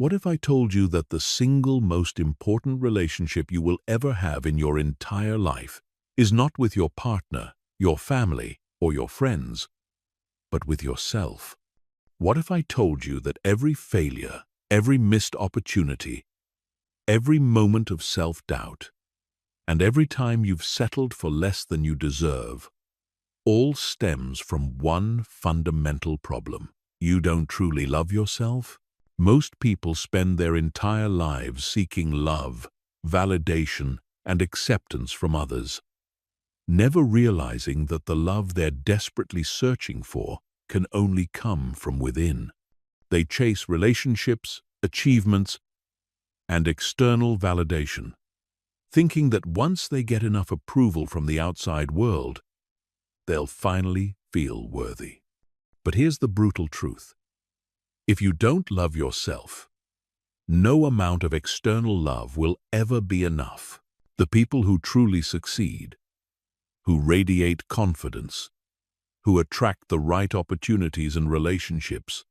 What if I told you that the single most important relationship you will ever have in your entire life is not with your partner, your family, or your friends, but with yourself? What if I told you that every failure, every missed opportunity, every moment of self-doubt, and every time you've settled for less than you deserve, all stems from one fundamental problem? You don't truly love yourself? Most people spend their entire lives seeking love, validation, and acceptance from others, never realizing that the love they're desperately searching for can only come from within. They chase relationships, achievements, and external validation, thinking that once they get enough approval from the outside world, they'll finally feel worthy. But here's the brutal truth. If you don't love yourself, no amount of external love will ever be enough. The people who truly succeed, who radiate confidence, who attract the right opportunities and relationships,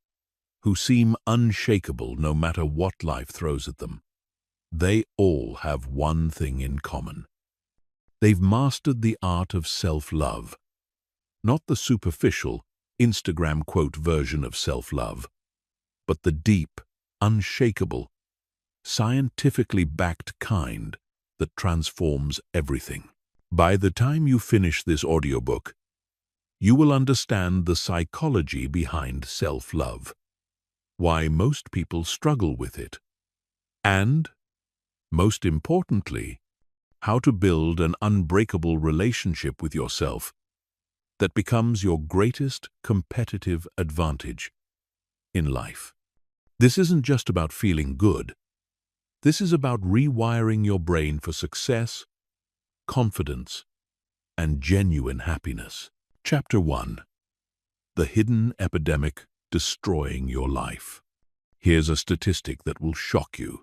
who seem unshakable no matter what life throws at them, they all have one thing in common. They've mastered the art of self-love, not the superficial, Instagram quote version of self-love, but the deep, unshakable, scientifically backed kind that transforms everything. By the time you finish this audiobook, you will understand the psychology behind self-love, why most people struggle with it, and, most importantly, how to build an unbreakable relationship with yourself that becomes your greatest competitive advantage in life. This isn't just about feeling good. This is about rewiring your brain for success, confidence, and genuine happiness. Chapter 1. The Hidden Epidemic Destroying Your Life. Here's a statistic that will shock you.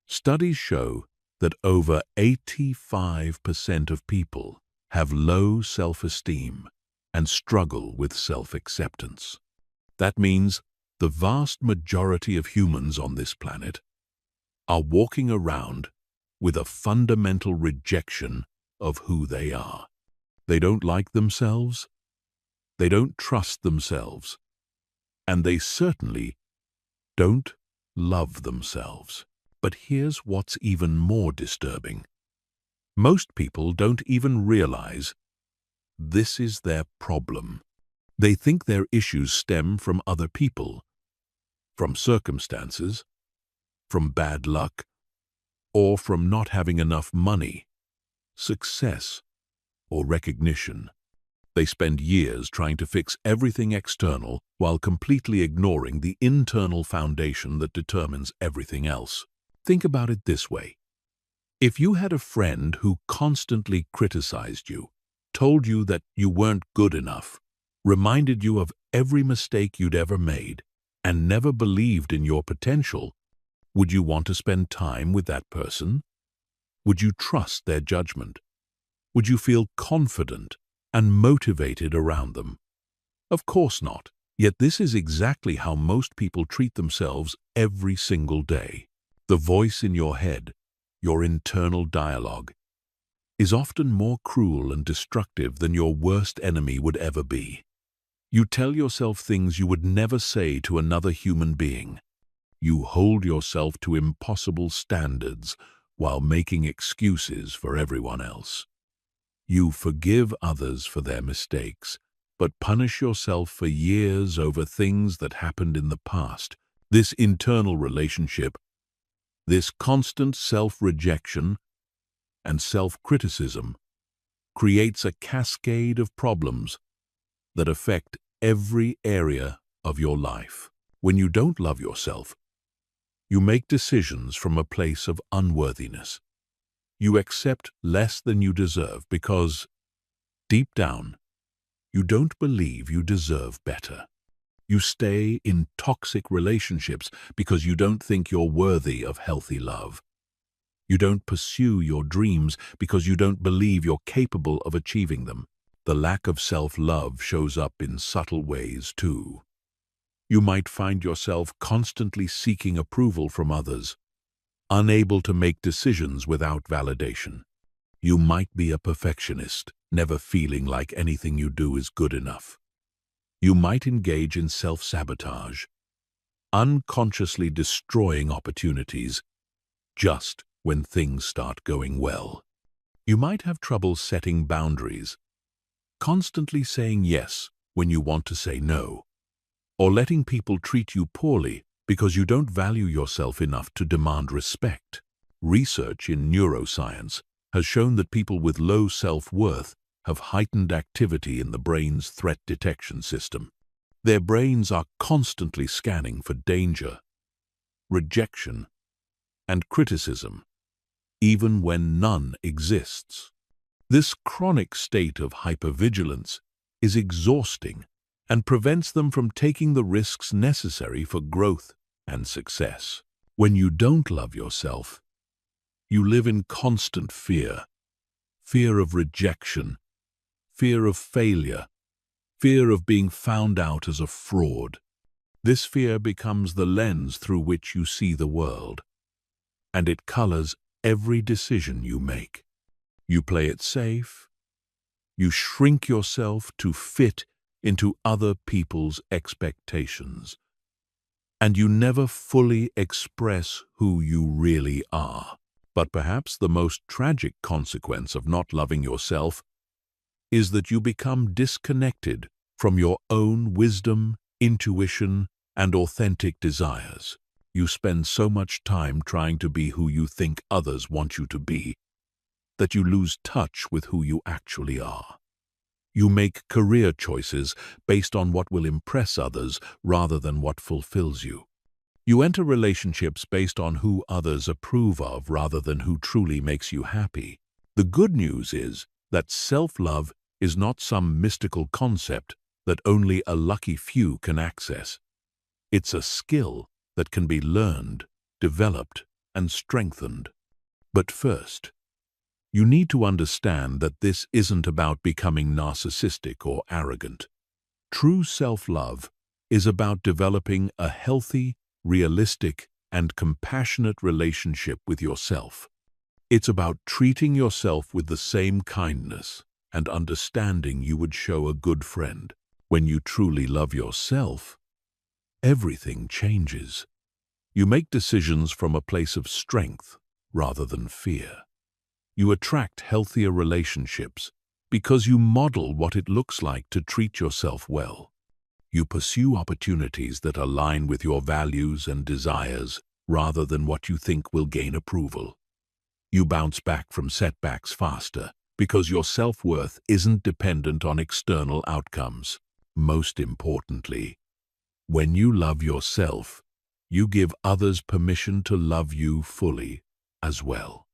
Studies show that over 85% of people have low self-esteem and struggle with self-acceptance. That means the vast majority of humans on this planet are walking around with a fundamental rejection of who they are. They don't like themselves, they don't trust themselves, and they certainly don't love themselves. But here's what's even more disturbing. Most people don't even realize this is their problem. They think their issues stem from other people, from circumstances, from bad luck, or from not having enough money, success, or recognition. They spend years trying to fix everything external while completely ignoring the internal foundation that determines everything else. Think about it this way. If you had a friend who constantly criticized you, told you that you weren't good enough, reminded you of every mistake you'd ever made, and never believed in your potential, would you want to spend time with that person? Would you trust their judgment? Would you feel confident and motivated around them? Of course not. Yet this is exactly how most people treat themselves every single day. The voice in your head, your internal dialogue, is often more cruel and destructive than your worst enemy would ever be. You tell yourself things you would never say to another human being. You hold yourself to impossible standards while making excuses for everyone else. You forgive others for their mistakes, but punish yourself for years over things that happened in the past. This internal relationship, this constant self-rejection and self-criticism, creates a cascade of problems that affect every area of your life. When you don't love yourself, you make decisions from a place of unworthiness. You accept less than you deserve because, deep down, you don't believe you deserve better. You stay in toxic relationships because you don't think you're worthy of healthy love. You don't pursue your dreams because you don't believe you're capable of achieving them. The lack of self-love shows up in subtle ways too. You might find yourself constantly seeking approval from others, unable to make decisions without validation. You might be a perfectionist, never feeling like anything you do is good enough. You might engage in self-sabotage, unconsciously destroying opportunities just when things start going well. You might have trouble setting boundaries, constantly saying yes when you want to say no, or letting people treat you poorly because you don't value yourself enough to demand respect. Research in neuroscience has shown that people with low self-worth have heightened activity in the brain's threat detection system. Their brains are constantly scanning for danger, rejection, and criticism, even when none exists. This chronic state of hypervigilance is exhausting and prevents them from taking the risks necessary for growth and success. When you don't love yourself, you live in constant fear. Fear of rejection, fear of failure, fear of being found out as a fraud. This fear becomes the lens through which you see the world, and it colors every decision you make. You play it safe. You shrink yourself to fit into other people's expectations, and you never fully express who you really are. But perhaps the most tragic consequence of not loving yourself is that you become disconnected from your own wisdom, intuition, and authentic desires. You spend so much time trying to be who you think others want you to be that you lose touch with who you actually are. You make career choices based on what will impress others rather than what fulfills you. You enter relationships based on who others approve of rather than who truly makes you happy. The good news is that self-love is not some mystical concept that only a lucky few can access. It's a skill that can be learned, developed, and strengthened. But first, you need to understand that this isn't about becoming narcissistic or arrogant. True self-love is about developing a healthy, realistic, and compassionate relationship with yourself. It's about treating yourself with the same kindness and understanding you would show a good friend. When you truly love yourself, everything changes. You make decisions from a place of strength rather than fear. You attract healthier relationships because you model what it looks like to treat yourself well. You pursue opportunities that align with your values and desires rather than what you think will gain approval. You bounce back from setbacks faster because your self-worth isn't dependent on external outcomes. Most importantly, when you love yourself, you give others permission to love you fully as well.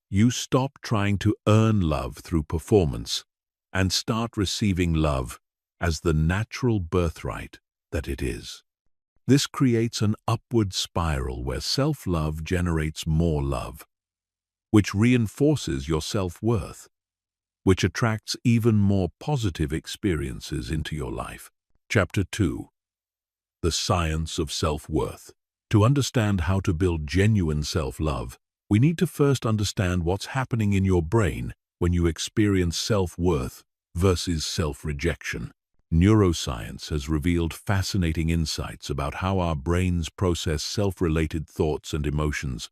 You stop trying to earn love through performance and start receiving love as the natural birthright that it is. This creates an upward spiral where self-love generates more love, which reinforces your self-worth, which attracts even more positive experiences into your life. Chapter 2. The Science of Self-Worth. To understand how to build genuine self-love, we need to first understand what's happening in your brain when you experience self-worth versus self-rejection. Neuroscience has revealed fascinating insights about how our brains process self-related thoughts and emotions,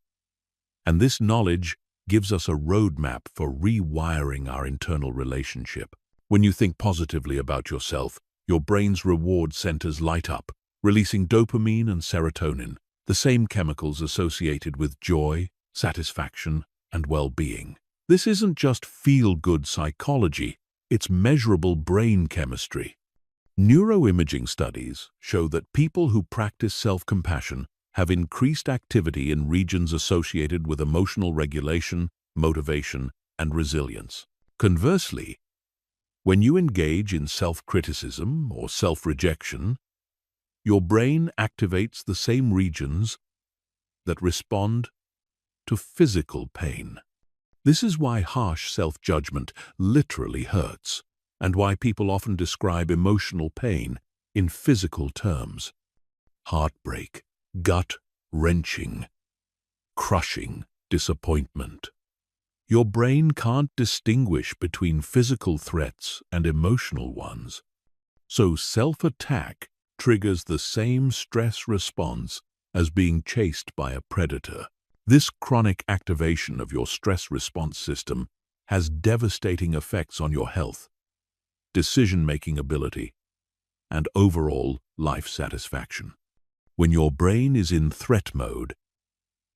and this knowledge gives us a roadmap for rewiring our internal relationship. When you think positively about yourself, your brain's reward centers light up, releasing dopamine and serotonin, the same chemicals associated with joy, satisfaction, and well-being. This isn't just feel-good psychology, it's measurable brain chemistry. Neuroimaging studies show that people who practice self-compassion have increased activity in regions associated with emotional regulation, motivation, and resilience. Conversely, when you engage in self-criticism or self-rejection, your brain activates the same regions that respond to physical pain. This is why harsh self-judgment literally hurts, and why people often describe emotional pain in physical terms. heartbreak, gut-wrenching, crushing disappointment. Your brain can't distinguish between physical threats and emotional ones. So self-attack triggers the same stress response as being chased by a predator. This chronic activation of your stress response system has devastating effects on your health, decision-making ability, and overall life satisfaction. When your brain is in threat mode,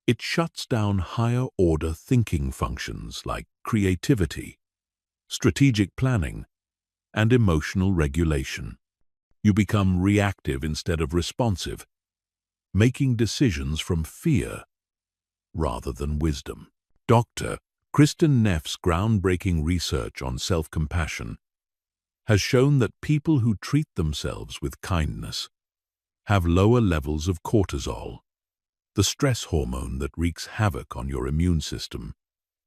it shuts down higher-order thinking functions like creativity, strategic planning, and emotional regulation. You become reactive instead of responsive, making decisions from fear rather than wisdom. Dr. Kristen Neff's groundbreaking research on self-compassion has shown that people who treat themselves with kindness have lower levels of cortisol, the stress hormone that wreaks havoc on your immune system,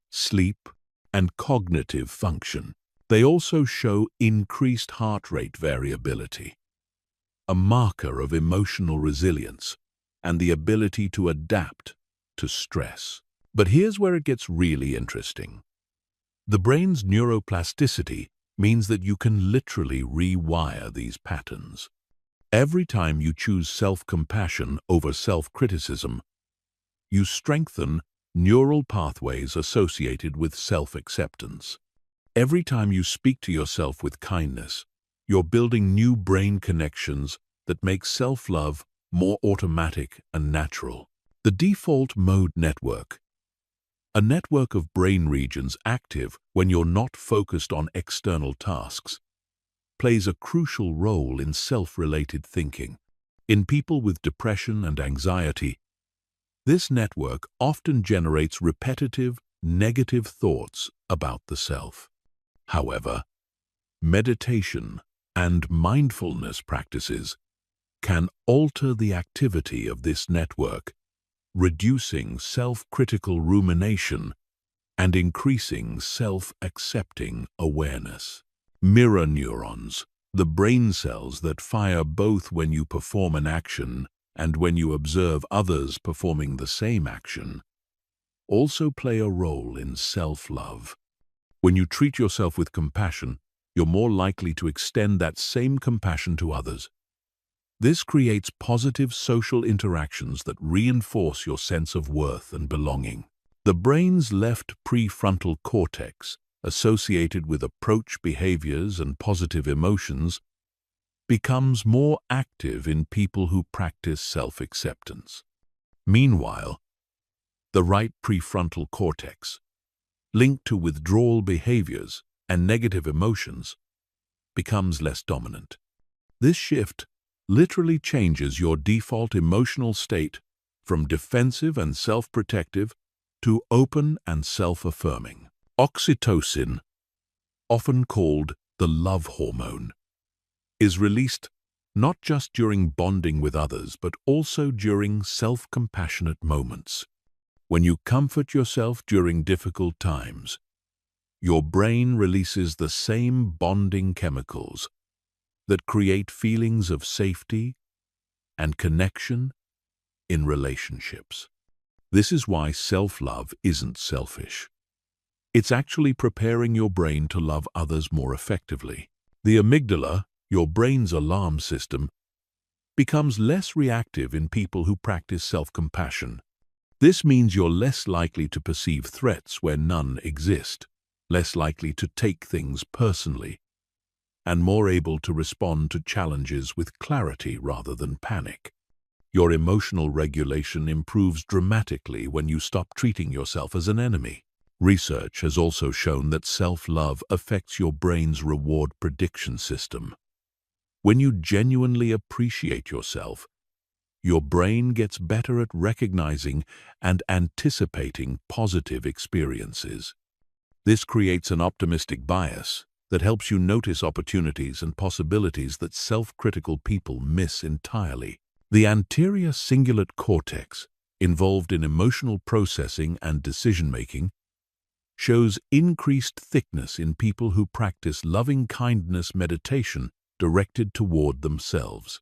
sleep, and cognitive function. They also show increased heart rate variability, a marker of emotional resilience and the ability to adapt to stress. But here's where it gets really interesting. The brain's neuroplasticity means that you can literally rewire these patterns. Every time you choose self-compassion over self-criticism, you strengthen neural pathways associated with self-acceptance. Every time you speak to yourself with kindness, you're building new brain connections that make self-love more automatic and natural. The default mode network, a network of brain regions active when you're not focused on external tasks, plays a crucial role in self-related thinking. In people with depression and anxiety, this network often generates repetitive, negative thoughts about the self. However, meditation and mindfulness practices can alter the activity of this network, reducing self-critical rumination and increasing self-accepting awareness. Mirror neurons, the brain cells that fire both when you perform an action and when you observe others performing the same action, also play a role in self-love. When you treat yourself with compassion, you're more likely to extend that same compassion to others. This creates positive social interactions that reinforce your sense of worth and belonging. The brain's left prefrontal cortex, associated with approach behaviors and positive emotions, becomes more active in people who practice self-acceptance. Meanwhile, the right prefrontal cortex, linked to withdrawal behaviors and negative emotions, becomes less dominant. This shift literally changes your default emotional state from defensive and self-protective to open and self-affirming. Oxytocin, often called the love hormone, is released not just during bonding with others, but also during self-compassionate moments. When you comfort yourself during difficult times, your brain releases the same bonding chemicals that create feelings of safety and connection in relationships. This is why self-love isn't selfish. It's actually preparing your brain to love others more effectively. The amygdala, your brain's alarm system, becomes less reactive in people who practice self-compassion. This means you're less likely to perceive threats where none exist, less likely to take things personally, and more able to respond to challenges with clarity rather than panic. Your emotional regulation improves dramatically when you stop treating yourself as an enemy. Research has also shown that self-love affects your brain's reward prediction system. When you genuinely appreciate yourself, your brain gets better at recognizing and anticipating positive experiences. This creates an optimistic bias that helps you notice opportunities and possibilities that self-critical people miss entirely. The anterior cingulate cortex, involved in emotional processing and decision-making, shows increased thickness in people who practice loving-kindness meditation directed toward themselves.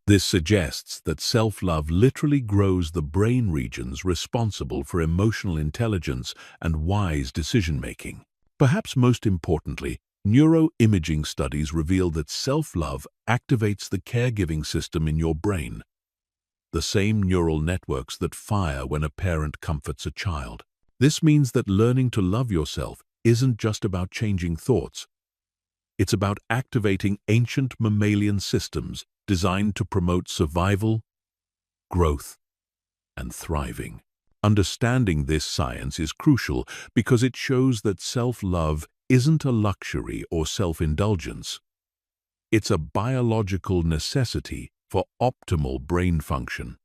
This suggests that self-love literally grows the brain regions responsible for emotional intelligence and wise decision-making. Perhaps most importantly, neuroimaging studies reveal that self-love activates the caregiving system in your brain, the same neural networks that fire when a parent comforts a child. This means that learning to love yourself isn't just about changing thoughts. It's about activating ancient mammalian systems designed to promote survival, growth, and thriving. Understanding this science is crucial because it shows that self-love isn't a luxury or self-indulgence. It's a biological necessity for optimal brain function.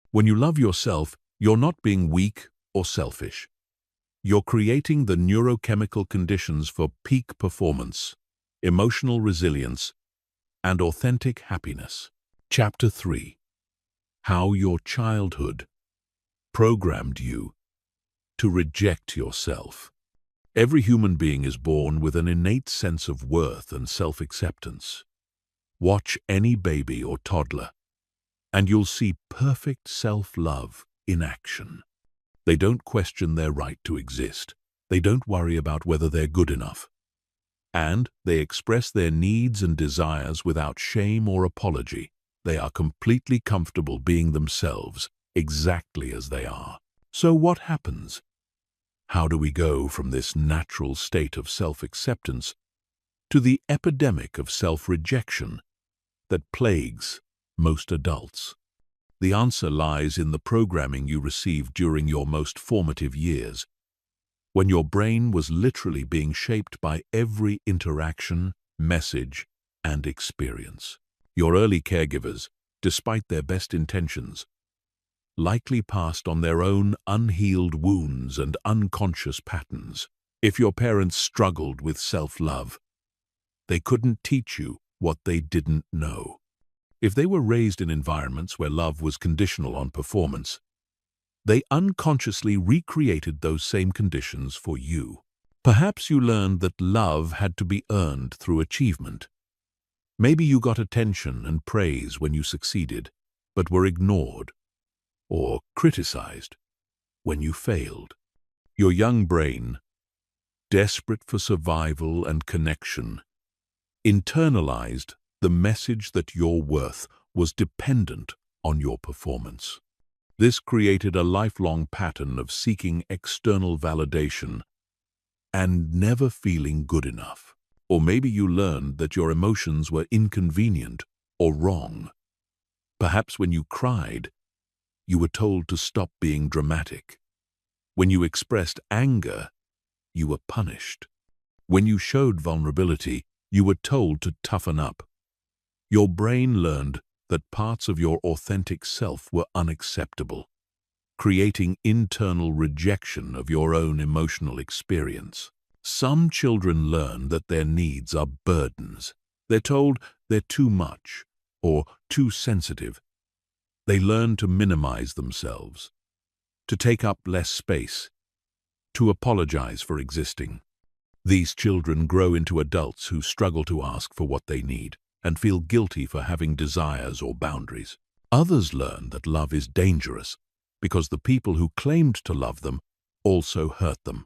When you love yourself, you're not being weak or selfish. You're creating the neurochemical conditions for peak performance, emotional resilience, and authentic happiness. Chapter 3. How your childhood programmed you to reject yourself. Every human being is born with an innate sense of worth and self-acceptance. Watch any baby or toddler, and you'll see perfect self-love in action. They don't question their right to exist. They don't worry about whether they're good enough. And they express their needs and desires without shame or apology. They are completely comfortable being themselves, exactly as they are. So what happens? How do we go from this natural state of self-acceptance to the epidemic of self-rejection that plagues most adults? The answer lies in the programming you received during your most formative years, when your brain was literally being shaped by every interaction, message, and experience. Your early caregivers, despite their best intentions, likely passed on their own unhealed wounds and unconscious patterns. If your parents struggled with self-love, they couldn't teach you what they didn't know. If they were raised in environments where love was conditional on performance, they unconsciously recreated those same conditions for you. Perhaps you learned that love had to be earned through achievement. Maybe you got attention and praise when you succeeded, but were ignored or criticized when you failed. Your young brain, desperate for survival and connection, internalized the message that your worth was dependent on your performance. This created a lifelong pattern of seeking external validation and never feeling good enough. Or maybe you learned that your emotions were inconvenient or wrong. Perhaps when you cried, you were told to stop being dramatic. When you expressed anger, you were punished. When you showed vulnerability, you were told to toughen up. Your brain learned that parts of your authentic self were unacceptable, creating internal rejection of your own emotional experience. Some children learn that their needs are burdens. They're told they're too much or too sensitive. They learn to minimize themselves, to take up less space, to apologize for existing. These children grow into adults who struggle to ask for what they need and feel guilty for having desires or boundaries. Others learn that love is dangerous because the people who claimed to love them also hurt them.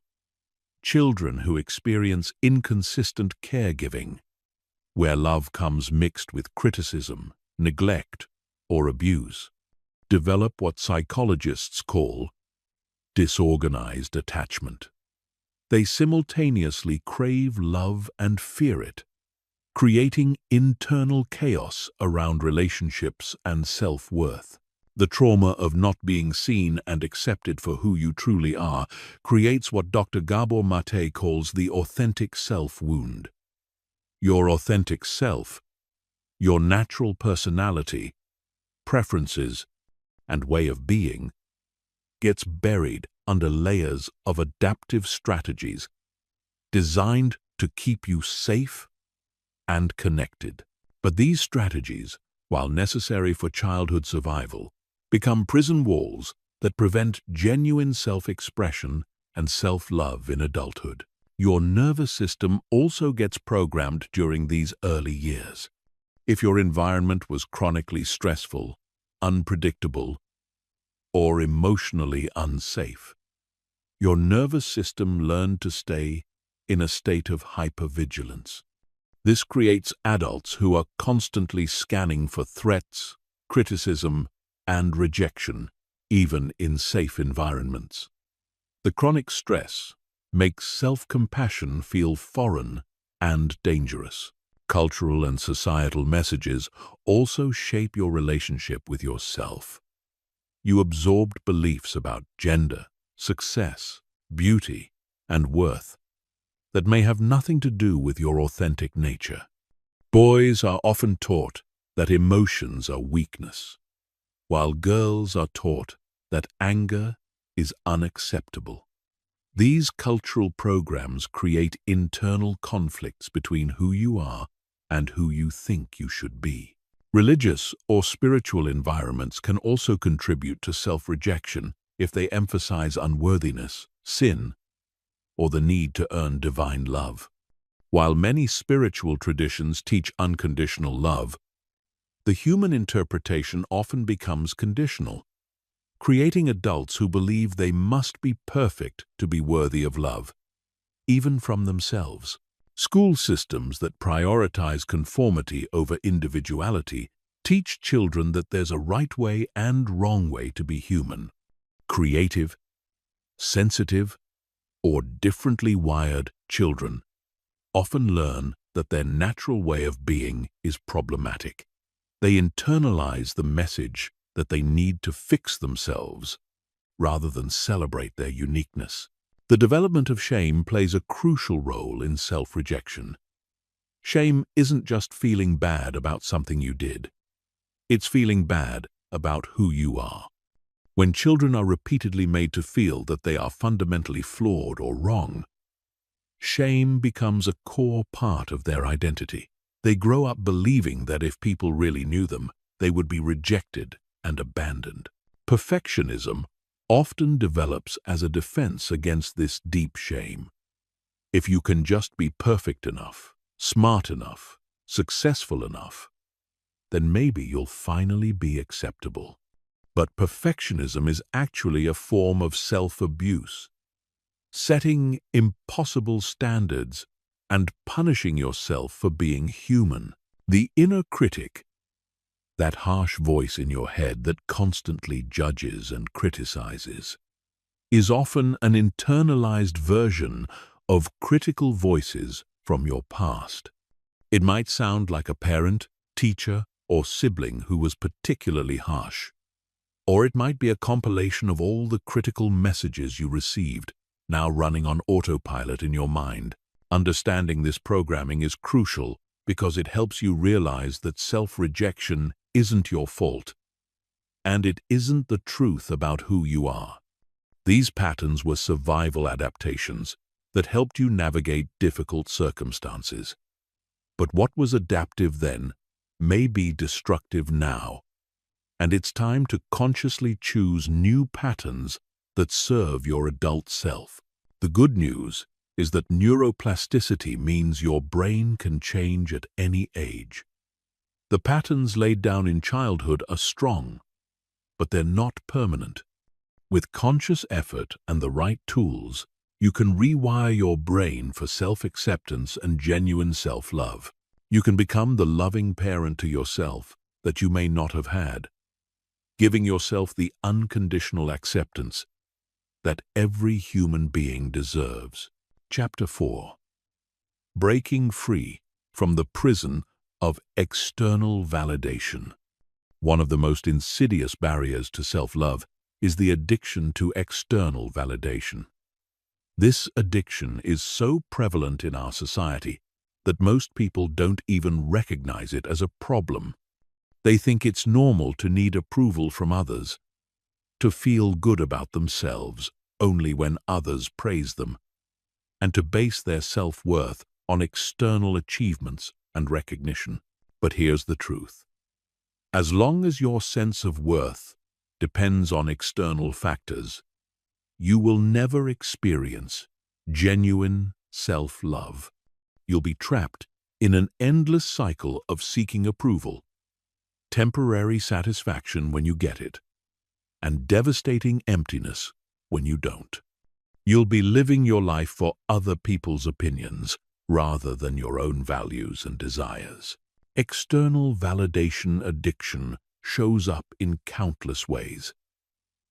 Children who experience inconsistent caregiving, where love comes mixed with criticism, neglect, or abuse, develop what psychologists call disorganized attachment. They simultaneously crave love and fear it, creating internal chaos around relationships and self-worth. The trauma of not being seen and accepted for who you truly are creates what Dr. Gabor Mate calls the authentic self wound. Your authentic self, your natural personality, preferences, and way of being, gets buried under layers of adaptive strategies designed to keep you safe and connected. But these strategies, while necessary for childhood survival, become prison walls that prevent genuine self-expression and self-love in adulthood. Your nervous system also gets programmed during these early years. If your environment was chronically stressful, unpredictable, or emotionally unsafe, your nervous system learned to stay in a state of hypervigilance. This creates adults who are constantly scanning for threats, criticism, and rejection, even in safe environments. The chronic stress makes self-compassion feel foreign and dangerous. Cultural and societal messages also shape your relationship with yourself. You absorbed beliefs about gender, success, beauty, and worth that may have nothing to do with your authentic nature. Boys are often taught that emotions are weakness, while girls are taught that anger is unacceptable. These cultural programs create internal conflicts between who you are and who you think you should be. Religious or spiritual environments can also contribute to self-rejection if they emphasize unworthiness, sin, or the need to earn divine love. While many spiritual traditions teach unconditional love, the human interpretation often becomes conditional, creating adults who believe they must be perfect to be worthy of love, even from themselves. School systems that prioritize conformity over individuality teach children that there's a right way and wrong way to be human. Creative, sensitive, or differently wired children often learn that their natural way of being is problematic. They internalize the message that they need to fix themselves rather than celebrate their uniqueness. The development of shame plays a crucial role in self-rejection. Shame isn't just feeling bad about something you did. It's feeling bad about who you are. When children are repeatedly made to feel that they are fundamentally flawed or wrong, shame becomes a core part of their identity. They grow up believing that if people really knew them, they would be rejected and abandoned. Perfectionism often develops as a defense against this deep shame. If you can just be perfect enough, smart enough, successful enough, then maybe you'll finally be acceptable. But perfectionism is actually a form of self-abuse. Setting impossible standards and punishing yourself for being human. The inner critic, that harsh voice in your head that constantly judges and criticizes, is often an internalized version of critical voices from your past. It might sound like a parent, teacher, or sibling who was particularly harsh. Or it might be a compilation of all the critical messages you received, now running on autopilot in your mind. Understanding this programming is crucial because it helps you realize that self-rejection isn't your fault, and it isn't the truth about who you are. These patterns were survival adaptations that helped you navigate difficult circumstances. But what was adaptive then may be destructive now. And it's time to consciously choose new patterns that serve your adult self. The good news is that neuroplasticity means your brain can change at any age. The patterns laid down in childhood are strong, but they're not permanent. With conscious effort and the right tools, you can rewire your brain for self-acceptance and genuine self-love. You can become the loving parent to yourself that you may not have had, giving yourself the unconditional acceptance that every human being deserves. Chapter 4. Breaking free from the prison of external validation. One of the most insidious barriers to self-love is the addiction to external validation. This addiction is so prevalent in our society that most people don't even recognize it as a problem. They think it's normal to need approval from others, to feel good about themselves only when others praise them, and to base their self-worth on external achievements and recognition. But here's the truth. As long as your sense of worth depends on external factors, you will never experience genuine self-love. You'll be trapped In an endless cycle of seeking approval, temporary satisfaction when you get it, and devastating emptiness when you don't. You'll be living your life for other people's opinions rather than your own values and desires. External validation addiction shows up in countless ways.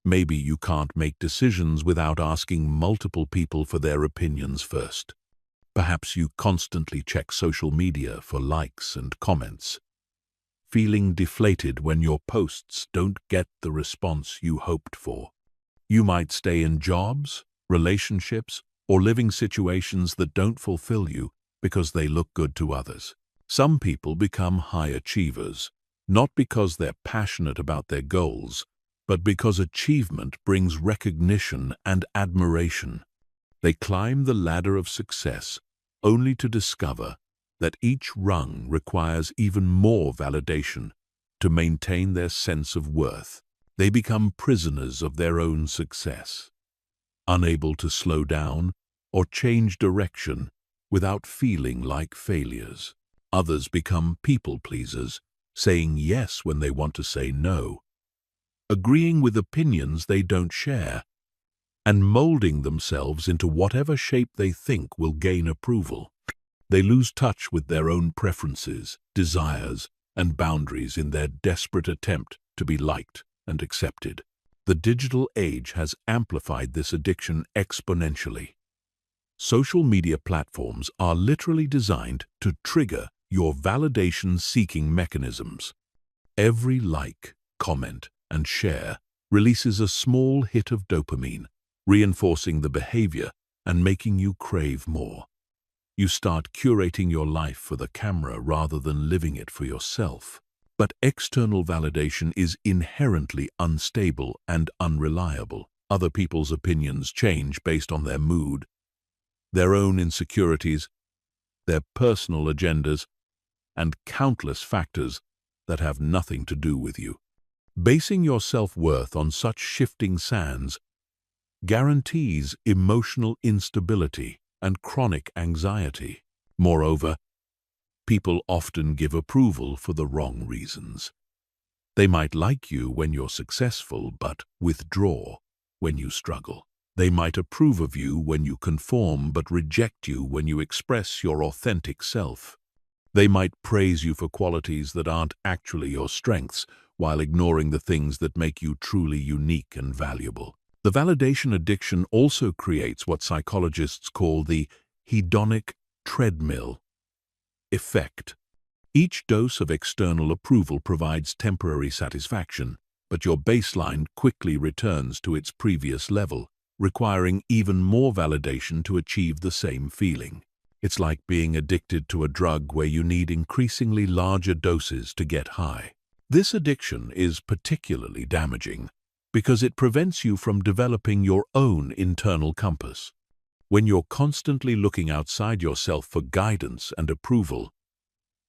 Maybe you can't make decisions without asking multiple people for their opinions first. Perhaps you constantly check social media for likes and comments, feeling deflated when your posts don't get the response you hoped for. You might stay in jobs, relationships, or living situations that don't fulfill you because they look good to others. Some people become high achievers, not because they're passionate about their goals, but because achievement brings recognition and admiration. They climb the ladder of success only to discover that each rung requires even more validation to maintain their sense of worth. They become prisoners of their own success, unable to slow down or change direction without feeling like failures. Others become people pleasers, saying yes when they want to say no, agreeing with opinions they don't share, and molding themselves into whatever shape they think will gain approval. They lose touch with their own preferences, desires, and boundaries in their desperate attempt to be liked and accepted. The digital age has amplified this addiction exponentially. Social media platforms are literally designed to trigger your validation-seeking mechanisms. Every like, comment, and share releases a small hit of dopamine, reinforcing the behavior and making you crave more. You start curating your life for the camera rather than living it for yourself. But external validation is inherently unstable and unreliable. Other people's opinions change based on their mood, their own insecurities, their personal agendas, and countless factors that have nothing to do with you. Basing your self-worth on such shifting sands guarantees emotional instability and chronic anxiety. Moreover, people often give approval for the wrong reasons. They might like you when you're successful, but withdraw when you struggle. They might approve of you when you conform, but reject you when you express your authentic self. They might praise you for qualities that aren't actually your strengths, while ignoring the things that make you truly unique and valuable. The validation addiction also creates what psychologists call the hedonic treadmill effect. Each dose of external approval provides temporary satisfaction, but your baseline quickly returns to its previous level, requiring even more validation to achieve the same feeling. It's like being addicted to a drug where you need increasingly larger doses to get high. This addiction is particularly damaging because it prevents you from developing your own internal compass. When you're constantly looking outside yourself for guidance and approval,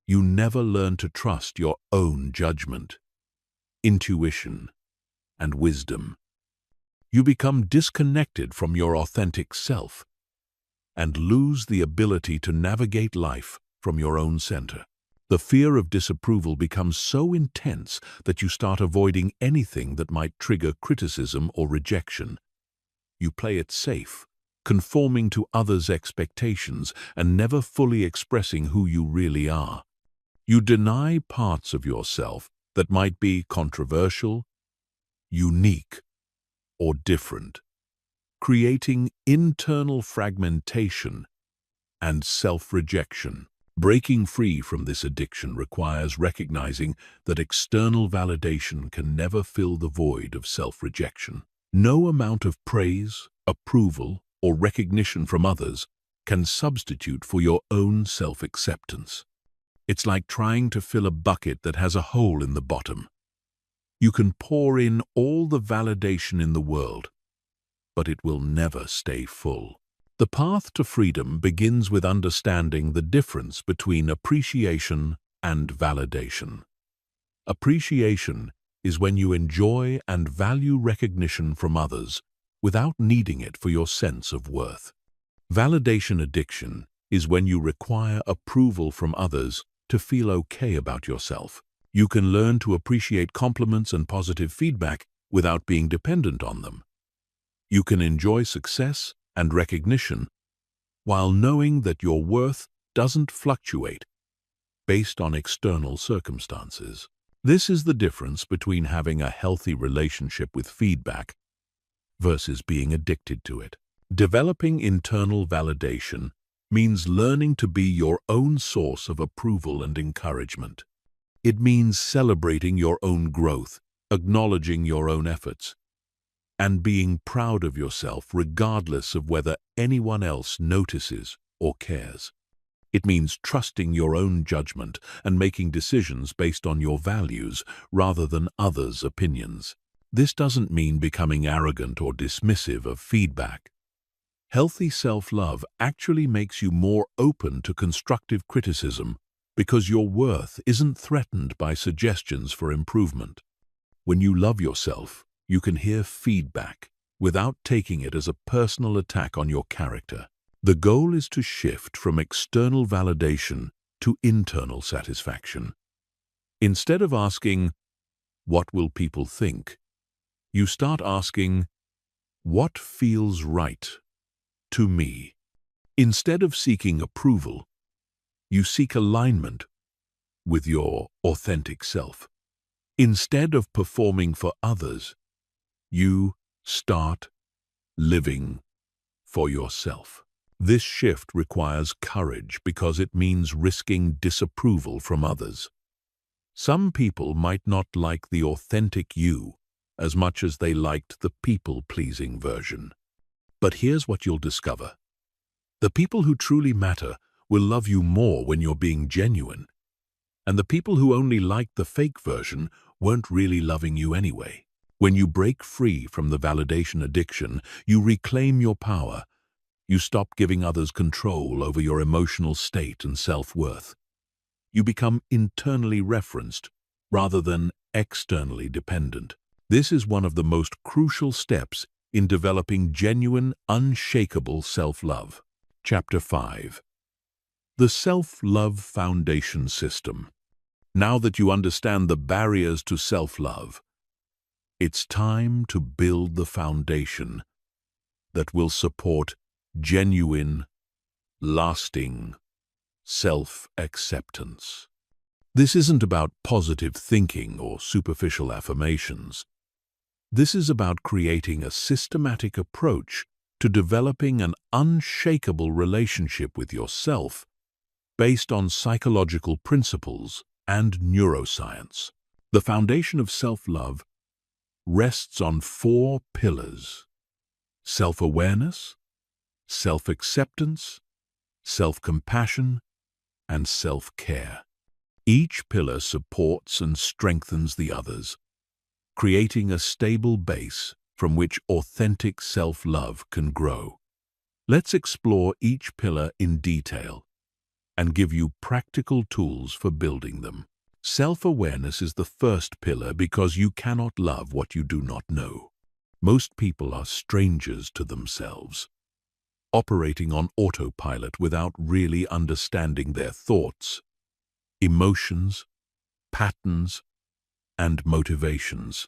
you never learn to trust your own judgment, intuition, and wisdom. You become disconnected from your authentic self and lose the ability to navigate life from your own center. The fear of disapproval becomes so intense that you start avoiding anything that might trigger criticism or rejection. You play it safe, conforming to others' expectations and never fully expressing who you really are. You deny parts of yourself that might be controversial, unique, or different, creating internal fragmentation and self-rejection. Breaking free from this addiction requires recognizing that external validation can never fill the void of self-rejection. No amount of praise, approval, or recognition from others can substitute for your own self-acceptance. It's like trying to fill a bucket that has a hole in the bottom. You can pour in all the validation in the world, but it will never stay full. The path to freedom begins with understanding the difference between appreciation and validation. Appreciation is when you enjoy and value recognition from others without needing it for your sense of worth. Validation addiction is when you require approval from others to feel okay about yourself. You can learn to appreciate compliments and positive feedback without being dependent on them. You can enjoy success and recognition while knowing that your worth doesn't fluctuate based on external circumstances. This is the difference between having a healthy relationship with feedback versus being addicted to it. Developing internal validation means learning to be your own source of approval and encouragement. It means celebrating your own growth, acknowledging your own efforts, and being proud of yourself regardless of whether anyone else notices or cares. It means trusting your own judgment and making decisions based on your values rather than others' opinions. This doesn't mean becoming arrogant or dismissive of feedback. Healthy self-love actually makes you more open to constructive criticism because your worth isn't threatened by suggestions for improvement. When you love yourself, you can hear feedback without taking it as a personal attack on your character. The goal is to shift from external validation to internal satisfaction. Instead of asking, "What will people think?" you start asking, "What feels right to me?" Instead of seeking approval, you seek alignment with your authentic self. Instead of performing for others, you start living for yourself. This shift requires courage because it means risking disapproval from others. Some people might not like the authentic you as much as they liked the people-pleasing version. But here's what you'll discover. The people who truly matter will love you more when you're being genuine. And the people who only liked the fake version weren't really loving you anyway. When you break free from the validation addiction, you reclaim your power. You stop giving others control over your emotional state and self-worth. You become internally referenced rather than externally dependent. This is one of the most crucial steps in developing genuine, unshakable self-love. Chapter 5. The Self-Love Foundation System. Now that you understand the barriers to self-love, it's time to build the foundation that will support genuine, lasting self-acceptance. This isn't about positive thinking or superficial affirmations. This is about creating a systematic approach to developing an unshakable relationship with yourself based on psychological principles and neuroscience. The foundation of self-love rests on 4 pillars: self-awareness, self-acceptance, self-compassion, and self-care. Each pillar supports and strengthens the others, creating a stable base from which authentic self-love can grow. Let's explore each pillar in detail and give you practical tools for building them. Self-awareness is the first pillar because you cannot love what you do not know. Most people are strangers to themselves, operating on autopilot without really understanding their thoughts, emotions, patterns, and motivations.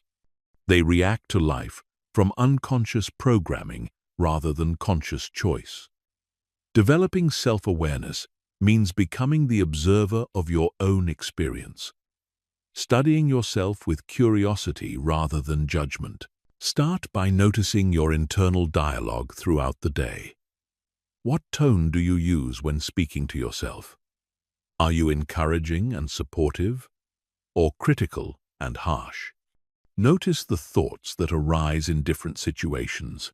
They react to life from unconscious programming rather than conscious choice. Developing self-awareness means becoming the observer of your own experience, studying yourself with curiosity rather than judgment. Start by noticing your internal dialogue throughout the day. What tone do you use when speaking to yourself? Are you encouraging and supportive, or critical and harsh? Notice the thoughts that arise in different situations.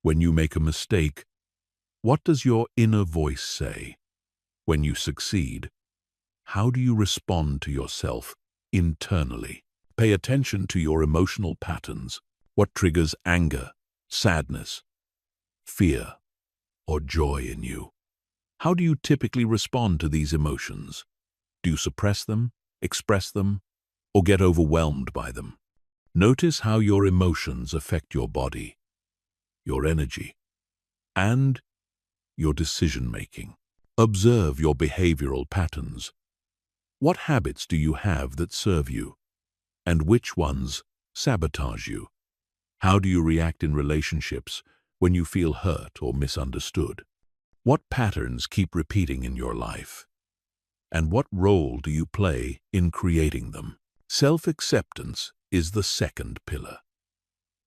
When you make a mistake, what does your inner voice say? When you succeed, how do you respond to yourself internally? Pay attention to your emotional patterns. What triggers anger, sadness, fear, or joy in you? How do you typically respond to these emotions? Do you suppress them, express them, or get overwhelmed by them? Notice how your emotions affect your body, your energy, and your decision-making. Observe your behavioral patterns. What habits do you have that serve you, and which ones sabotage you? How do you react in relationships when you feel hurt or misunderstood? What patterns keep repeating in your life? And what role do you play in creating them? Self-acceptance is the second pillar,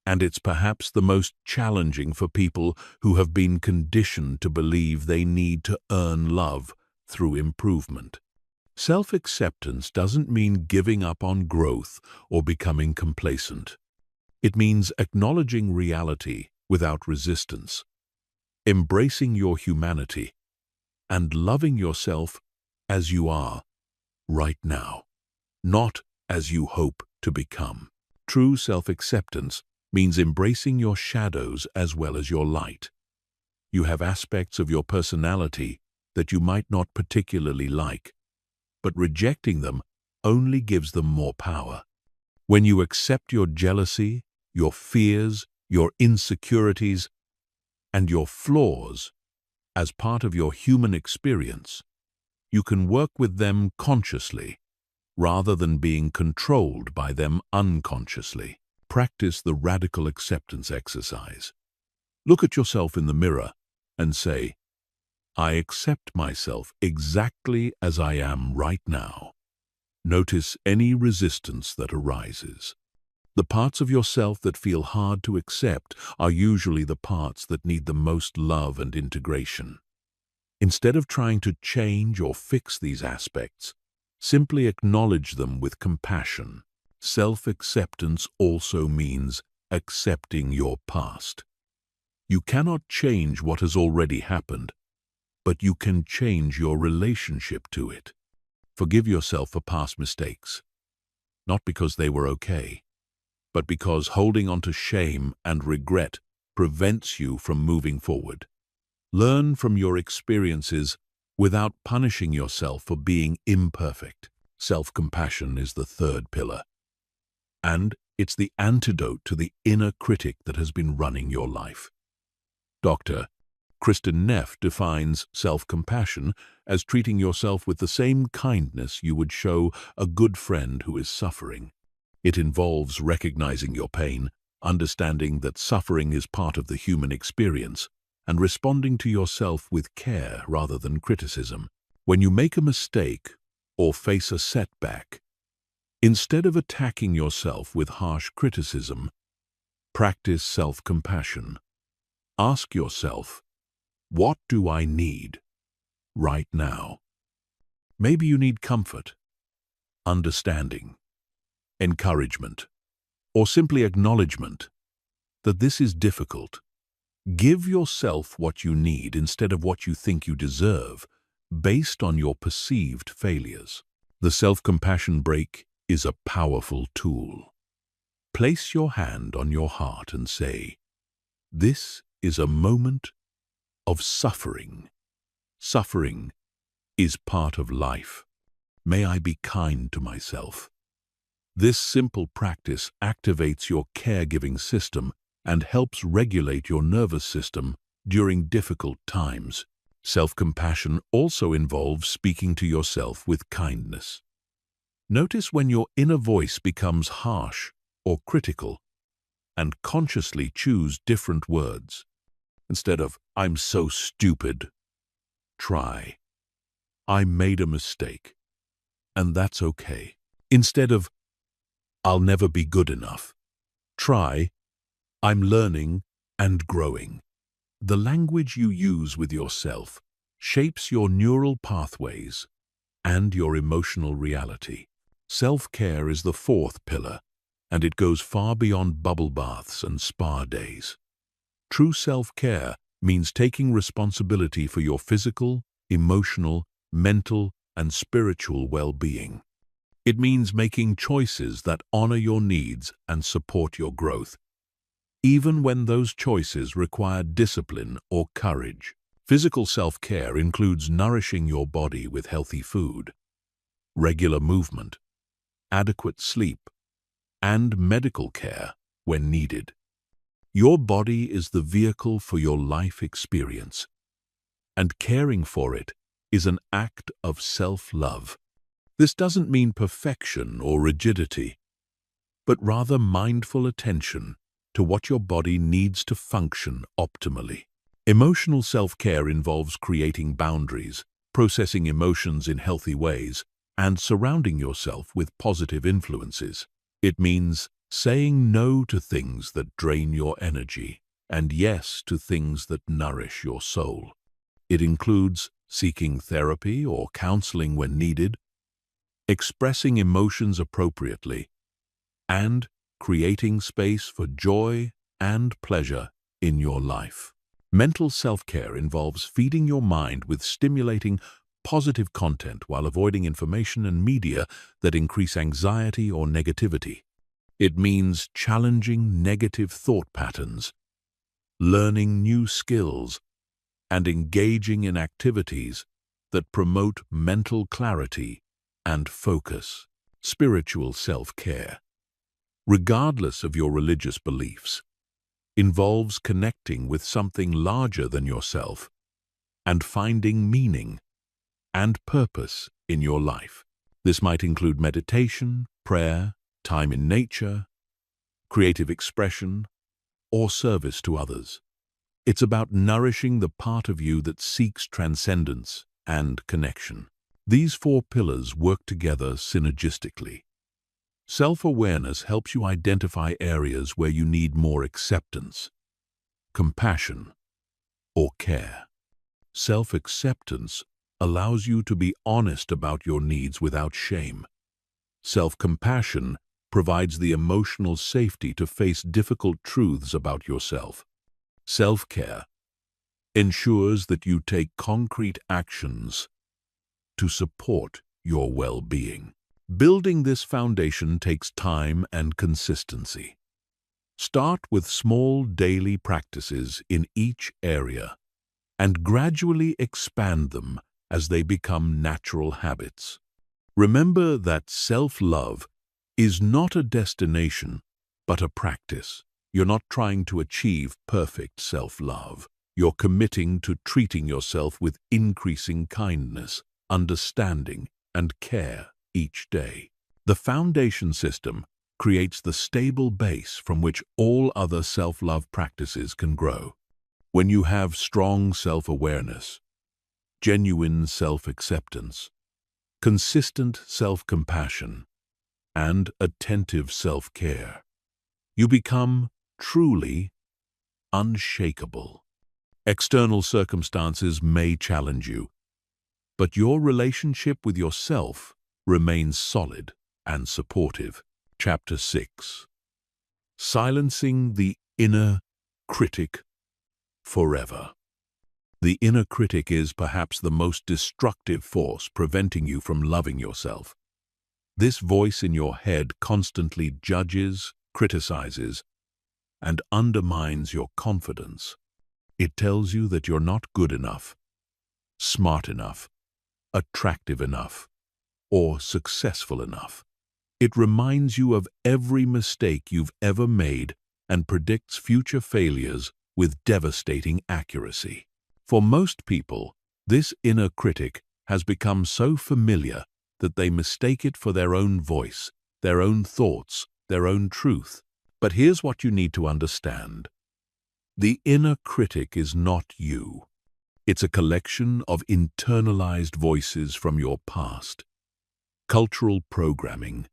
and it's perhaps the most challenging for people who have been conditioned to believe they need to earn love through improvement. Self-acceptance doesn't mean giving up on growth or becoming complacent. It means acknowledging reality without resistance, embracing your humanity, and loving yourself as you are right now, not as you hope to become. True self-acceptance means embracing your shadows as well as your light. You have aspects of your personality that you might not particularly like, but rejecting them only gives them more power. When you accept your jealousy, your fears, your insecurities, and your flaws as part of your human experience, you can work with them consciously rather than being controlled by them unconsciously. Practice the radical acceptance exercise. Look at yourself in the mirror and say, "I accept myself exactly as I am right now." Notice any resistance that arises. The parts of yourself that feel hard to accept are usually the parts that need the most love and integration. Instead of trying to change or fix these aspects, simply acknowledge them with compassion. Self-acceptance also means accepting your past. You cannot change what has already happened, but you can change your relationship to it. Forgive yourself for past mistakes, not because they were okay, but because holding on to shame and regret prevents you from moving forward. Learn from your experiences without punishing yourself for being imperfect. Self-compassion is the third pillar, and it's the antidote to the inner critic that has been running your life. Dr. Kristen Neff defines self-compassion as treating yourself with the same kindness you would show a good friend who is suffering. It involves recognizing your pain, understanding that suffering is part of the human experience, and responding to yourself with care rather than criticism. When you make a mistake or face a setback, instead of attacking yourself with harsh criticism, practice self-compassion. Ask yourself, what do I need right now? Maybe you need comfort, understanding, encouragement, or simply acknowledgement that this is difficult. Give yourself what you need instead of what you think you deserve, based on your perceived failures. The self-compassion break is a powerful tool. Place your hand on your heart and say, "This is a moment of suffering. Suffering is part of life. May I be kind to myself." This simple practice activates your caregiving system and helps regulate your nervous system during difficult times. Self-compassion also involves speaking to yourself with kindness. Notice when your inner voice becomes harsh or critical, and consciously choose different words. Instead of, "I'm so stupid," try, "I made a mistake, and that's okay." Instead of, "I'll never be good enough," try, "I'm learning and growing." The language you use with yourself shapes your neural pathways and your emotional reality. Self-care is the fourth pillar, and it goes far beyond bubble baths and spa days. True self-care means taking responsibility for your physical, emotional, mental, and spiritual well-being. It means making choices that honor your needs and support your growth, even when those choices require discipline or courage. Physical self-care includes nourishing your body with healthy food, regular movement, adequate sleep, and medical care when needed. Your body is the vehicle for your life experience, and caring for it is an act of self-love. This doesn't mean perfection or rigidity, but rather mindful attention to what your body needs to function optimally. Emotional self-care involves creating boundaries, processing emotions in healthy ways, and surrounding yourself with positive influences. It means saying no to things that drain your energy and yes to things that nourish your soul. It includes seeking therapy or counseling when needed, expressing emotions appropriately, and creating space for joy and pleasure in your life. Mental self-care involves feeding your mind with stimulating, positive content while avoiding information and media that increase anxiety or negativity. It means challenging negative thought patterns, learning new skills, and engaging in activities that promote mental clarity and focus. Spiritual self-care, regardless of your religious beliefs, involves connecting with something larger than yourself and finding meaning and purpose in your life. This might include meditation, prayer, time in nature, creative expression, or service to others. It's about nourishing the part of you that seeks transcendence and connection. These four pillars work together synergistically. Self-awareness helps you identify areas where you need more acceptance, compassion, or care. Self-acceptance allows you to be honest about your needs without shame. Self-compassion provides the emotional safety to face difficult truths about yourself. Self-care ensures that you take concrete actions to support your well-being. Building this foundation takes time and consistency. Start with small daily practices in each area and gradually expand them as they become natural habits. Remember that self-love is not a destination, but a practice. You're not trying to achieve perfect self-love. You're committing to treating yourself with increasing kindness, understanding, and care each day. The foundation system creates the stable base from which all other self-love practices can grow. When you have strong self-awareness, genuine self-acceptance, consistent self-compassion, and attentive self-care, you become truly unshakable. External circumstances may challenge you, but your relationship with yourself remains solid and supportive. Chapter 6. Silencing the inner critic forever. The inner critic is perhaps the most destructive force preventing you from loving yourself. This voice in your head constantly judges, criticizes, and undermines your confidence. It tells you that you're not good enough, smart enough, attractive enough, or successful enough. It reminds you of every mistake you've ever made and predicts future failures with devastating accuracy. For most people, this inner critic has become so familiar that they mistake it for their own voice, their own thoughts, their own truth. But here's what you need to understand. The inner critic is not you. It's a collection of internalized voices from your past, cultural programming,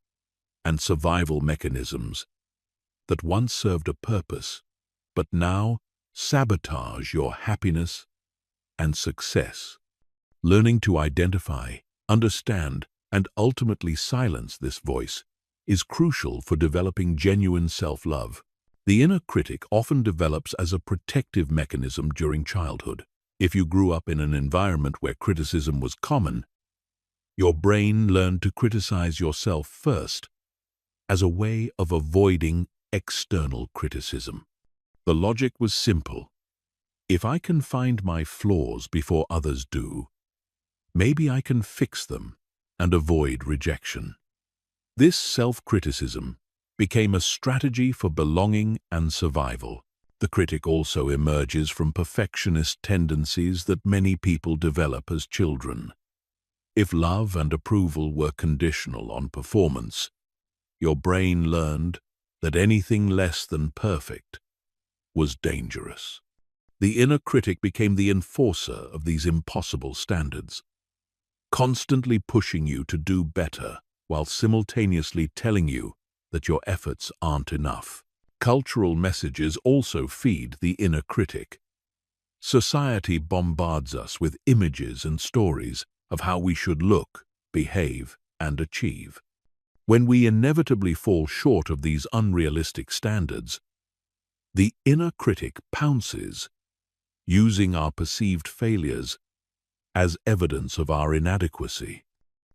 and survival mechanisms that once served a purpose, but now sabotage your happiness and success. Learning to identify, understand, and ultimately silence this voice is crucial for developing genuine self-love. The inner critic often develops as a protective mechanism during childhood. If you grew up in an environment where criticism was common, your brain learned to criticize yourself first as a way of avoiding external criticism. The logic was simple. If I can find my flaws before others do, maybe I can fix them and avoid rejection. This self-criticism became a strategy for belonging and survival. The critic also emerges from perfectionist tendencies that many people develop as children. If love and approval were conditional on performance, your brain learned that anything less than perfect was dangerous. The inner critic became the enforcer of these impossible standards, constantly pushing you to do better while simultaneously telling you that your efforts aren't enough. Cultural messages also feed the inner critic. Society bombards us with images and stories of how we should look, behave, and achieve. When we inevitably fall short of these unrealistic standards, the inner critic pounces, using our perceived failures as evidence of our inadequacy.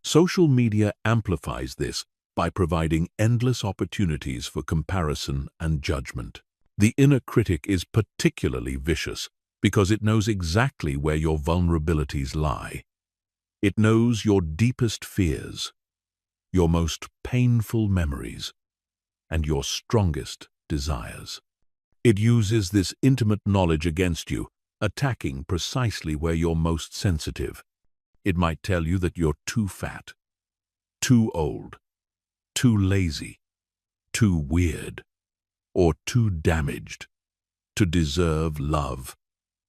Social media amplifies this by providing endless opportunities for comparison and judgment. The inner critic is particularly vicious because it knows exactly where your vulnerabilities lie. It knows your deepest fears, your most painful memories, and your strongest desires. It uses this intimate knowledge against you, attacking precisely where you're most sensitive. It might tell you that you're too fat, too old, too lazy, too weird, or too damaged to deserve love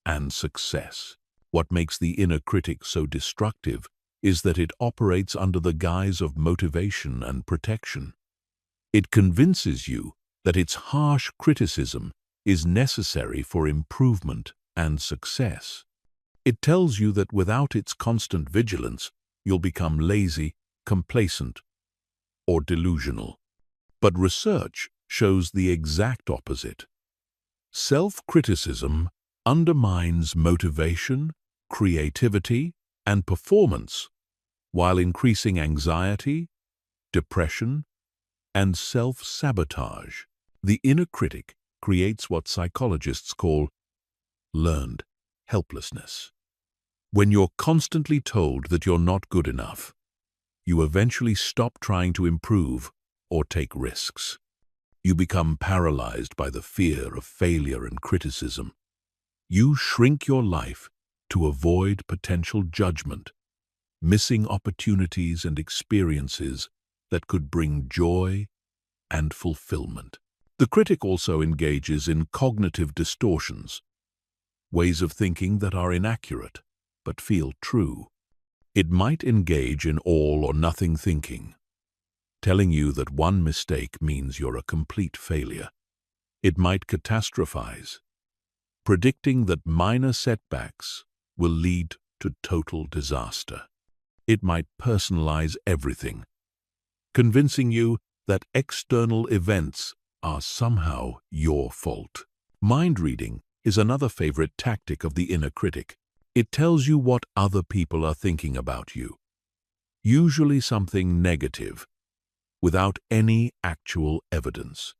and success. What makes the inner critic so destructive is that it operates under the guise of motivation and protection. It convinces you that its harsh criticism is necessary for improvement and success. It tells you that without its constant vigilance, you'll become lazy, complacent, or delusional. But research shows the exact opposite. Self-criticism undermines motivation, creativity, and performance, while increasing anxiety, depression, and self-sabotage. The inner critic creates what psychologists call learned helplessness. When you're constantly told that you're not good enough, you eventually stop trying to improve or take risks. You become paralyzed by the fear of failure and criticism. You shrink your life to avoid potential judgment, missing opportunities and experiences that could bring joy and fulfillment. The critic also engages in cognitive distortions, ways of thinking that are inaccurate but feel true. It might engage in all or nothing thinking, telling you that one mistake means you're a complete failure. It might catastrophize, predicting that minor setbacks will lead to total disaster. It might personalize everything, convincing you that external events are somehow your fault. Mind reading is another favorite tactic of the inner critic. It tells you what other people are thinking about you, usually something negative, without any actual evidence.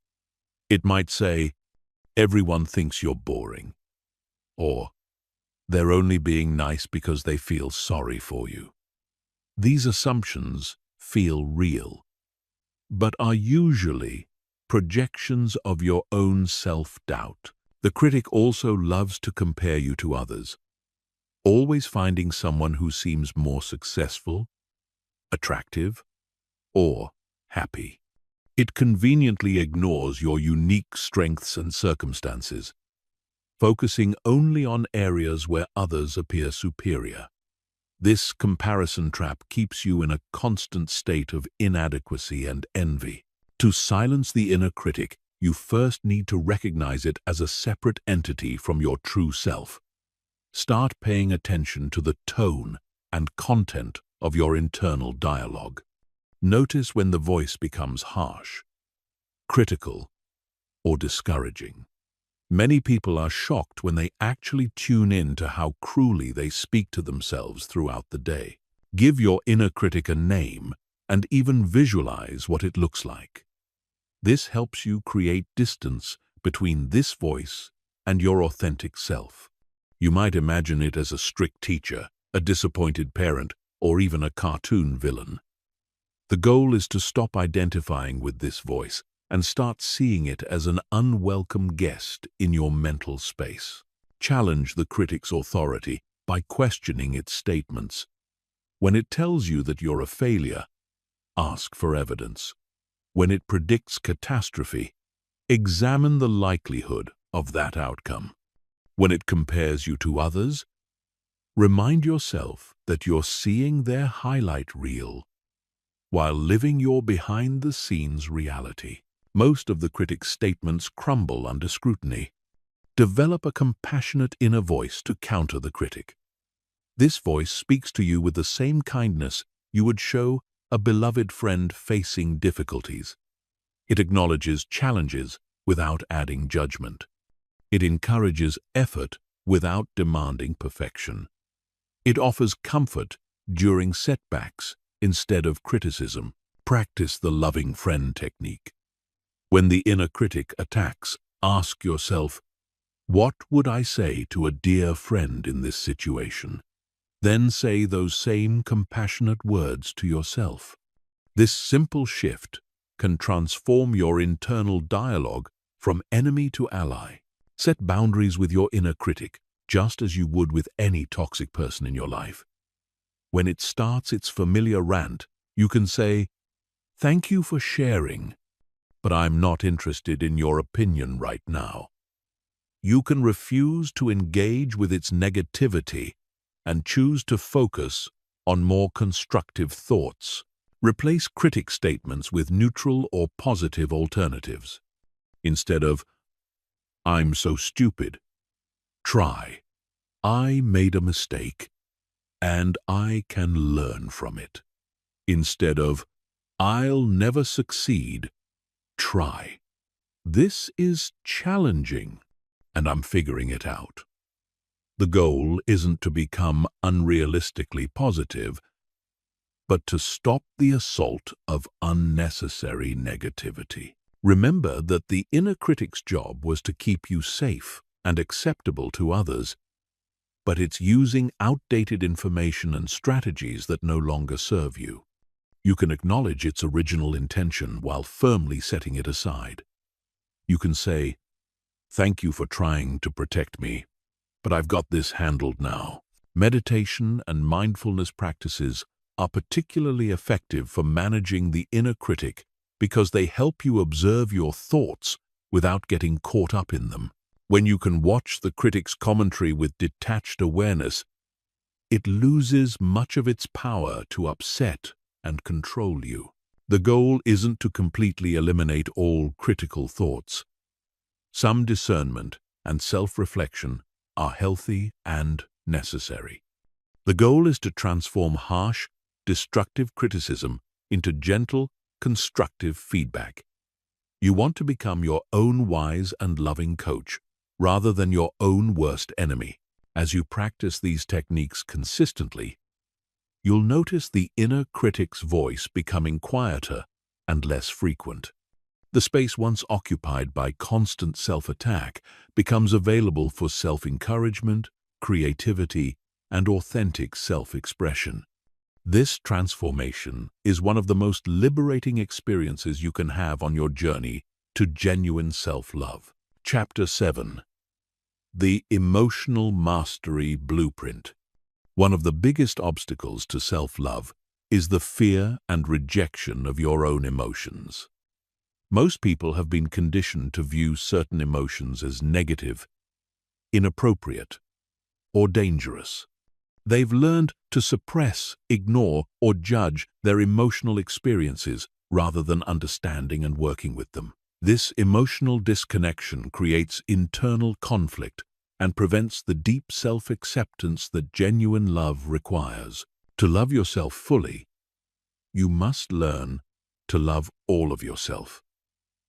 It might say, "Everyone thinks you're boring," or "They're only being nice because they feel sorry for you." These assumptions feel real, but are usually projections of your own self-doubt. The critic also loves to compare you to others, always finding someone who seems more successful, attractive, or happy. It conveniently ignores your unique strengths and circumstances, focusing only on areas where others appear superior. This comparison trap keeps you in a constant state of inadequacy and envy. To silence the inner critic, you first need to recognize it as a separate entity from your true self. Start paying attention to the tone and content of your internal dialogue. Notice when the voice becomes harsh, critical, or discouraging. Many people are shocked when they actually tune in to how cruelly they speak to themselves throughout the day. Give your inner critic a name and even visualize what it looks like. This helps you create distance between this voice and your authentic self. You might imagine it as a strict teacher, a disappointed parent, or even a cartoon villain. The goal is to stop identifying with this voice and start seeing it as an unwelcome guest in your mental space. Challenge the critic's authority by questioning its statements. When it tells you that you're a failure, ask for evidence. When it predicts catastrophe, examine the likelihood of that outcome. When it compares you to others, remind yourself that you're seeing their highlight reel while living your behind-the-scenes reality. Most of the critic's statements crumble under scrutiny. Develop a compassionate inner voice to counter the critic. This voice speaks to you with the same kindness you would show a beloved friend facing difficulties. It acknowledges challenges without adding judgment. It encourages effort without demanding perfection. It offers comfort during setbacks instead of criticism. Practice the loving friend technique. When the inner critic attacks, ask yourself, what would I say to a dear friend in this situation? Then say those same compassionate words to yourself. This simple shift can transform your internal dialogue from enemy to ally. Set boundaries with your inner critic, just as you would with any toxic person in your life. When it starts its familiar rant, you can say, "Thank you for sharing, but I'm not interested in your opinion right now." You can refuse to engage with its negativity and choose to focus on more constructive thoughts. Replace critic statements with neutral or positive alternatives. Instead of, "I'm so stupid," try, "I made a mistake, and I can learn from it." Instead of, "I'll never succeed," try, "This is challenging, and I'm figuring it out." The goal isn't to become unrealistically positive, but to stop the assault of unnecessary negativity. Remember that the inner critic's job was to keep you safe and acceptable to others, but it's using outdated information and strategies that no longer serve you. You can acknowledge its original intention while firmly setting it aside. You can say, "Thank you for trying to protect me, but I've got this handled now." Meditation and mindfulness practices are particularly effective for managing the inner critic because they help you observe your thoughts without getting caught up in them. When you can watch the critic's commentary with detached awareness, it loses much of its power to upset and control you. The goal isn't to completely eliminate all critical thoughts. Some discernment and self-reflection are healthy and necessary. The goal is to transform harsh, destructive criticism into gentle, constructive feedback. You want to become your own wise and loving coach, rather than your own worst enemy. As you practice these techniques consistently, you'll notice the inner critic's voice becoming quieter and less frequent. The space once occupied by constant self-attack becomes available for self-encouragement, creativity, and authentic self-expression. This transformation is one of the most liberating experiences you can have on your journey to genuine self-love. Chapter 7. The Emotional Mastery Blueprint. One of the biggest obstacles to self-love is the fear and rejection of your own emotions. Most people have been conditioned to view certain emotions as negative, inappropriate, or dangerous. They've learned to suppress, ignore, or judge their emotional experiences rather than understanding and working with them. This emotional disconnection creates internal conflict and prevents the deep self-acceptance that genuine love requires. To love yourself fully, you must learn to love all of yourself,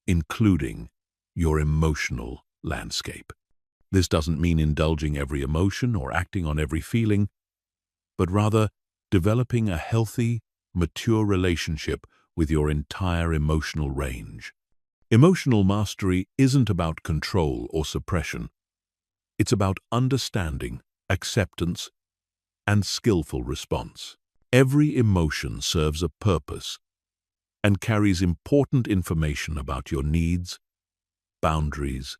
including your emotional landscape. This doesn't mean indulging every emotion or acting on every feeling, but rather developing a healthy, mature relationship with your entire emotional range. Emotional mastery isn't about control or suppression. It's about understanding, acceptance, and skillful response. Every emotion serves a purpose, and carries important information about your needs, boundaries,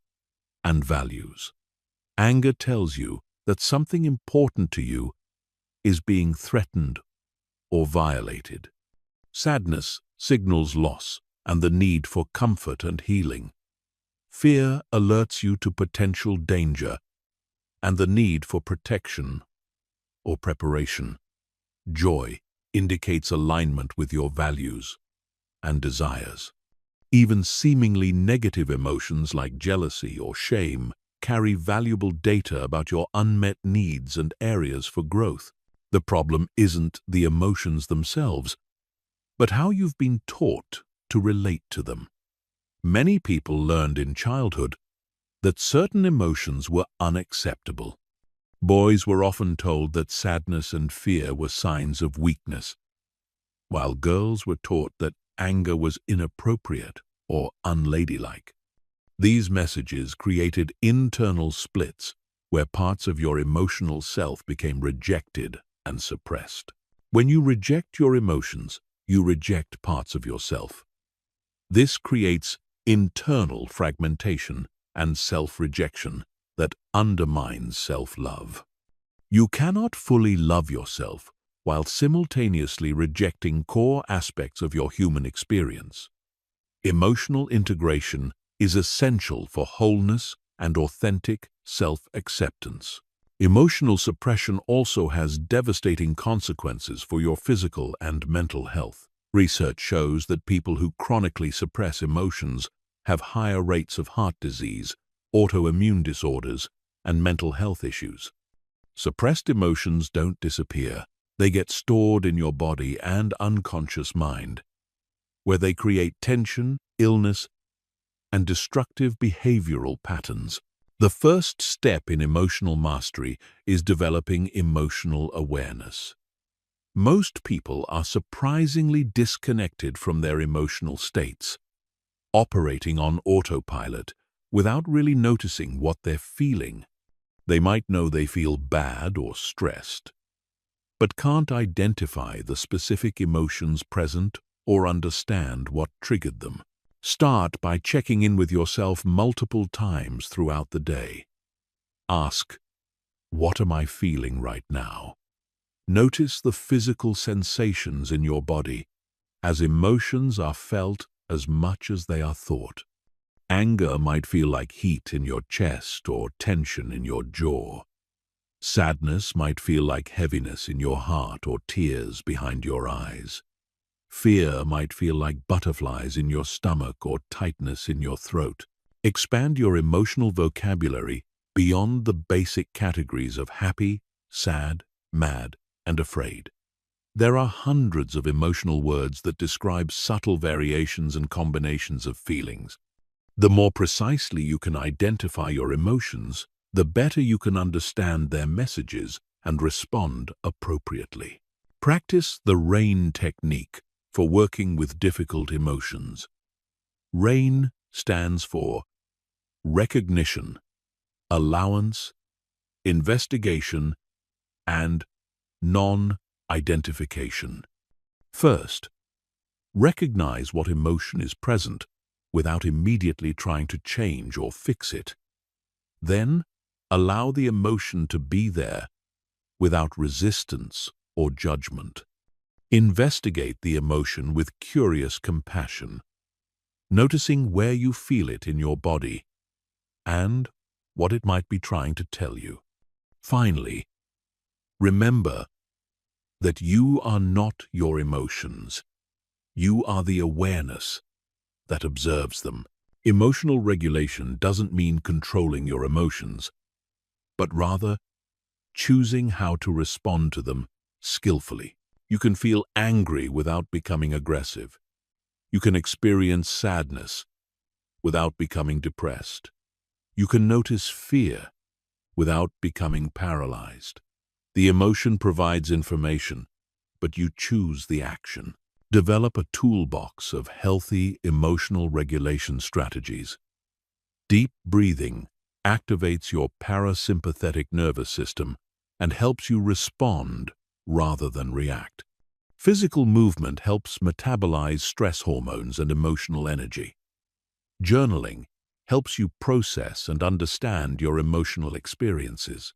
and values. Anger tells you that something important to you is being threatened or violated. Sadness signals loss and the need for comfort and healing. Fear alerts you to potential danger and the need for protection or preparation. Joy indicates alignment with your values and desires. Even seemingly negative emotions like jealousy or shame carry valuable data about your unmet needs and areas for growth. The problem isn't the emotions themselves, but how you've been taught to relate to them. Many people learned in childhood that certain emotions were unacceptable. Boys were often told that sadness and fear were signs of weakness, while girls were taught that anger was inappropriate or unladylike. These messages created internal splits where parts of your emotional self became rejected and suppressed. When you reject your emotions, you reject parts of yourself. This creates internal fragmentation and self-rejection that undermines self-love. You cannot fully love yourself while simultaneously rejecting core aspects of your human experience. Emotional integration is essential for wholeness and authentic self-acceptance. Emotional suppression also has devastating consequences for your physical and mental health. Research shows that people who chronically suppress emotions have higher rates of heart disease, autoimmune disorders, and mental health issues. Suppressed emotions don't disappear. They get stored in your body and unconscious mind, where they create tension, illness, and destructive behavioral patterns. The first step in emotional mastery is developing emotional awareness. Most people are surprisingly disconnected from their emotional states, operating on autopilot without really noticing what they're feeling. They might know they feel bad or stressed, but can't identify the specific emotions present or understand what triggered them. Start by checking in with yourself multiple times throughout the day. Ask, "What am I feeling right now?" Notice the physical sensations in your body, as emotions are felt as much as they are thought. Anger might feel like heat in your chest or tension in your jaw. Sadness might feel like heaviness in your heart or tears behind your eyes. Fear might feel like butterflies in your stomach or tightness in your throat. Expand your emotional vocabulary beyond the basic categories of happy, sad, mad, and afraid. There are hundreds of emotional words that describe subtle variations and combinations of feelings. The more precisely you can identify your emotions, the better you can understand their messages and respond appropriately. Practice the RAIN technique for working with difficult emotions. RAIN stands for recognition, allowance, investigation, and non-identification. First, recognize what emotion is present without immediately trying to change or fix it. Then, allow the emotion to be there without resistance or judgment. Investigate the emotion with curious compassion, noticing where you feel it in your body and what it might be trying to tell you. Finally, remember that you are not your emotions. You are the awareness that observes them. Emotional regulation doesn't mean controlling your emotions, but rather choosing how to respond to them skillfully. You can feel angry without becoming aggressive. You can experience sadness without becoming depressed. You can notice fear without becoming paralyzed. The emotion provides information, but you choose the action. Develop a toolbox of healthy emotional regulation strategies. Deep breathing activates your parasympathetic nervous system and helps you respond rather than react. Physical movement helps metabolize stress hormones and emotional energy. Journaling helps you process and understand your emotional experiences.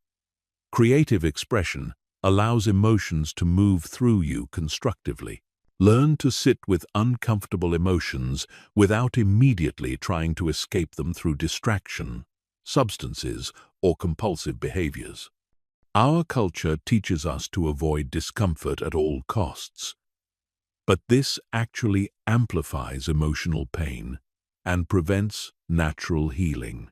Creative expression allows emotions to move through you constructively. Learn to sit with uncomfortable emotions without immediately trying to escape them through distraction, substances, or compulsive behaviors. Our culture teaches us to avoid discomfort at all costs. But this actually amplifies emotional pain and prevents natural healing.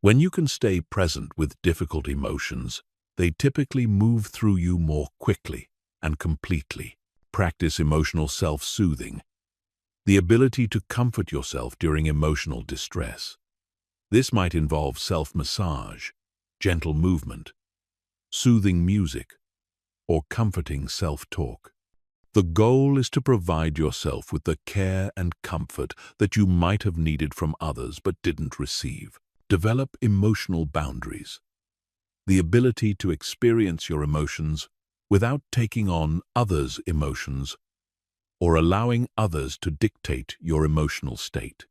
When you can stay present with difficult emotions, they typically move through you more quickly and completely. Practice emotional self-soothing, the ability to comfort yourself during emotional distress. This might involve self-massage, gentle movement, soothing music, or comforting self-talk. The goal is to provide yourself with the care and comfort that you might have needed from others but didn't receive. Develop emotional boundaries, the ability to experience your emotions without taking on others' emotions or allowing others to dictate your emotional state.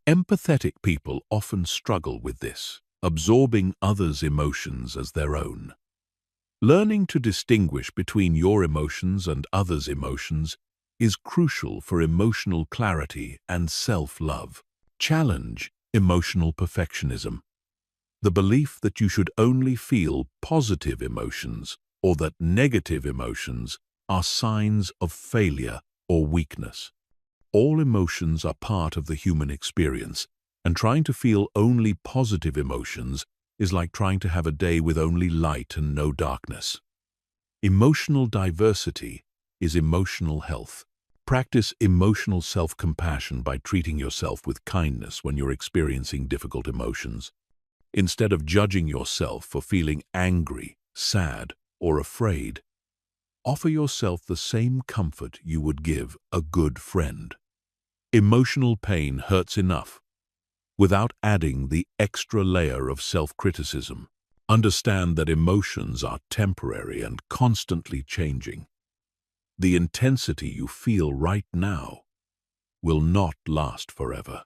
Empathetic people often struggle with this, absorbing others' emotions as their own. Learning to distinguish between your emotions and others' emotions is crucial for emotional clarity and self-love. Challenge emotional perfectionism, the belief that you should only feel positive emotions or that negative emotions are signs of failure or weakness. All emotions are part of the human experience, and trying to feel only positive emotions is like trying to have a day with only light and no darkness. Emotional diversity is emotional health. Practice emotional self-compassion by treating yourself with kindness when you're experiencing difficult emotions. Instead of judging yourself for feeling angry, sad, or afraid, offer yourself the same comfort you would give a good friend. Emotional pain hurts enough without adding the extra layer of self-criticism. Understand that emotions are temporary and constantly changing. The intensity you feel right now will not last forever.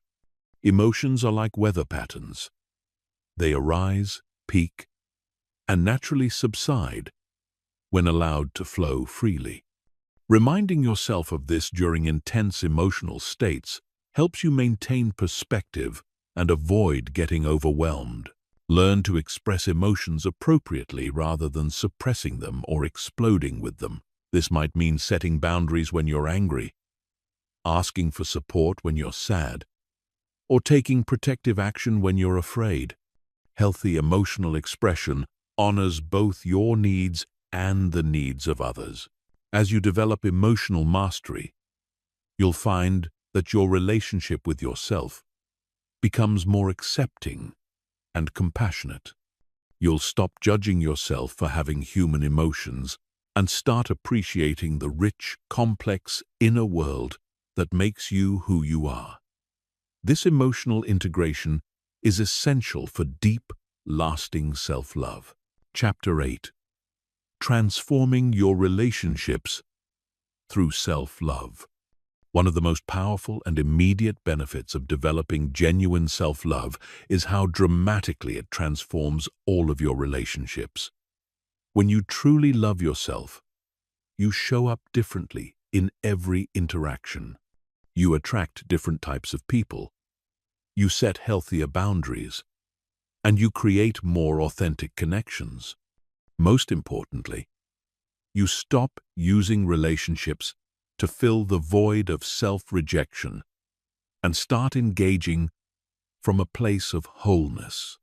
Emotions are like weather patterns. They arise, peak, and naturally subside when allowed to flow freely. Reminding yourself of this during intense emotional states helps you maintain perspective and avoid getting overwhelmed. Learn to express emotions appropriately rather than suppressing them or exploding with them. This might mean setting boundaries when you're angry, asking for support when you're sad, or taking protective action when you're afraid. Healthy emotional expression honors both your needs and the needs of others. As you develop emotional mastery, you'll find that your relationship with yourself becomes more accepting and compassionate. You'll stop judging yourself for having human emotions and start appreciating the rich, complex inner world that makes you who you are. This emotional integration is essential for deep, lasting self-love. Chapter 8. Transforming your relationships through self-love. One of the most powerful and immediate benefits of developing genuine self-love is how dramatically it transforms all of your relationships. When you truly love yourself, you show up differently in every interaction. You attract different types of people. You set healthier boundaries, and you create more authentic connections. Most importantly, you stop using relationships to fill the void of self-rejection and start engaging from a place of wholeness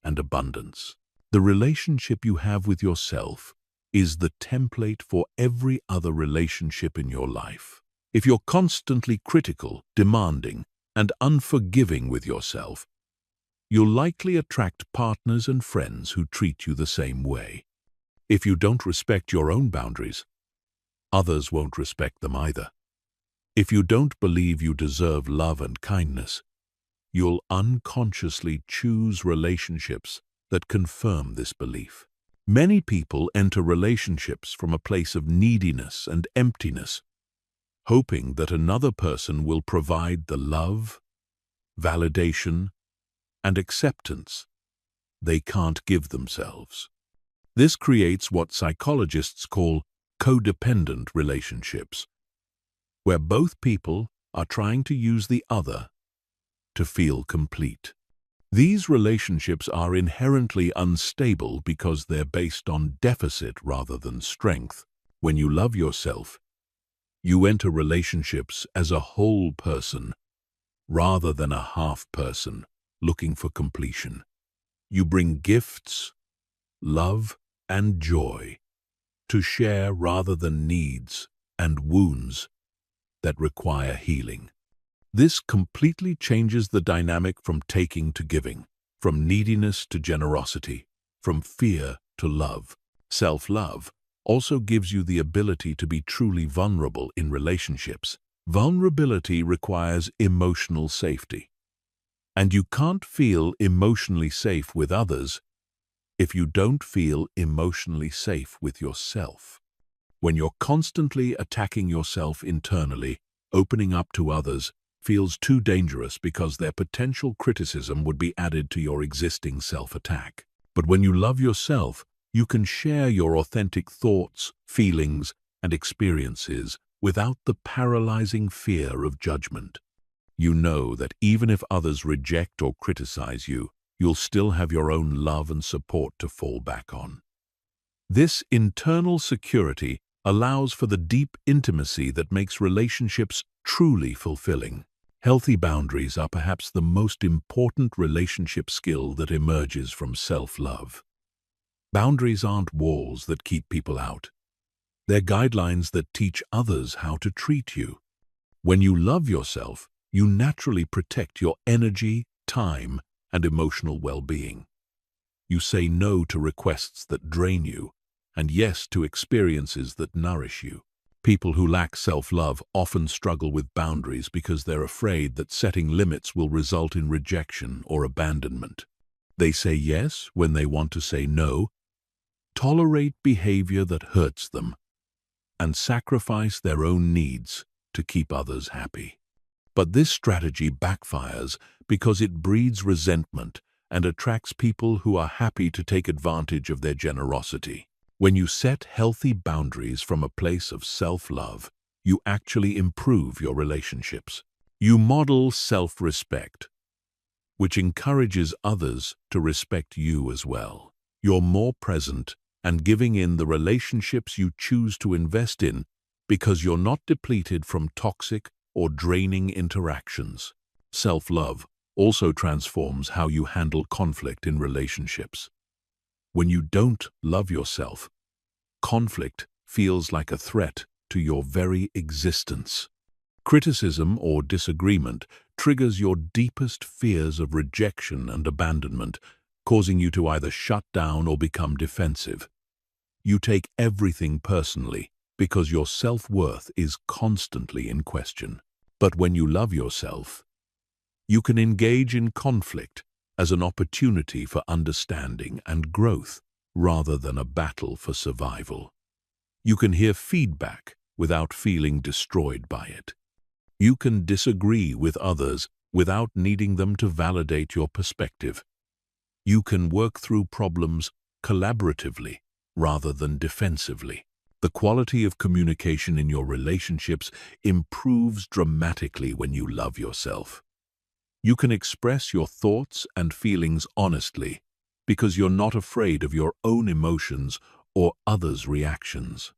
and abundance. The relationship you have with yourself is the template for every other relationship in your life. If you're constantly critical, demanding, and unforgiving with yourself, you'll likely attract partners and friends who treat you the same way. If you don't respect your own boundaries, others won't respect them either. If you don't believe you deserve love and kindness, you'll unconsciously choose relationships that confirm this belief. Many people enter relationships from a place of neediness and emptiness, hoping that another person will provide the love, validation, and acceptance they can't give themselves. This creates what psychologists call codependent relationships, where both people are trying to use the other to feel complete. These relationships are inherently unstable because they're based on deficit rather than strength. When you love yourself, you enter relationships as a whole person rather than a half person looking for completion. You bring gifts, love, and joy to share rather than needs and wounds that require healing. This completely changes the dynamic from taking to giving, from neediness to generosity, from fear to love. Self-love also gives you the ability to be truly vulnerable in relationships. Vulnerability requires emotional safety, and you can't feel emotionally safe with others if you don't feel emotionally safe with yourself. When you're constantly attacking yourself internally, opening up to others feels too dangerous because their potential criticism would be added to your existing self-attack. But when you love yourself, you can share your authentic thoughts, feelings, and experiences without the paralyzing fear of judgment. You know that even if others reject or criticize you, you'll still have your own love and support to fall back on. This internal security allows for the deep intimacy that makes relationships truly fulfilling. Healthy boundaries are perhaps the most important relationship skill that emerges from self-love. Boundaries aren't walls that keep people out. They're guidelines that teach others how to treat you. When you love yourself, you naturally protect your energy, time, and emotional well-being. You say no to requests that drain you, and yes to experiences that nourish you. People who lack self-love often struggle with boundaries because they're afraid that setting limits will result in rejection or abandonment. They say yes when they want to say no, tolerate behavior that hurts them, and sacrifice their own needs to keep others happy. But this strategy backfires because it breeds resentment and attracts people who are happy to take advantage of their generosity. When you set healthy boundaries from a place of self-love, you actually improve your relationships. You model self-respect, which encourages others to respect you as well. You're more present and giving in the relationships you choose to invest in because you're not depleted from toxic or draining interactions. Self-love also transforms how you handle conflict in relationships. When you don't love yourself, conflict feels like a threat to your very existence. Criticism or disagreement triggers your deepest fears of rejection and abandonment, causing you to either shut down or become defensive. You take everything personally because your self-worth is constantly in question. But when you love yourself, you can engage in conflict as an opportunity for understanding and growth rather than a battle for survival. You can hear feedback without feeling destroyed by it. You can disagree with others without needing them to validate your perspective. You can work through problems collaboratively rather than defensively. The quality of communication in your relationships improves dramatically when you love yourself. You can express your thoughts and feelings honestly because you're not afraid of your own emotions or others' reactions.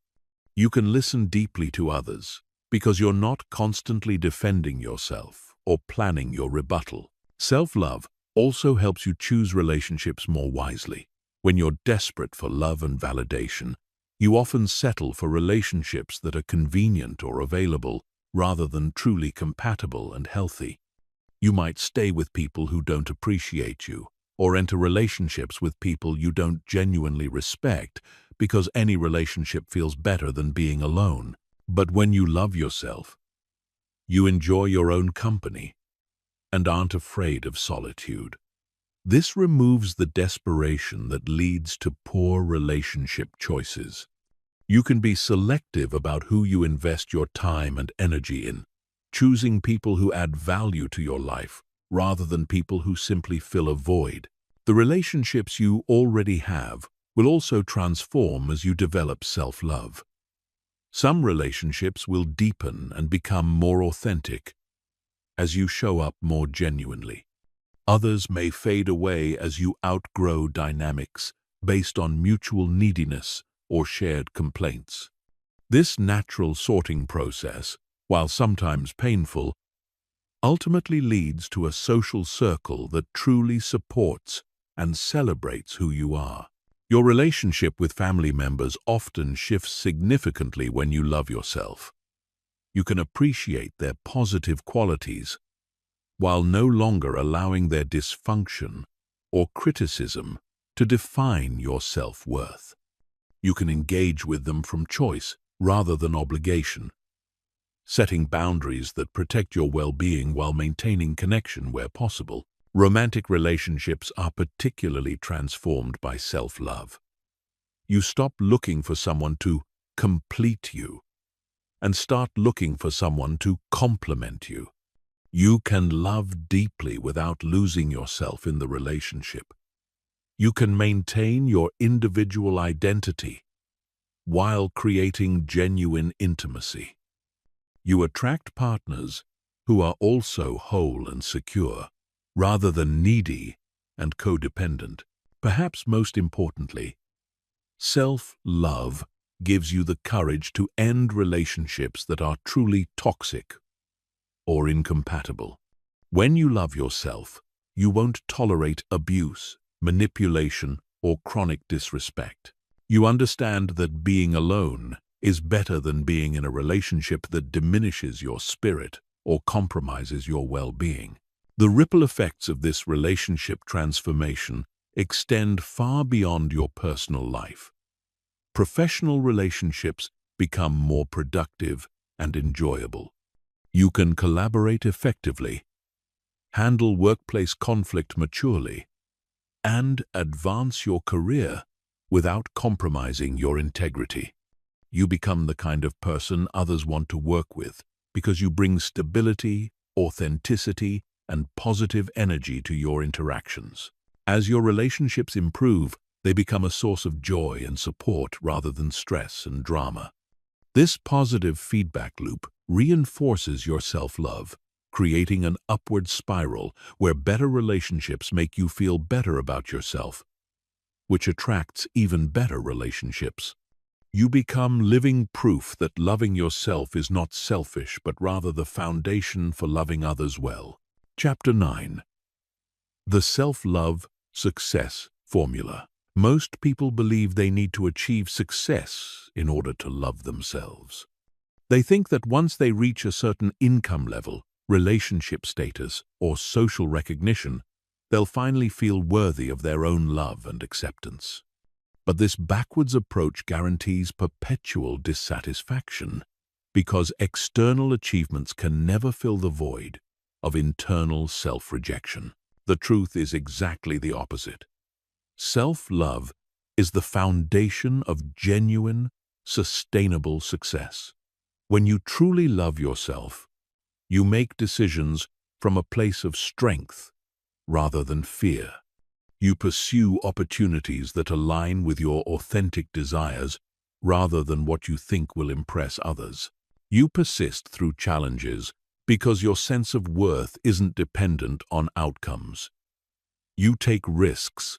You can listen deeply to others because you're not constantly defending yourself or planning your rebuttal. Self-love also helps you choose relationships more wisely. When you're desperate for love and validation, you often settle for relationships that are convenient or available rather than truly compatible and healthy. You might stay with people who don't appreciate you, or enter relationships with people you don't genuinely respect because any relationship feels better than being alone. But when you love yourself, you enjoy your own company and aren't afraid of solitude. This removes the desperation that leads to poor relationship choices. You can be selective about who you invest your time and energy in, choosing people who add value to your life rather than people who simply fill a void. The relationships you already have will also transform as you develop self-love. Some relationships will deepen and become more authentic as you show up more genuinely. Others may fade away as you outgrow dynamics based on mutual neediness or shared complaints. This natural sorting process, while sometimes painful, ultimately leads to a social circle that truly supports and celebrates who you are. Your relationship with family members often shifts significantly when you love yourself. You can appreciate their positive qualities while no longer allowing their dysfunction or criticism to define your self-worth. You can engage with them from choice rather than obligation, setting boundaries that protect your well-being while maintaining connection where possible. Romantic relationships are particularly transformed by self-love. You stop looking for someone to complete you and start looking for someone to complement you. You can love deeply without losing yourself in the relationship. You can maintain your individual identity while creating genuine intimacy. You attract partners who are also whole and secure, rather than needy and codependent. Perhaps most importantly, self-love gives you the courage to end relationships that are truly toxic or incompatible. When you love yourself, you won't tolerate abuse, manipulation, or chronic disrespect. You understand that being alone is better than being in a relationship that diminishes your spirit or compromises your well-being. The ripple effects of this relationship transformation extend far beyond your personal life. Professional relationships become more productive and enjoyable. You can collaborate effectively, handle workplace conflict maturely, and advance your career without compromising your integrity. You become the kind of person others want to work with because you bring stability, authenticity, and positive energy to your interactions. As your relationships improve, they become a source of joy and support rather than stress and drama. This positive feedback loop reinforces your self-love, creating an upward spiral where better relationships make you feel better about yourself, which attracts even better relationships. You become living proof that loving yourself is not selfish, but rather the foundation for loving others well. Chapter 9. The Self-Love Success Formula. Most people believe they need to achieve success in order to love themselves. They think that once they reach a certain income level, relationship status, or social recognition, they'll finally feel worthy of their own love and acceptance. But this backwards approach guarantees perpetual dissatisfaction because external achievements can never fill the void of internal self-rejection. The truth is exactly the opposite. Self-love is the foundation of genuine, sustainable success. When you truly love yourself, you make decisions from a place of strength rather than fear. You pursue opportunities that align with your authentic desires rather than what you think will impress others. You persist through challenges because your sense of worth isn't dependent on outcomes. You take risks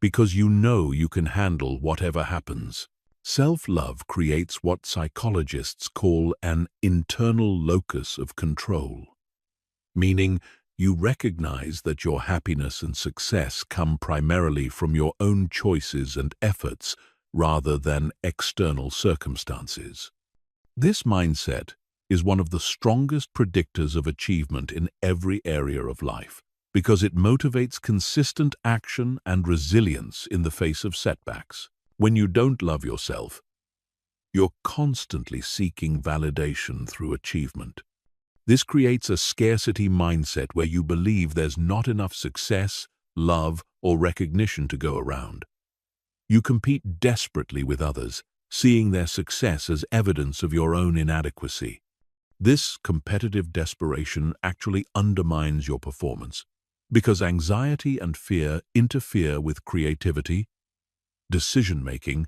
because you know you can handle whatever happens. Self-love creates what psychologists call an internal locus of control, meaning you recognize that your happiness and success come primarily from your own choices and efforts rather than external circumstances. This mindset is one of the strongest predictors of achievement in every area of life because it motivates consistent action and resilience in the face of setbacks. When you don't love yourself, you're constantly seeking validation through achievement. This creates a scarcity mindset where you believe there's not enough success love, or recognition to go around. You compete desperately with others, seeing their success as evidence of your own inadequacy. This competitive desperation actually undermines your performance, because anxiety and fear interfere with creativity, decision-making,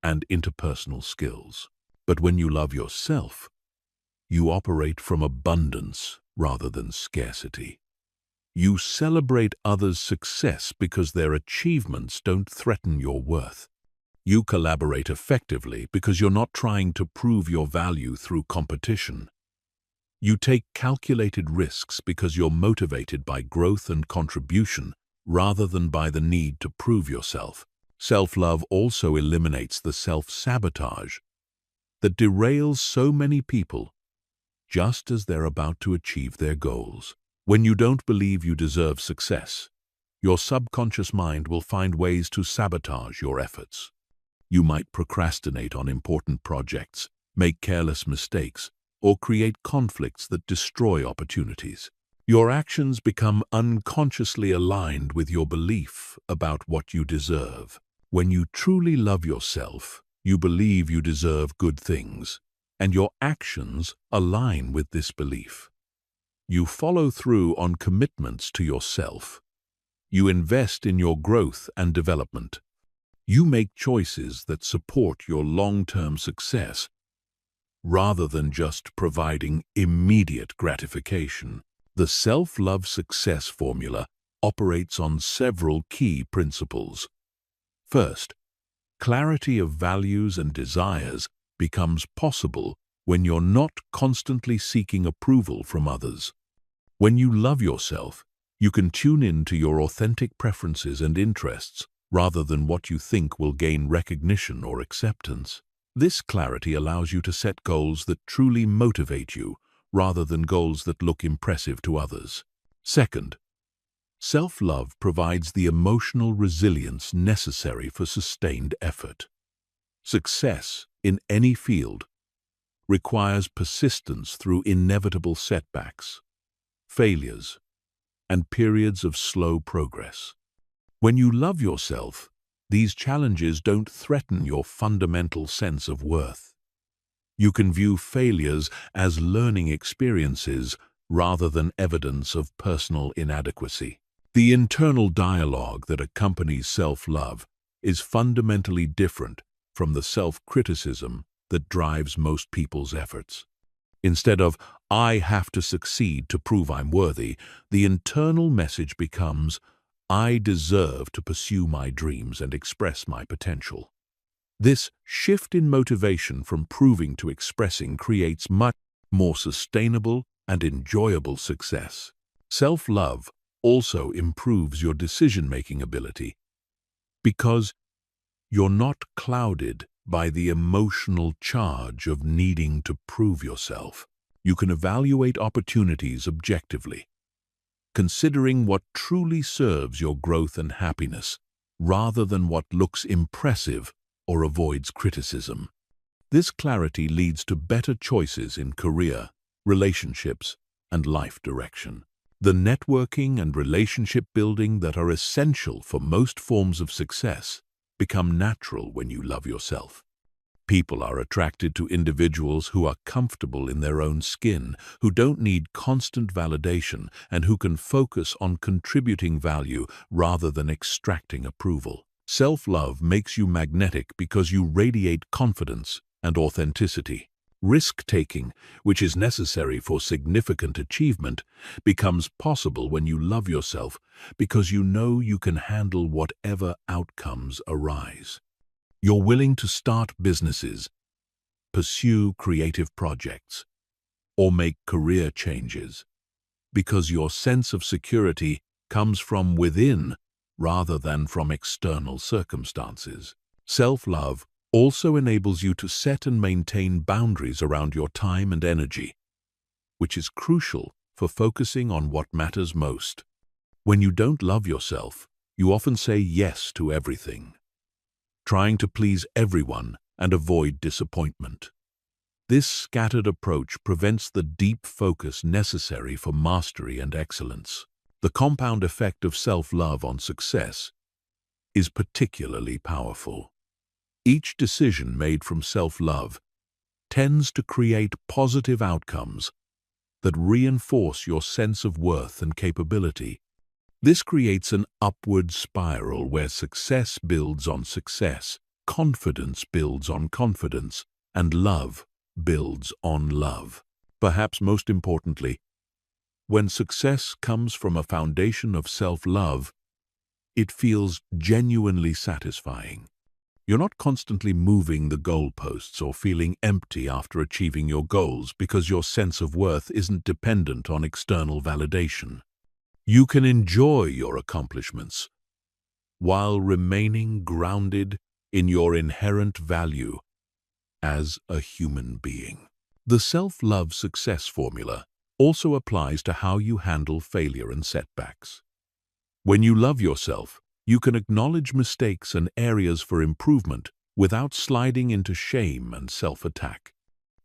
and interpersonal skills. But when you love yourself, you operate from abundance rather than scarcity. You celebrate others' success because their achievements don't threaten your worth. You collaborate effectively because you're not trying to prove your value through competition. You take calculated risks because you're motivated by growth and contribution rather than by the need to prove yourself. Self-love also eliminates the self-sabotage that derails so many people just as they're about to achieve their goals. When you don't believe you deserve success, your subconscious mind will find ways to sabotage your efforts. You might procrastinate on important projects, make careless mistakes, or create conflicts that destroy opportunities. Your actions become unconsciously aligned with your belief about what you deserve. When you truly love yourself, you believe you deserve good things, and your actions align with this belief. You follow through on commitments to yourself. You invest in your growth and development. You make choices that support your long-term success, rather than just providing immediate gratification. The self-love success formula operates on several key principles. First, clarity of values and desires becomes possible when you're not constantly seeking approval from others. When you love yourself, you can tune in to your authentic preferences and interests rather than what you think will gain recognition or acceptance. This clarity allows you to set goals that truly motivate you rather than goals that look impressive to others. Second, self-love provides the emotional resilience necessary for sustained effort. Success in any field requires persistence through inevitable setbacks, failures, and periods of slow progress. When you love yourself, these challenges don't threaten your fundamental sense of worth. You can view failures as learning experiences rather than evidence of personal inadequacy. The internal dialogue that accompanies self-love is fundamentally different from the self-criticism that drives most people's efforts. Instead of, "I have to succeed to prove I'm worthy," the internal message becomes, "I deserve to pursue my dreams and express my potential." This shift in motivation from proving to expressing creates much more sustainable and enjoyable success. Self-love also improves your decision-making ability because you're not clouded by the emotional charge of needing to prove yourself. You can evaluate opportunities objectively, considering what truly serves your growth and happiness, rather than what looks impressive or avoids criticism. This clarity leads to better choices in career, relationships, and life direction. The networking and relationship building that are essential for most forms of success become natural when you love yourself. People are attracted to individuals who are comfortable in their own skin, who don't need constant validation, and who can focus on contributing value rather than extracting approval. Self-love makes you magnetic because you radiate confidence and authenticity. Risk-taking, which is necessary for significant achievement, becomes possible when you love yourself because you know you can handle whatever outcomes arise. You're willing to start businesses, pursue creative projects, or make career changes because your sense of security comes from within rather than from external circumstances. Self-love also enables you to set and maintain boundaries around your time and energy, which is crucial for focusing on what matters most. When you don't love yourself, you often say yes to everything, trying to please everyone and avoid disappointment. This scattered approach prevents the deep focus necessary for mastery and excellence. The compound effect of self-love on success is particularly powerful. Each decision made from self-love tends to create positive outcomes that reinforce your sense of worth and capability. This creates an upward spiral where success builds on success, confidence builds on confidence, and love builds on love. Perhaps most importantly, when success comes from a foundation of self-love, it feels genuinely satisfying. You're not constantly moving the goalposts or feeling empty after achieving your goals because your sense of worth isn't dependent on external validation. You can enjoy your accomplishments while remaining grounded in your inherent value as a human being. The self-love success formula also applies to how you handle failure and setbacks. When you love yourself, you can acknowledge mistakes and areas for improvement without sliding into shame and self-attack.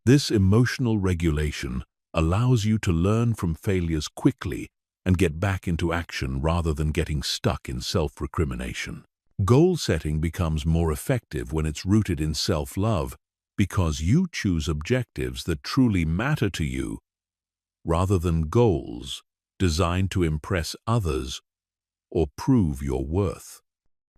This emotional regulation allows you to learn from failures quickly and get back into action rather than getting stuck in self-recrimination. Goal setting becomes more effective when it's rooted in self-love because you choose objectives that truly matter to you rather than goals designed to impress others or prove your worth.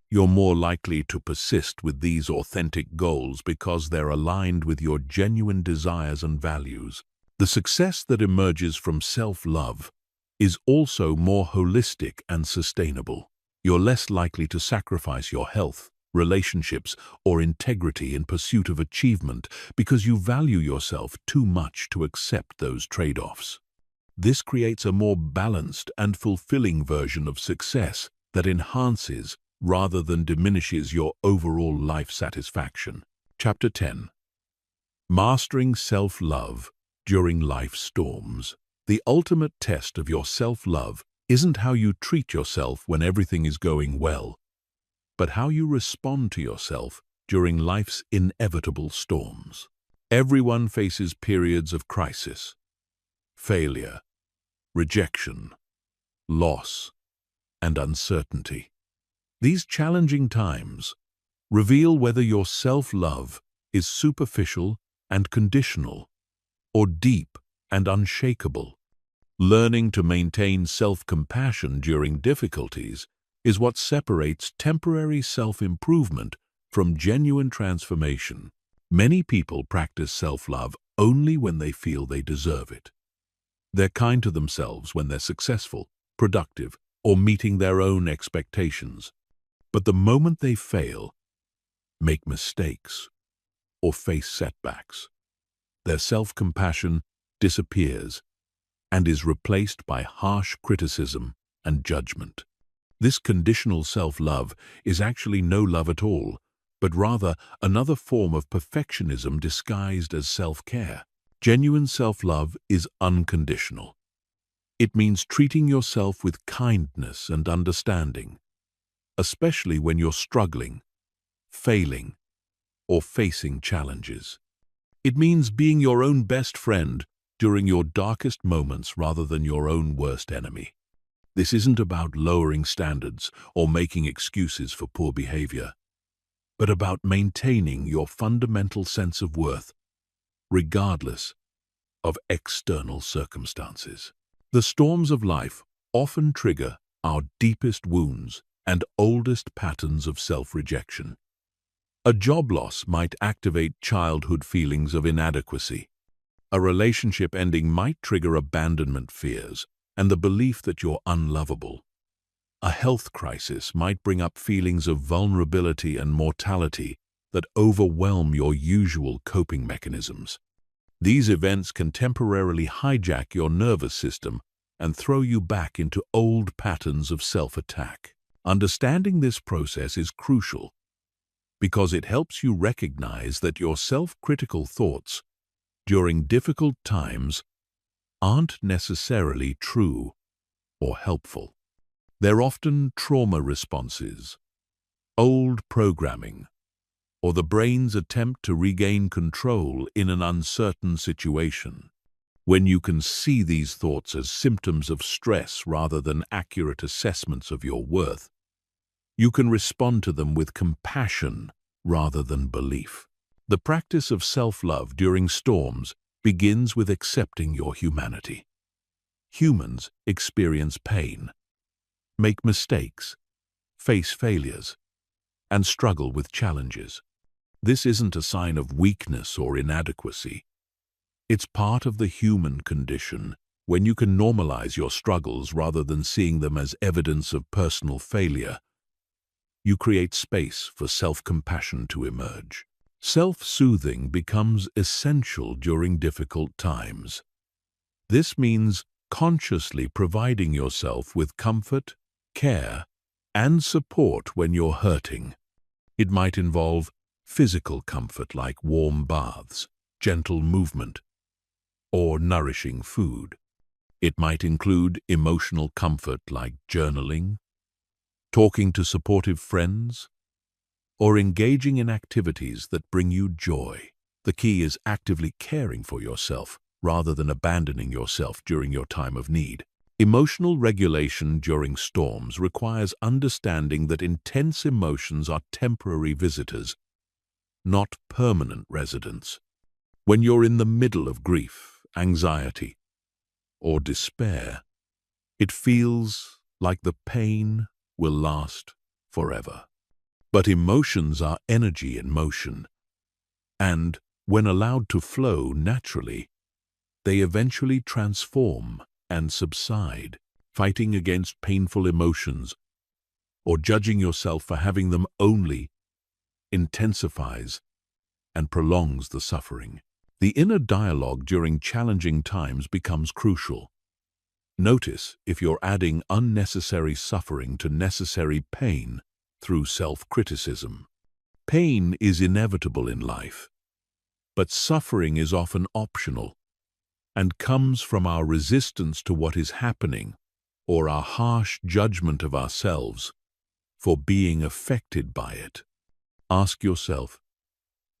You're more likely to persist with these authentic goals because they're aligned with your genuine desires and values. The success that emerges from self-love is also more holistic and sustainable. You're less likely to sacrifice your health, relationships, or integrity in pursuit of achievement because you value yourself too much to accept those trade-offs. This creates a more balanced and fulfilling version of success that enhances rather than diminishes your overall life satisfaction. Chapter 10. Mastering self-love during life storms. The ultimate test of your self-love isn't how you treat yourself when everything is going well, but how you respond to yourself during life's inevitable storms. Everyone faces periods of crisis, failure, rejection, loss, and uncertainty. These challenging times reveal whether your self-love is superficial and conditional or deep and unshakable. Learning to maintain self-compassion during difficulties is what separates temporary self-improvement from genuine transformation. Many people practice self-love only when they feel they deserve it. They're kind to themselves when they're successful, productive, or meeting their own expectations. But the moment they fail, make mistakes, or face setbacks, their self-compassion disappears and is replaced by harsh criticism and judgment. This conditional self-love is actually no love at all, but rather another form of perfectionism disguised as self-care. Genuine self-love is unconditional. It means treating yourself with kindness and understanding, especially when you're struggling, failing, or facing challenges. It means being your own best friend during your darkest moments rather than your own worst enemy. This isn't about lowering standards or making excuses for poor behavior, but about maintaining your fundamental sense of worth, regardless of external circumstances. The storms of life often trigger our deepest wounds and oldest patterns of self-rejection. A job loss might activate childhood feelings of inadequacy. A relationship ending might trigger abandonment fears and the belief that you're unlovable. A health crisis might bring up feelings of vulnerability and mortality that overwhelm your usual coping mechanisms. These events can temporarily hijack your nervous system and throw you back into old patterns of self-attack. Understanding this process is crucial because it helps you recognize that your self-critical thoughts during difficult times aren't necessarily true or helpful. They're often trauma responses, old programming, or the brain's attempt to regain control in an uncertain situation. When you can see these thoughts as symptoms of stress rather than accurate assessments of your worth, you can respond to them with compassion rather than belief. The practice of self-love during storms begins with accepting your humanity. Humans experience pain, make mistakes, face failures, and struggle with challenges. This isn't a sign of weakness or inadequacy. It's part of the human condition. When you can normalize your struggles rather than seeing them as evidence of personal failure, you create space for self-compassion to emerge. Self-soothing becomes essential during difficult times. This means consciously providing yourself with comfort, care, and support when you're hurting. It might involve physical comfort like warm baths, gentle movement, or nourishing food. It might include emotional comfort like journaling, talking to supportive friends, or engaging in activities that bring you joy. The key is actively caring for yourself rather than abandoning yourself during your time of need. Emotional regulation during storms requires understanding that intense emotions are temporary visitors, not permanent residents. When you're in the middle of grief, anxiety, or despair, it feels like the pain will last forever. But emotions are energy in motion, and when allowed to flow naturally, they eventually transform and subside. Fighting against painful emotions or judging yourself for having them only intensifies and prolongs the suffering. The inner dialogue during challenging times becomes crucial. Notice if you're adding unnecessary suffering to necessary pain through self-criticism. Pain is inevitable in life, but suffering is often optional and comes from our resistance to what is happening or our harsh judgment of ourselves for being affected by it. Ask yourself,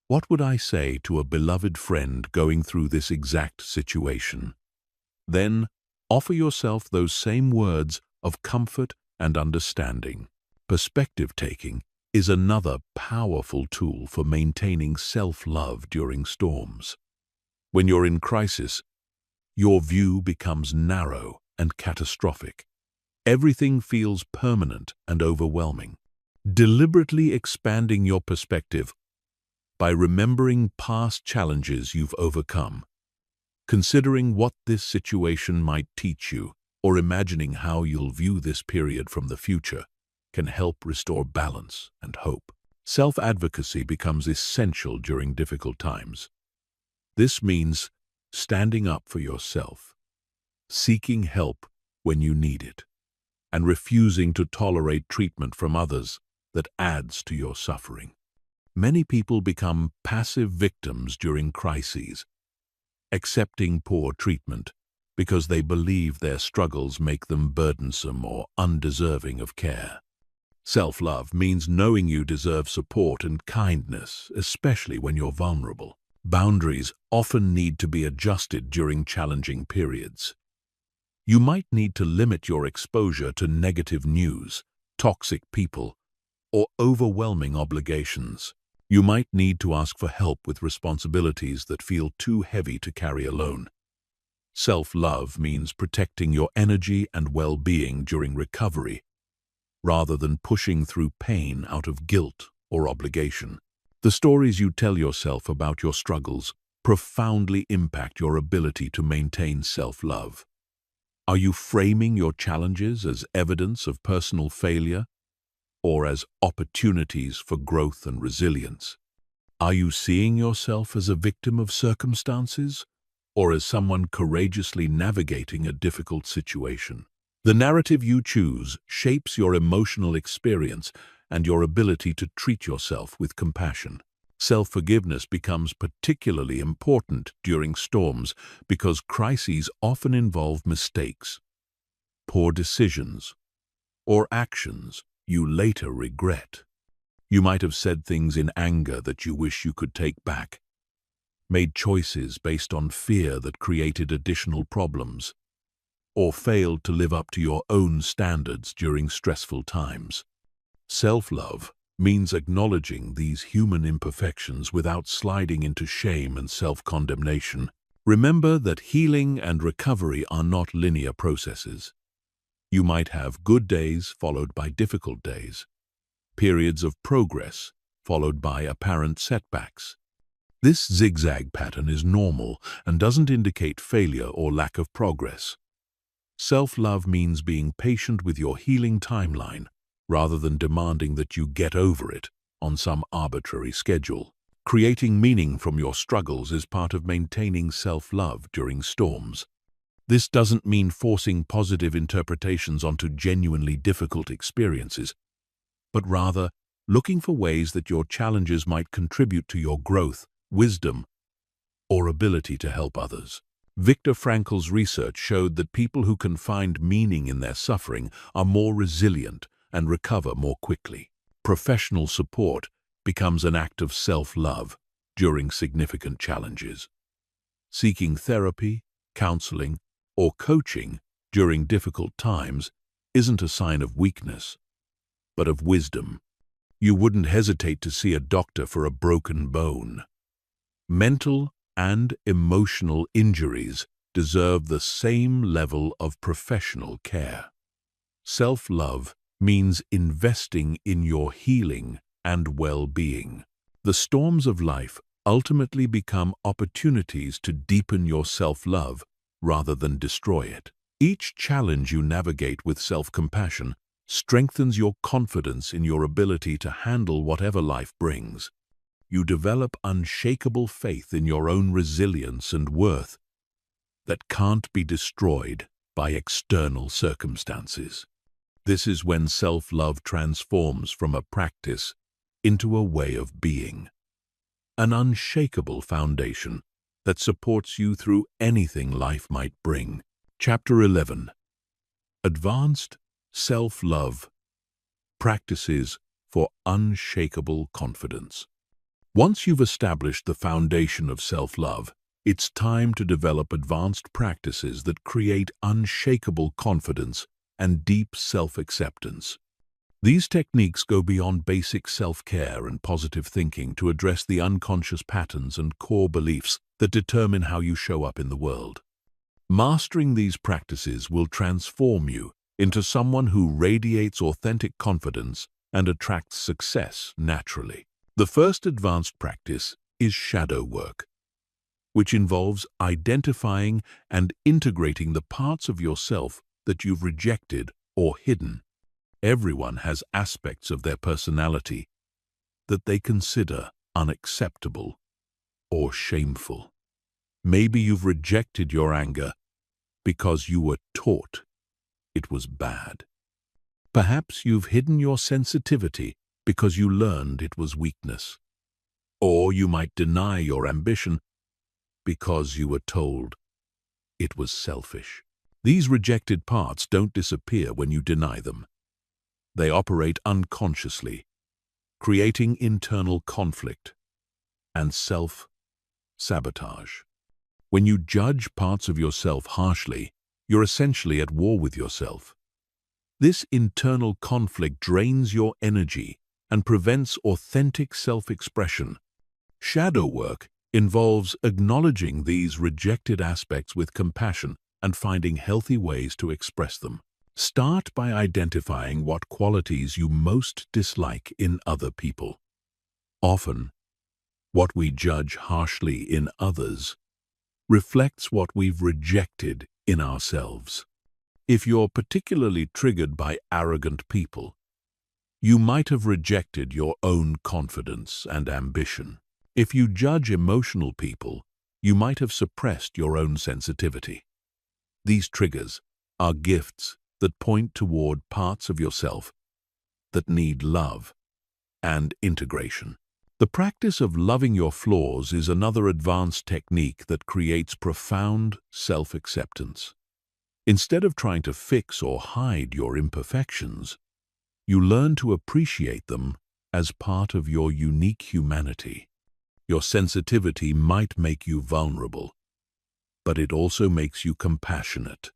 what would I say to a beloved friend going through this exact situation? Then offer yourself those same words of comfort and understanding. Perspective-taking is another powerful tool for maintaining self-love during storms. When you're in crisis, your view becomes narrow and catastrophic. Everything feels permanent and overwhelming. Deliberately expanding your perspective by remembering past challenges you've overcome, considering what this situation might teach you, or imagining how you'll view this period from the future, can help restore balance and hope. Self-advocacy becomes essential during difficult times. This means standing up for yourself, seeking help when you need it, and refusing to tolerate treatment from others that adds to your suffering. Many people become passive victims during crises, accepting poor treatment because they believe their struggles make them burdensome or undeserving of care. Self-love means knowing you deserve support and kindness, especially when you're vulnerable. Boundaries often need to be adjusted during challenging periods. You might need to limit your exposure to negative news, toxic people, or overwhelming obligations. You might need to ask for help with responsibilities that feel too heavy to carry alone. Self-love means protecting your energy and well-being during recovery, rather than pushing through pain out of guilt or obligation. The stories you tell yourself about your struggles profoundly impact your ability to maintain self-love. Are you framing your challenges as evidence of personal failure or as opportunities for growth and resilience? Are you seeing yourself as a victim of circumstances or as someone courageously navigating a difficult situation? The narrative you choose shapes your emotional experience and your ability to treat yourself with compassion. Self-forgiveness becomes particularly important during storms because crises often involve mistakes, poor decisions, or actions you later regret. You might have said things in anger that you wish you could take back, made choices based on fear that created additional problems, or failed to live up to your own standards during stressful times. Self-love means acknowledging these human imperfections without sliding into shame and self-condemnation. Remember that healing and recovery are not linear processes. You might have good days followed by difficult days, periods of progress followed by apparent setbacks. This zigzag pattern is normal and doesn't indicate failure or lack of progress. Self-love means being patient with your healing timeline rather than demanding that you get over it on some arbitrary schedule. Creating meaning from your struggles is part of maintaining self-love during storms. This doesn't mean forcing positive interpretations onto genuinely difficult experiences, but rather looking for ways that your challenges might contribute to your growth, wisdom, or ability to help others. Viktor Frankl's research showed that people who can find meaning in their suffering are more resilient and recover more quickly. Professional support becomes an act of self-love during significant challenges. Seeking therapy, counseling, or coaching during difficult times isn't a sign of weakness, but of wisdom. You wouldn't hesitate to see a doctor for a broken bone. Mental and emotional injuries deserve the same level of professional care. Self-love means investing in your healing and well-being. The storms of life ultimately become opportunities to deepen your self-love rather than destroy it. Each challenge you navigate with self-compassion strengthens your confidence in your ability to handle whatever life brings. You develop unshakable faith in your own resilience and worth that can't be destroyed by external circumstances. This is when self-love transforms from a practice into a way of being, an unshakable foundation that supports you through anything life might bring. Chapter 11. Advanced Self-Love Practices for Unshakable Confidence. Once you've established the foundation of self-love, it's time to develop advanced practices that create unshakable confidence and deep self-acceptance. These techniques go beyond basic self-care and positive thinking to address the unconscious patterns and core beliefs that determine how you show up in the world. Mastering these practices will transform you into someone who radiates authentic confidence and attracts success naturally. The first advanced practice is shadow work, which involves identifying and integrating the parts of yourself that you've rejected or hidden. Everyone has aspects of their personality that they consider unacceptable or shameful. Maybe you've rejected your anger because you were taught it was bad. Perhaps you've hidden your sensitivity because you learned it was weakness. Or you might deny your ambition because you were told it was selfish. These rejected parts don't disappear when you deny them. They operate unconsciously, creating internal conflict and self-sabotage. When you judge parts of yourself harshly, you're essentially at war with yourself. This internal conflict drains your energy and prevents authentic self-expression. Shadow work involves acknowledging these rejected aspects with compassion and finding healthy ways to express them. Start by identifying what qualities you most dislike in other people. Often, what we judge harshly in others reflects what we've rejected in ourselves. If you're particularly triggered by arrogant people, you might have rejected your own confidence and ambition. If you judge emotional people, you might have suppressed your own sensitivity. These triggers are gifts that point toward parts of yourself that need love and integration. The practice of loving your flaws is another advanced technique that creates profound self-acceptance. Instead of trying to fix or hide your imperfections, you learn to appreciate them as part of your unique humanity. Your sensitivity might make you vulnerable, but it also makes you compassionate.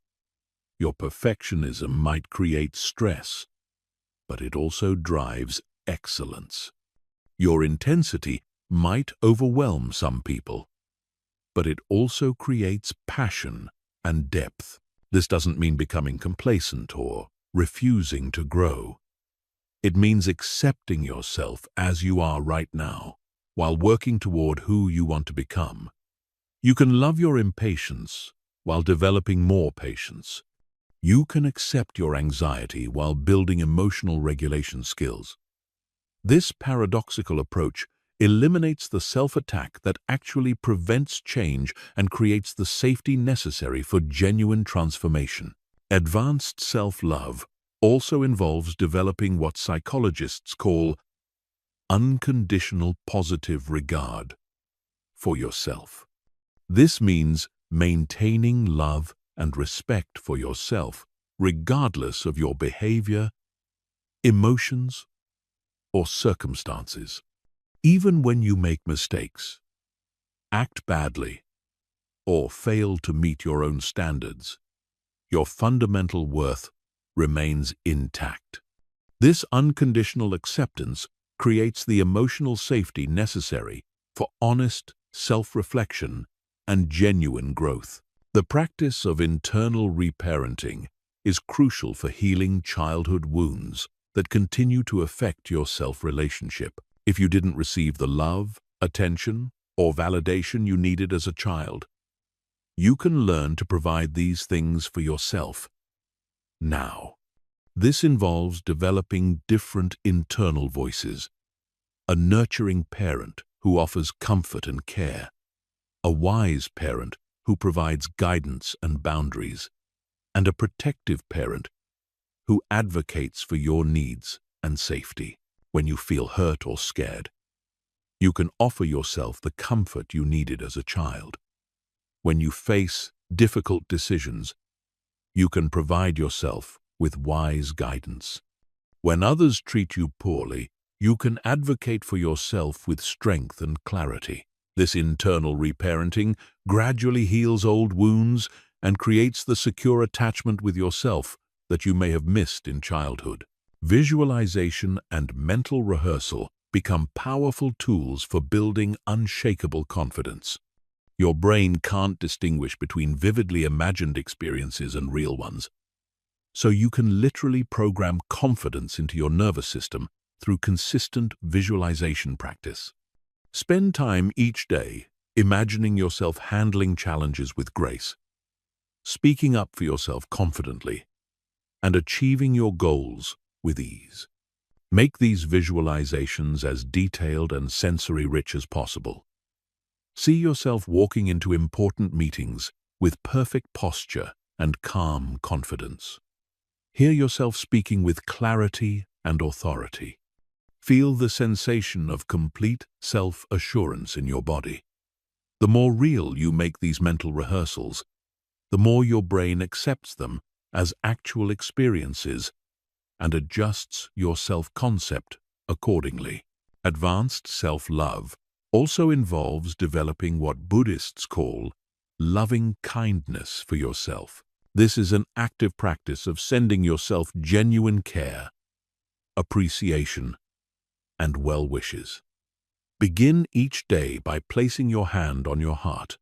Your perfectionism might create stress, but it also drives excellence. Your intensity might overwhelm some people, but it also creates passion and depth. This doesn't mean becoming complacent or refusing to grow. It means accepting yourself as you are right now, while working toward who you want to become. You can love your impatience while developing more patience. You can accept your anxiety while building emotional regulation skills. This paradoxical approach eliminates the self-attack that actually prevents change and creates the safety necessary for genuine transformation. Advanced self-love also involves developing what psychologists call unconditional positive regard for yourself. This means maintaining love and respect for yourself, regardless of your behavior, emotions, or circumstances. Even when you make mistakes, act badly, or fail to meet your own standards, your fundamental worth remains intact. This unconditional acceptance creates the emotional safety necessary for honest self-reflection and genuine growth. The practice of internal reparenting is crucial for healing childhood wounds that continue to affect your self-relationship. If you didn't receive the love, attention, or validation you needed as a child, you can learn to provide these things for yourself now. This involves developing different internal voices: a nurturing parent who offers comfort and care, a wise parent who provides guidance and boundaries, and a protective parent who advocates for your needs and safety. When you feel hurt or scared, you can offer yourself the comfort you needed as a child. When you face difficult decisions, you can provide yourself with wise guidance. When others treat you poorly, you can advocate for yourself with strength and clarity. This internal reparenting gradually heals old wounds and creates the secure attachment with yourself that you may have missed in childhood. Visualization and mental rehearsal become powerful tools for building unshakable confidence. Your brain can't distinguish between vividly imagined experiences and real ones, so you can literally program confidence into your nervous system through consistent visualization practice. Spend time each day imagining yourself handling challenges with grace, speaking up for yourself confidently, and achieving your goals with ease. Make these visualizations as detailed and sensory-rich as possible. See yourself walking into important meetings with perfect posture and calm confidence. Hear yourself speaking with clarity and authority. Feel the sensation of complete self-assurance in your body. The more real you make these mental rehearsals, the more your brain accepts them as actual experiences and adjusts your self-concept accordingly. Advanced self-love also involves developing what Buddhists call loving kindness for yourself. This is an active practice of sending yourself genuine care, appreciation, and well wishes. Begin each day by placing your hand on your heart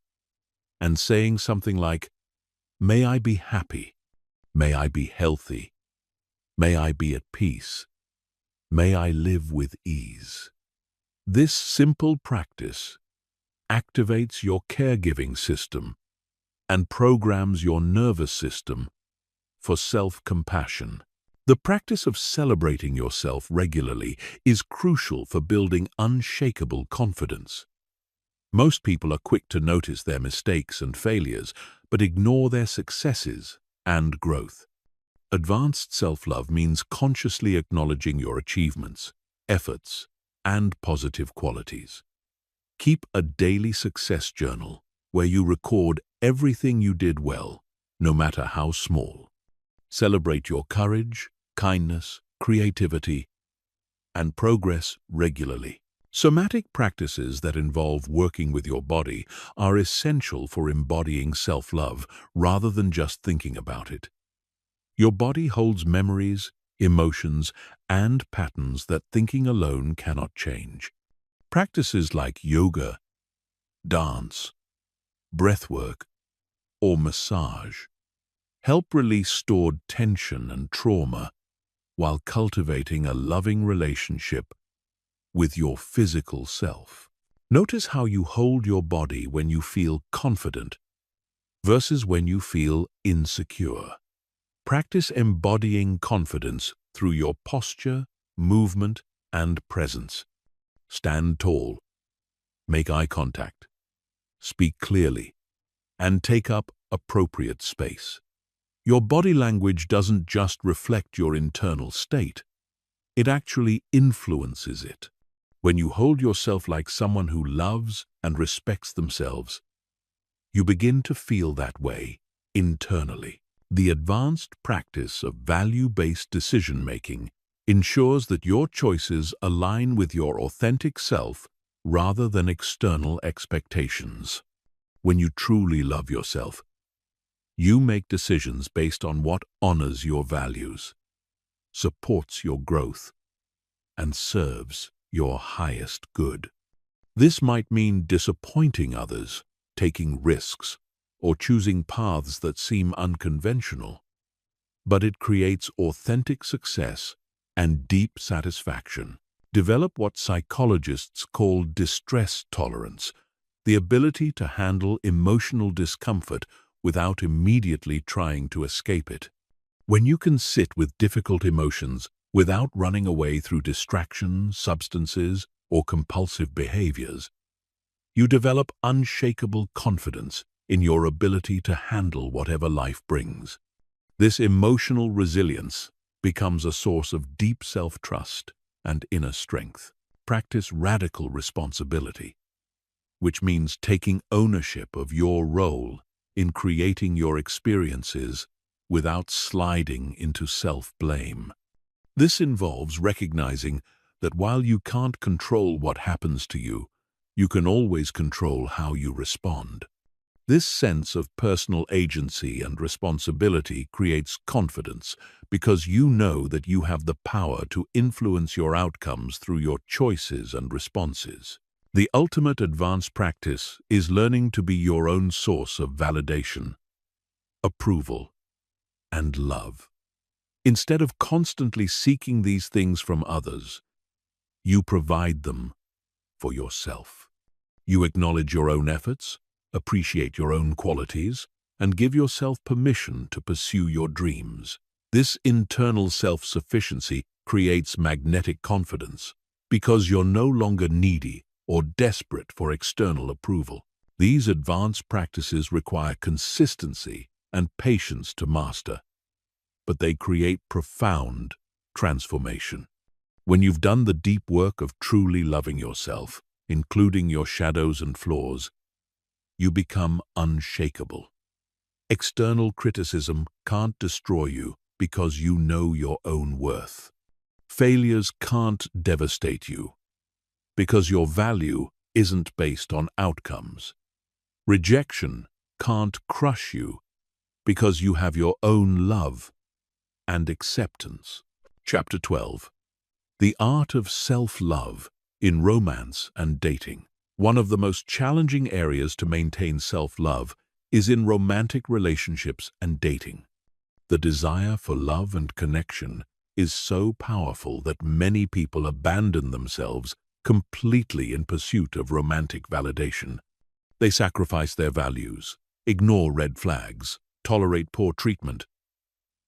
and saying something like, "May I be happy. May I be healthy. May I be at peace. May I live with ease." This simple practice activates your caregiving system and programs your nervous system for self-compassion. The practice of celebrating yourself regularly is crucial for building unshakable confidence. Most people are quick to notice their mistakes and failures, but ignore their successes and growth. Advanced self-love means consciously acknowledging your achievements, efforts, and positive qualities. Keep a daily success journal where you record everything you did well, no matter how small. Celebrate your courage, kindness, creativity, and progress regularly. Somatic practices that involve working with your body are essential for embodying self-love rather than just thinking about it. Your body holds memories, emotions, and patterns that thinking alone cannot change. Practices like yoga, dance, breathwork, or massage help release stored tension and trauma while cultivating a loving relationship with your physical self. Notice how you hold your body when you feel confident versus when you feel insecure. Practice embodying confidence through your posture, movement, and presence. Stand tall, make eye contact, speak clearly, and take up appropriate space. Your body language doesn't just reflect your internal state, it actually influences it. When you hold yourself like someone who loves and respects themselves, you begin to feel that way internally. The advanced practice of value-based decision-making ensures that your choices align with your authentic self rather than external expectations. When you truly love yourself, you make decisions based on what honors your values, supports your growth, and serves your highest good. This might mean disappointing others, taking risks, or choosing paths that seem unconventional, but it creates authentic success and deep satisfaction. Develop what psychologists call distress tolerance, the ability to handle emotional discomfort without immediately trying to escape it. When you can sit with difficult emotions without running away through distraction, substances, or compulsive behaviors, you develop unshakable confidence in your ability to handle whatever life brings. This emotional resilience becomes a source of deep self-trust and inner strength. Practice radical responsibility, which means taking ownership of your role in creating your experiences without sliding into self-blame. This involves recognizing that while you can't control what happens to you, you can always control how you respond. This sense of personal agency and responsibility creates confidence because you know that you have the power to influence your outcomes through your choices and responses. The ultimate advanced practice is learning to be your own source of validation, approval, and love. Instead of constantly seeking these things from others, you provide them for yourself. You acknowledge your own efforts, appreciate your own qualities, and give yourself permission to pursue your dreams. This internal self-sufficiency creates magnetic confidence because you're no longer needy or desperate for external approval. These advanced practices require consistency and patience to master, but they create profound transformation. When you've done the deep work of truly loving yourself, including your shadows and flaws, you become unshakable. External criticism can't destroy you because you know your own worth. Failures can't devastate you because your value isn't based on outcomes. Rejection can't crush you because you have your own love and acceptance. Chapter 12. The Art of Self-Love in Romance and Dating. One of the most challenging areas to maintain self-love is in romantic relationships and dating. The desire for love and connection is so powerful that many people abandon themselves completely in pursuit of romantic validation. They sacrifice their values, ignore red flags, tolerate poor treatment,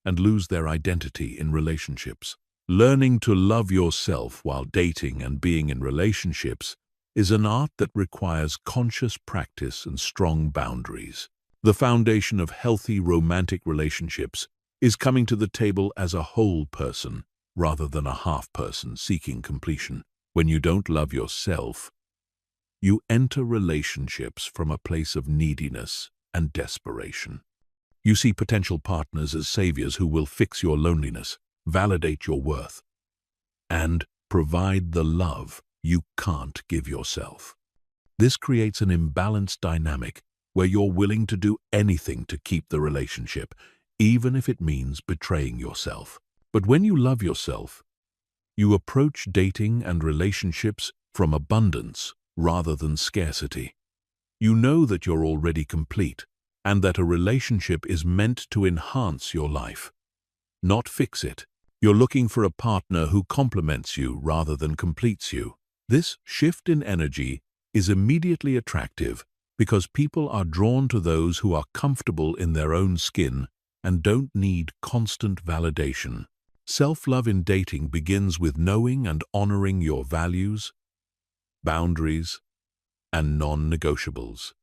and lose their identity in relationships. Learning to love yourself while dating and being in relationships is an art that requires conscious practice and strong boundaries. The foundation of healthy romantic relationships is coming to the table as a whole person rather than a half person seeking completion. When you don't love yourself, you enter relationships from a place of neediness and desperation. You see potential partners as saviors who will fix your loneliness, validate your worth, and provide the love you can't give yourself. This creates an imbalanced dynamic where you're willing to do anything to keep the relationship, even if it means betraying yourself. But when you love yourself, you approach dating and relationships from abundance rather than scarcity. You know that you're already complete and that a relationship is meant to enhance your life, not fix it. You're looking for a partner who complements you rather than completes you. This shift in energy is immediately attractive because people are drawn to those who are comfortable in their own skin and don't need constant validation. Self-love in dating begins with knowing and honoring your values, boundaries, and non-negotiables.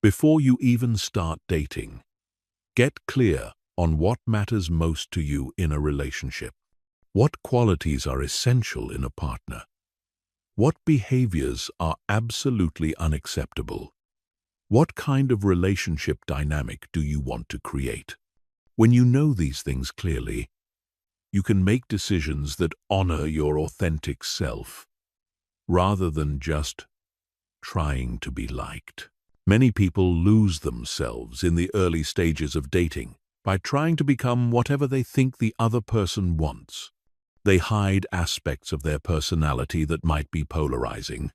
Before you even start dating, get clear on what matters most to you in a relationship. What qualities are essential in a partner? What behaviors are absolutely unacceptable? What kind of relationship dynamic do you want to create? When you know these things clearly, you can make decisions that honor your authentic self, rather than just trying to be liked. Many people lose themselves in the early stages of dating by trying to become whatever they think the other person wants. They hide aspects of their personality that might be polarizing,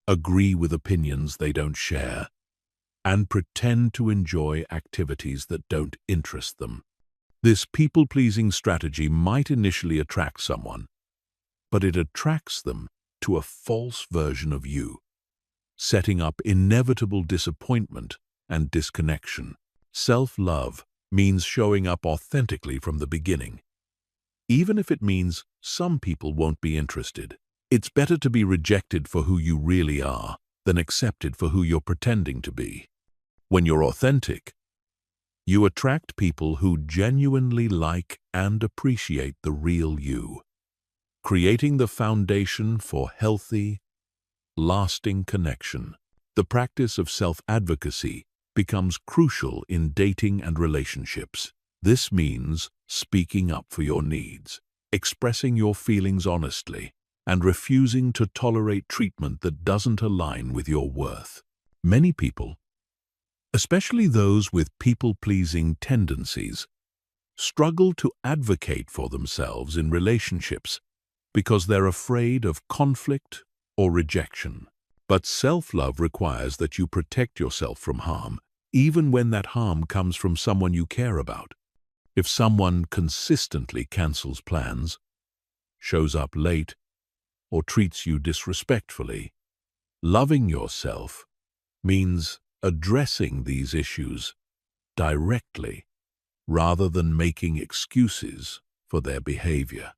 agree with opinions they don't share, and pretend to enjoy activities that don't interest them. This people-pleasing strategy might initially attract someone, but it attracts them to a false version of you, setting up inevitable disappointment and disconnection. Self-love means showing up authentically from the beginning. Even if it means some people won't be interested, it's better to be rejected for who you really are than accepted for who you're pretending to be. When you're authentic, you attract people who genuinely like and appreciate the real you, creating the foundation for healthy, lasting connection. The practice of self-advocacy becomes crucial in dating and relationships. This means speaking up for your needs, expressing your feelings honestly, and refusing to tolerate treatment that doesn't align with your worth. Many people, especially those with people-pleasing tendencies, struggle to advocate for themselves in relationships because they're afraid of conflict or rejection. But self-love requires that you protect yourself from harm, even when that harm comes from someone you care about. If someone consistently cancels plans, shows up late, or treats you disrespectfully, loving yourself means addressing these issues directly rather than making excuses for their behavior.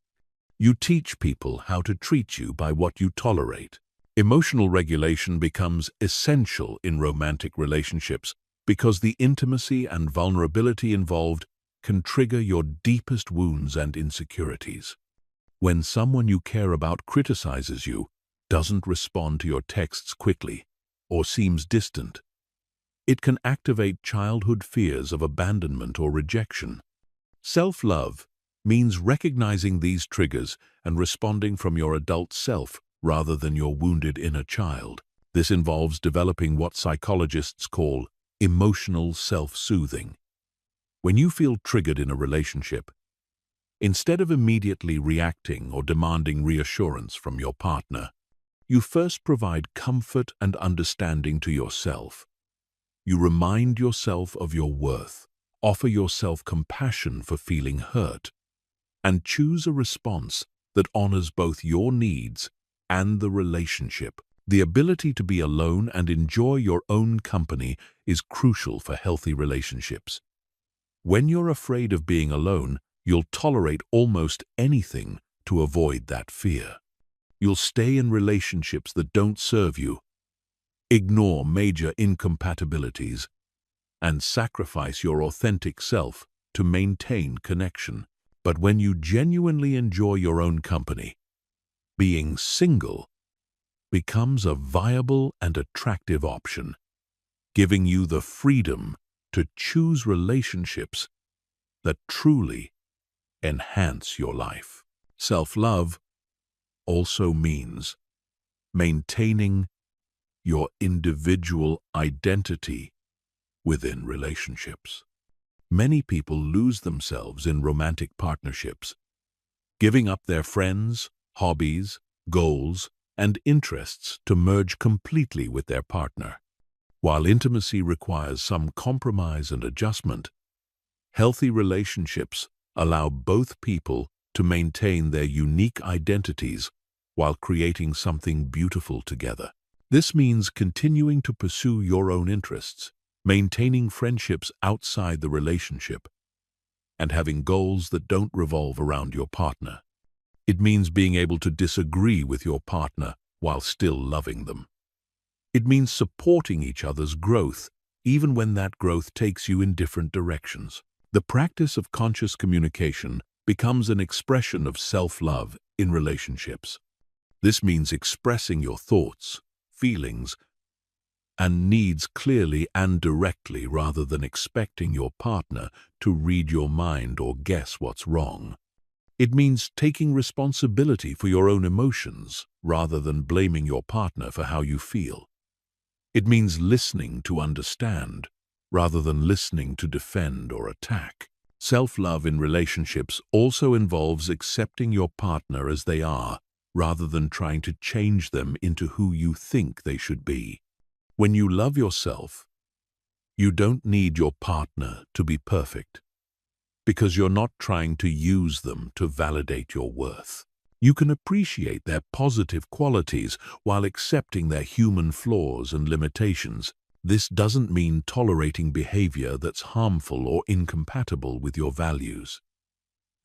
You teach people how to treat you by what you tolerate. Emotional regulation becomes essential in romantic relationships because the intimacy and vulnerability involved can trigger your deepest wounds and insecurities. When someone you care about criticizes you, doesn't respond to your texts quickly, or seems distant, it can activate childhood fears of abandonment or rejection. Self-love means recognizing these triggers and responding from your adult self rather than your wounded inner child. This involves developing what psychologists call emotional self-soothing. When you feel triggered in a relationship, instead of immediately reacting or demanding reassurance from your partner, you first provide comfort and understanding to yourself. You remind yourself of your worth, offer yourself compassion for feeling hurt, and choose a response that honors both your needs and the relationship. The ability to be alone and enjoy your own company is crucial for healthy relationships. When you're afraid of being alone, you'll tolerate almost anything to avoid that fear. You'll stay in relationships that don't serve you, ignore major incompatibilities, and sacrifice your authentic self to maintain connection. But when you genuinely enjoy your own company, being single becomes a viable and attractive option, giving you the freedom to choose relationships that truly enhance your life. Self-love also means maintaining your individual identity within relationships. Many people lose themselves in romantic partnerships, giving up their friends, hobbies, goals, and interests to merge completely with their partner. While intimacy requires some compromise and adjustment, healthy relationships allow both people to maintain their unique identities while creating something beautiful together. This means continuing to pursue your own interests, maintaining friendships outside the relationship, and having goals that don't revolve around your partner. It means being able to disagree with your partner while still loving them. It means supporting each other's growth, even when that growth takes you in different directions. The practice of conscious communication becomes an expression of self-love in relationships. This means expressing your thoughts, feelings, and needs clearly and directly rather than expecting your partner to read your mind or guess what's wrong. It means taking responsibility for your own emotions rather than blaming your partner for how you feel. It means listening to understand rather than listening to defend or attack. Self-love in relationships also involves accepting your partner as they are rather than trying to change them into who you think they should be. When you love yourself, you don't need your partner to be perfect, because you're not trying to use them to validate your worth. You can appreciate their positive qualities while accepting their human flaws and limitations. This doesn't mean tolerating behavior that's harmful or incompatible with your values.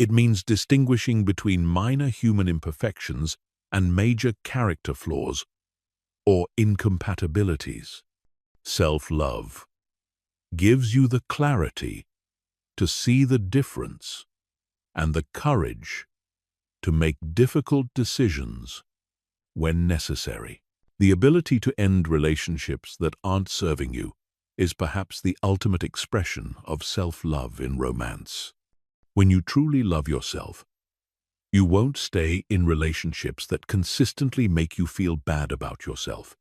It means distinguishing between minor human imperfections and major character flaws or incompatibilities. Self-love gives you the clarity to see the difference and the courage to make difficult decisions when necessary. The ability to end relationships that aren't serving you is perhaps the ultimate expression of self-love in romance. When you truly love yourself, you won't stay in relationships that consistently make you feel bad about yourself,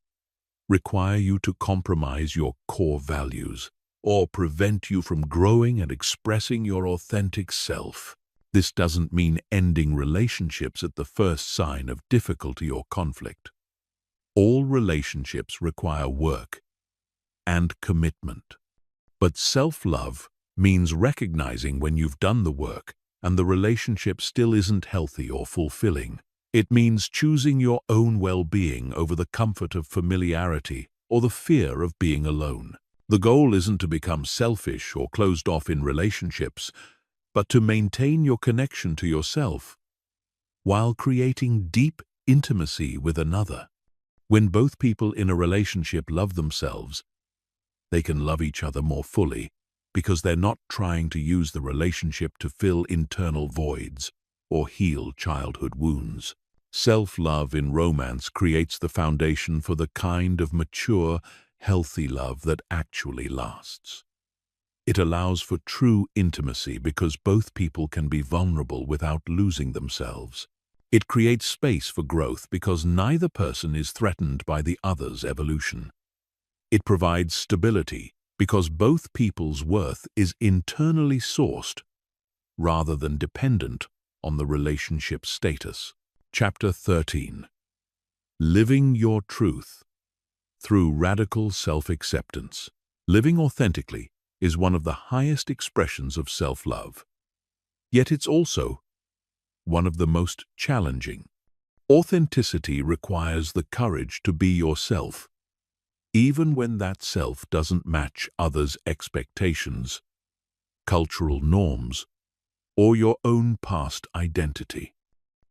require you to compromise your core values, or prevent you from growing and expressing your authentic self. This doesn't mean ending relationships at the first sign of difficulty or conflict. All relationships require work and commitment. But self-love means recognizing when you've done the work and the relationship still isn't healthy or fulfilling. It means choosing your own well-being over the comfort of familiarity or the fear of being alone. The goal isn't to become selfish or closed off in relationships, but to maintain your connection to yourself while creating deep intimacy with another. When both people in a relationship love themselves, they can love each other more fully because they're not trying to use the relationship to fill internal voids or heal childhood wounds. Self-love in romance creates the foundation for the kind of mature, healthy love that actually lasts. It allows for true intimacy because both people can be vulnerable without losing themselves. It creates space for growth because neither person is threatened by the other's evolution. It provides stability because both people's worth is internally sourced rather than dependent on the relationship status. Chapter 13. Living your truth through radical self-acceptance. Living authentically is one of the highest expressions of self-love. Yet it's also one of the most challenging. Authenticity requires the courage to be yourself, even when that self doesn't match others' expectations, cultural norms, or your own past identity.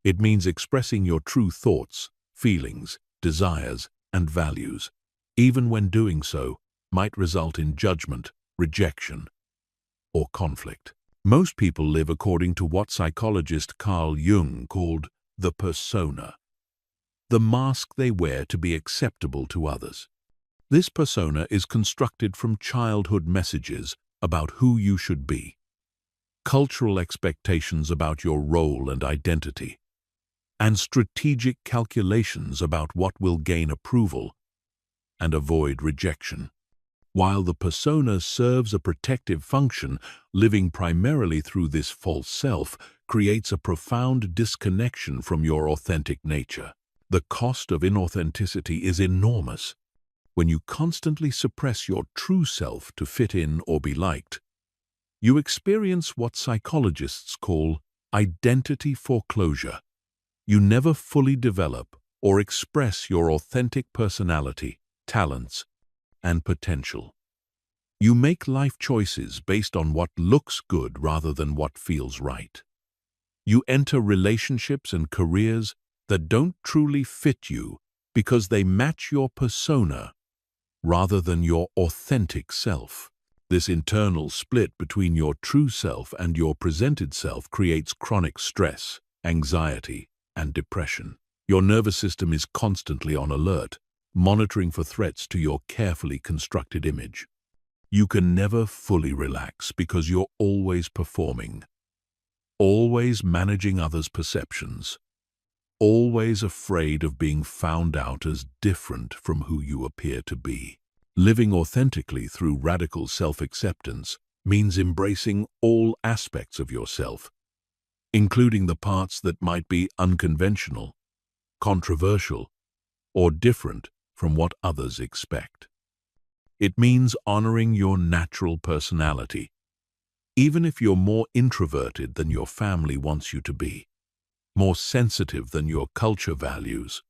It means expressing your true thoughts, feelings, desires, and values, even when doing so might result in judgment, rejection, or conflict. Most people live according to what psychologist Carl Jung called the persona, the mask they wear to be acceptable to others. This persona is constructed from childhood messages about who you should be, cultural expectations about your role and identity, and strategic calculations about what will gain approval and avoid rejection. While the persona serves a protective function, living primarily through this false self creates a profound disconnection from your authentic nature. The cost of inauthenticity is enormous. When you constantly suppress your true self to fit in or be liked, you experience what psychologists call identity foreclosure. You never fully develop or express your authentic personality, talents, and potential. You make life choices based on what looks good rather than what feels right. You enter relationships and careers that don't truly fit you because they match your persona rather than your authentic self. This internal split between your true self and your presented self creates chronic stress, anxiety, and depression. Your nervous system is constantly on alert, monitoring for threats to your carefully constructed image. You can never fully relax because you're always performing, always managing others' perceptions, always afraid of being found out as different from who you appear to be. Living authentically through radical self-acceptance means embracing all aspects of yourself, including the parts that might be unconventional, controversial, or different from what others expect. It means honoring your natural personality, even if you're more introverted than your family wants you to be, more sensitive than your culture values,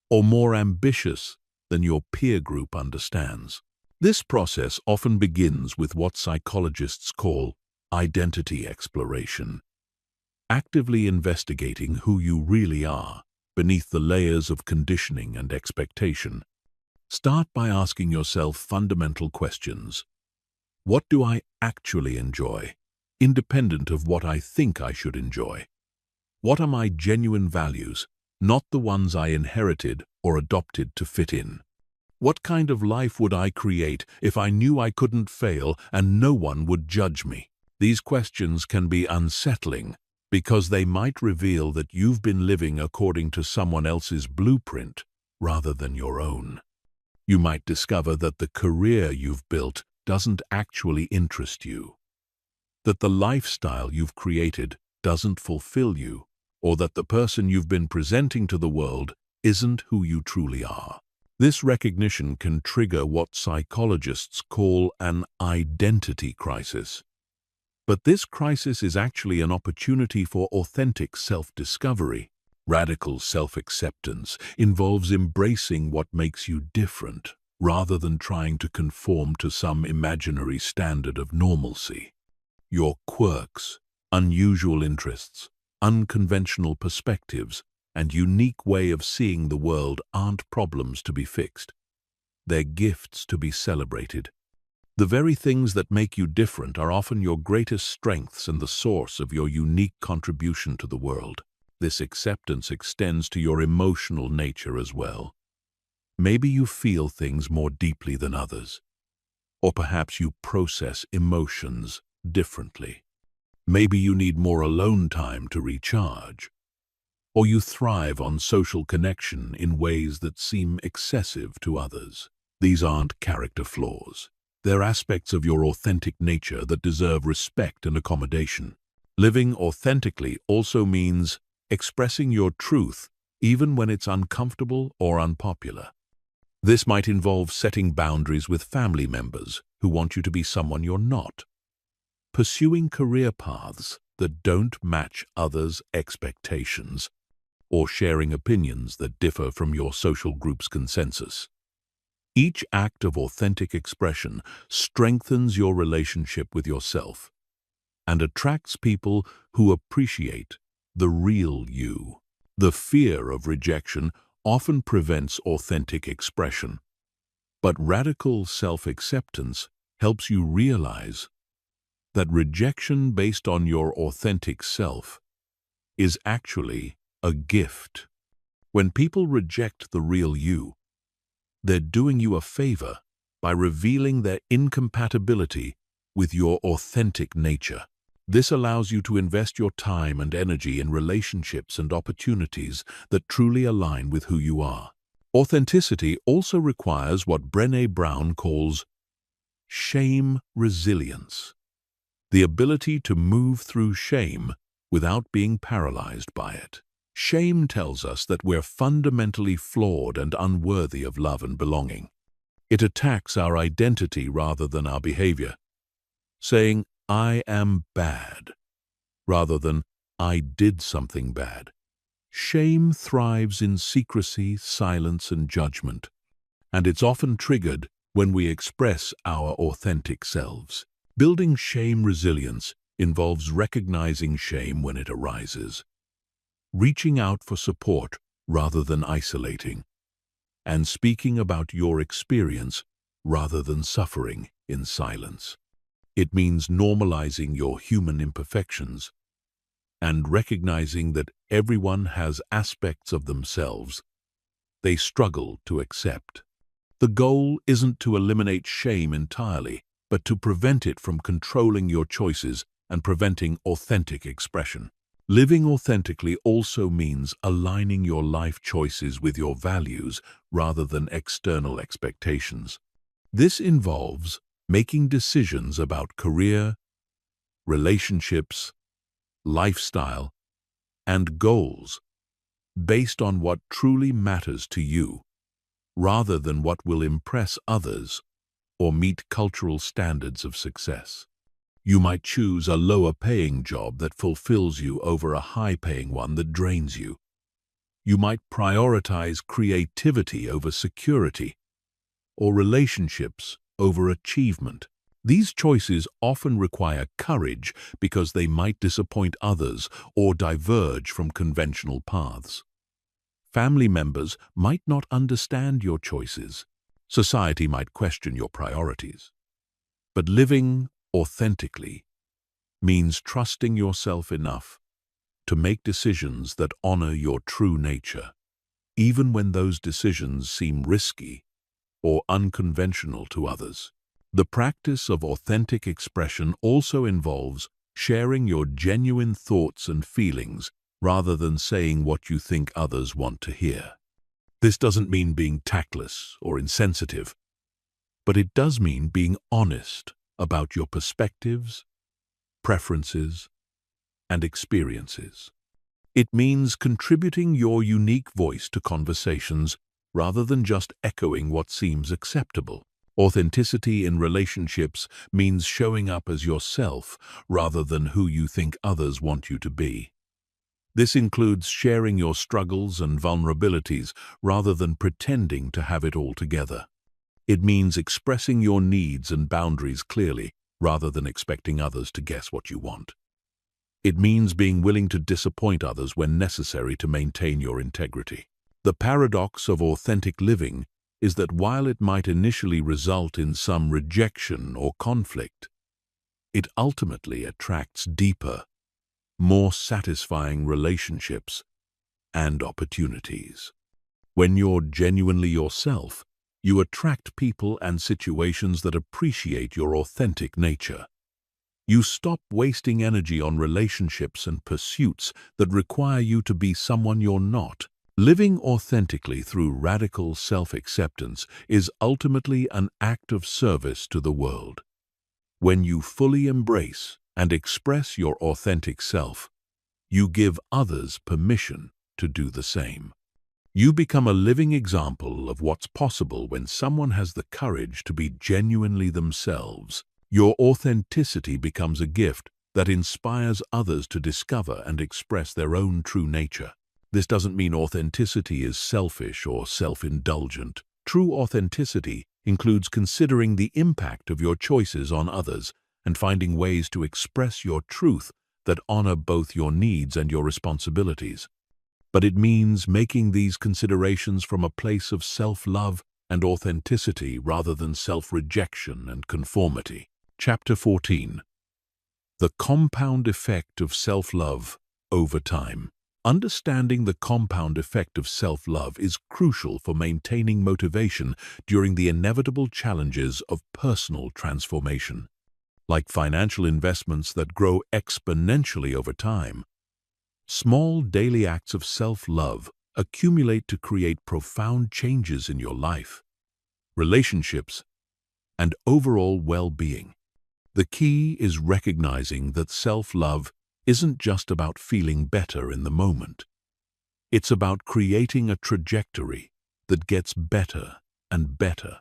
or more ambitious than your peer group understands. This process often begins with what psychologists call identity exploration, actively investigating who you really are beneath the layers of conditioning and expectation. Start by asking yourself fundamental questions. What do I actually enjoy, independent of what I think I should enjoy? What are my genuine values, not the ones I inherited or adopted to fit in? What kind of life would I create if I knew I couldn't fail and no one would judge me? These questions can be unsettling because they might reveal that you've been living according to someone else's blueprint rather than your own. You might discover that the career you've built doesn't actually interest you, that the lifestyle you've created doesn't fulfill you, or that the person you've been presenting to the world isn't who you truly are. This recognition can trigger what psychologists call an identity crisis. But this crisis is actually an opportunity for authentic self-discovery. Radical self-acceptance involves embracing what makes you different, rather than trying to conform to some imaginary standard of normalcy. Your quirks, unusual interests, unconventional perspectives, and unique way of seeing the world aren't problems to be fixed. They're gifts to be celebrated. The very things that make you different are often your greatest strengths and the source of your unique contribution to the world. This acceptance extends to your emotional nature as well. Maybe you feel things more deeply than others, or perhaps you process emotions differently. Maybe you need more alone time to recharge, or you thrive on social connection in ways that seem excessive to others. These aren't character flaws. They're aspects of your authentic nature that deserve respect and accommodation. Living authentically also means expressing your truth even when it's uncomfortable or unpopular. This might involve setting boundaries with family members who want you to be someone you're not, pursuing career paths that don't match others' expectations, or sharing opinions that differ from your social group's consensus. Each act of authentic expression strengthens your relationship with yourself and attracts people who appreciate the real you. The fear of rejection often prevents authentic expression, but radical self-acceptance helps you realize that rejection based on your authentic self is actually a gift. When people reject the real you, they're doing you a favor by revealing their incompatibility with your authentic nature. This allows you to invest your time and energy in relationships and opportunities that truly align with who you are. Authenticity also requires what Brené Brown calls shame resilience, the ability to move through shame without being paralyzed by it. Shame tells us that we're fundamentally flawed and unworthy of love and belonging. It attacks our identity rather than our behavior, saying, "I am bad," rather than "I did something bad." Shame thrives in secrecy, silence, and judgment, and it's often triggered when we express our authentic selves. Building shame resilience involves recognizing shame when it arises, reaching out for support rather than isolating, and speaking about your experience rather than suffering in silence. It means normalizing your human imperfections and recognizing that everyone has aspects of themselves they struggle to accept. The goal isn't to eliminate shame entirely, but to prevent it from controlling your choices and preventing authentic expression. Living authentically also means aligning your life choices with your values rather than external expectations. This involves making decisions about career, relationships, lifestyle, and goals based on what truly matters to you, rather than what will impress others or meet cultural standards of success. You might choose a lower-paying job that fulfills you over a high-paying one that drains you. You might prioritize creativity over security, or relationships over achievement. These choices often require courage because they might disappoint others or diverge from conventional paths. Family members might not understand your choices. Society might question your priorities. But living authentically means trusting yourself enough to make decisions that honor your true nature, even when those decisions seem risky or unconventional to others. The practice of authentic expression also involves sharing your genuine thoughts and feelings rather than saying what you think others want to hear. This doesn't mean being tactless or insensitive, but it does mean being honest about your perspectives, preferences, and experiences. It means contributing your unique voice to conversations rather than just echoing what seems acceptable. Authenticity in relationships means showing up as yourself rather than who you think others want you to be. This includes sharing your struggles and vulnerabilities rather than pretending to have it all together. It means expressing your needs and boundaries clearly rather than expecting others to guess what you want. It means being willing to disappoint others when necessary to maintain your integrity. The paradox of authentic living is that while it might initially result in some rejection or conflict, it ultimately attracts deeper, more satisfying relationships and opportunities. When you're genuinely yourself, you attract people and situations that appreciate your authentic nature. You stop wasting energy on relationships and pursuits that require you to be someone you're not. Living authentically through radical self-acceptance is ultimately an act of service to the world. When you fully embrace and express your authentic self, you give others permission to do the same. You become a living example of what's possible when someone has the courage to be genuinely themselves. Your authenticity becomes a gift that inspires others to discover and express their own true nature. This doesn't mean authenticity is selfish or self-indulgent. True authenticity includes considering the impact of your choices on others and finding ways to express your truth that honor both your needs and your responsibilities. But it means making these considerations from a place of self-love and authenticity rather than self-rejection and conformity. Chapter 14. The compound effect of self-love over time. Understanding the compound effect of self-love is crucial for maintaining motivation during the inevitable challenges of personal transformation. like financial investments that grow exponentially over time. Small daily acts of self-love accumulate to create profound changes in your life, relationships, and overall well-being. The key is recognizing that self-love isn't just about feeling better in the moment. It's about creating a trajectory that gets better and better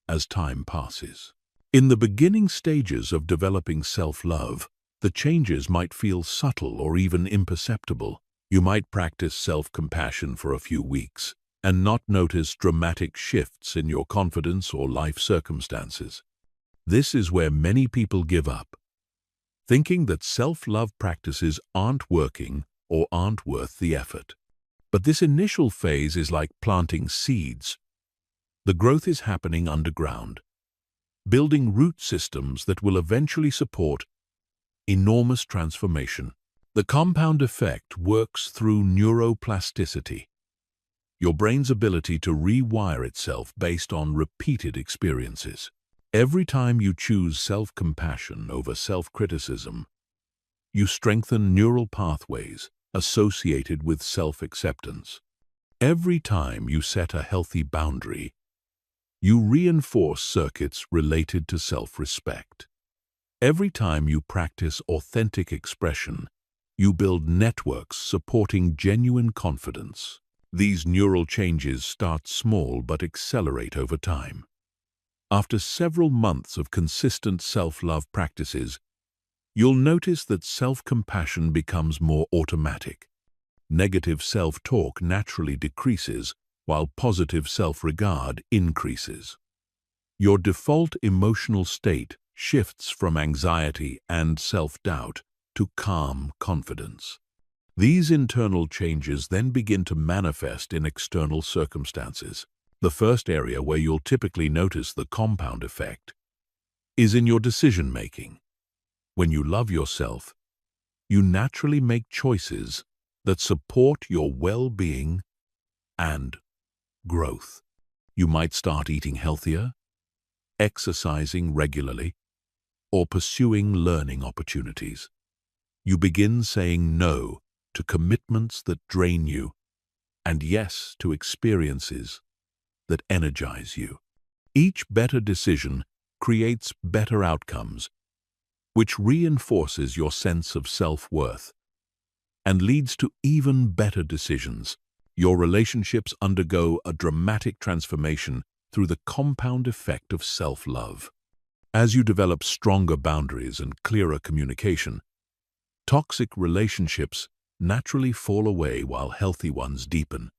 as time passes. In the beginning stages of developing self-love, the changes might feel subtle or even imperceptible. You might practice self-compassion for a few weeks and not notice dramatic shifts in your confidence or life circumstances. This is where many people give up, thinking that self-love practices aren't working or aren't worth the effort. But this initial phase is like planting seeds. The growth is happening underground, building root systems that will eventually support enormous transformation. The compound effect works through neuroplasticity, your brain's ability to rewire itself based on repeated experiences. Every time you choose self-compassion over self-criticism, you strengthen neural pathways associated with self-acceptance. Every time you set a healthy boundary, you reinforce circuits related to self-respect. Every time you practice authentic expression, you build networks supporting genuine confidence. These neural changes start small but accelerate over time. After several months of consistent self-love practices, you'll notice that self-compassion becomes more automatic. Negative self-talk naturally decreases, while positive self-regard increases. Your default emotional state shifts from anxiety and self-doubt to calm confidence. These internal changes then begin to manifest in external circumstances. The first area where you'll typically notice the compound effect is in your decision-making. When you love yourself, you naturally make choices that support your well-being and growth. You might start eating healthier, exercising regularly, or pursuing learning opportunities. You begin saying no to commitments that drain you and yes to experiences that energize you. Each better decision creates better outcomes, which reinforces your sense of self-worth and leads to even better decisions. Your relationships undergo a dramatic transformation through the compound effect of self-love. As you develop stronger boundaries and clearer communication, toxic relationships naturally fall away while healthy ones deepen.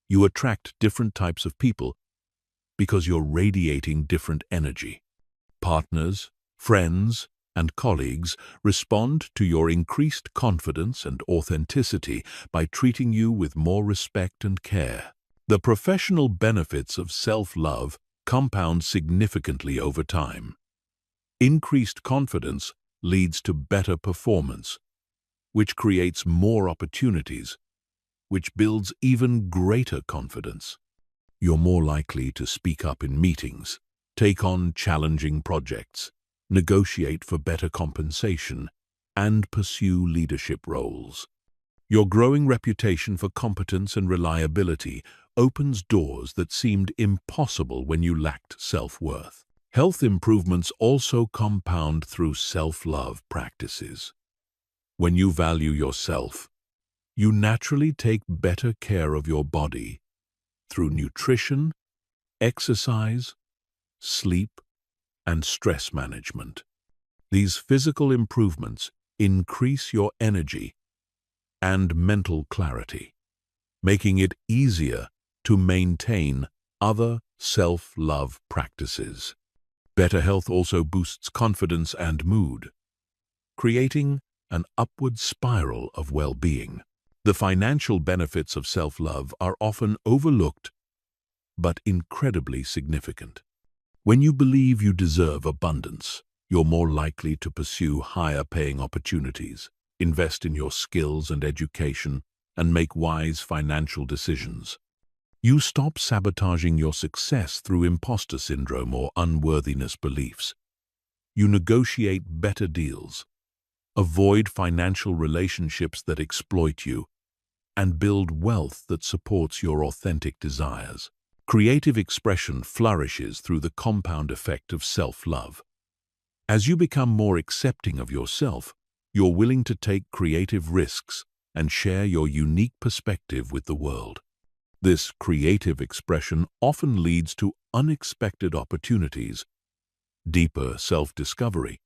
You attract different types of people because you're radiating different energy. Partners, friends, and colleagues respond to your increased confidence and authenticity by treating you with more respect and care. The professional benefits of self-love compound significantly over time. Increased confidence leads to better performance, which creates more opportunities, which builds even greater confidence. You're more likely to speak up in meetings, take on challenging projects, negotiate for better compensation, and pursue leadership roles. Your growing reputation for competence and reliability opens doors that seemed impossible when you lacked self-worth. Health improvements also compound through self-love practices. When you value yourself, you naturally take better care of your body through nutrition, exercise, sleep, and stress management. These physical improvements increase your energy and mental clarity, making it easier to maintain other self-love practices. Better health also boosts confidence and mood, creating an upward spiral of well-being. The financial benefits of self-love are often overlooked but incredibly significant. When you believe you deserve abundance, you're more likely to pursue higher-paying opportunities, invest in your skills and education, and make wise financial decisions. You stop sabotaging your success through imposter syndrome or unworthiness beliefs. You negotiate better deals, avoid financial relationships that exploit you, and build wealth that supports your authentic desires. Creative expression flourishes through the compound effect of self-love. As you become more accepting of yourself, you're willing to take creative risks and share your unique perspective with the world. This creative expression often leads to unexpected opportunities, deeper self-discovery,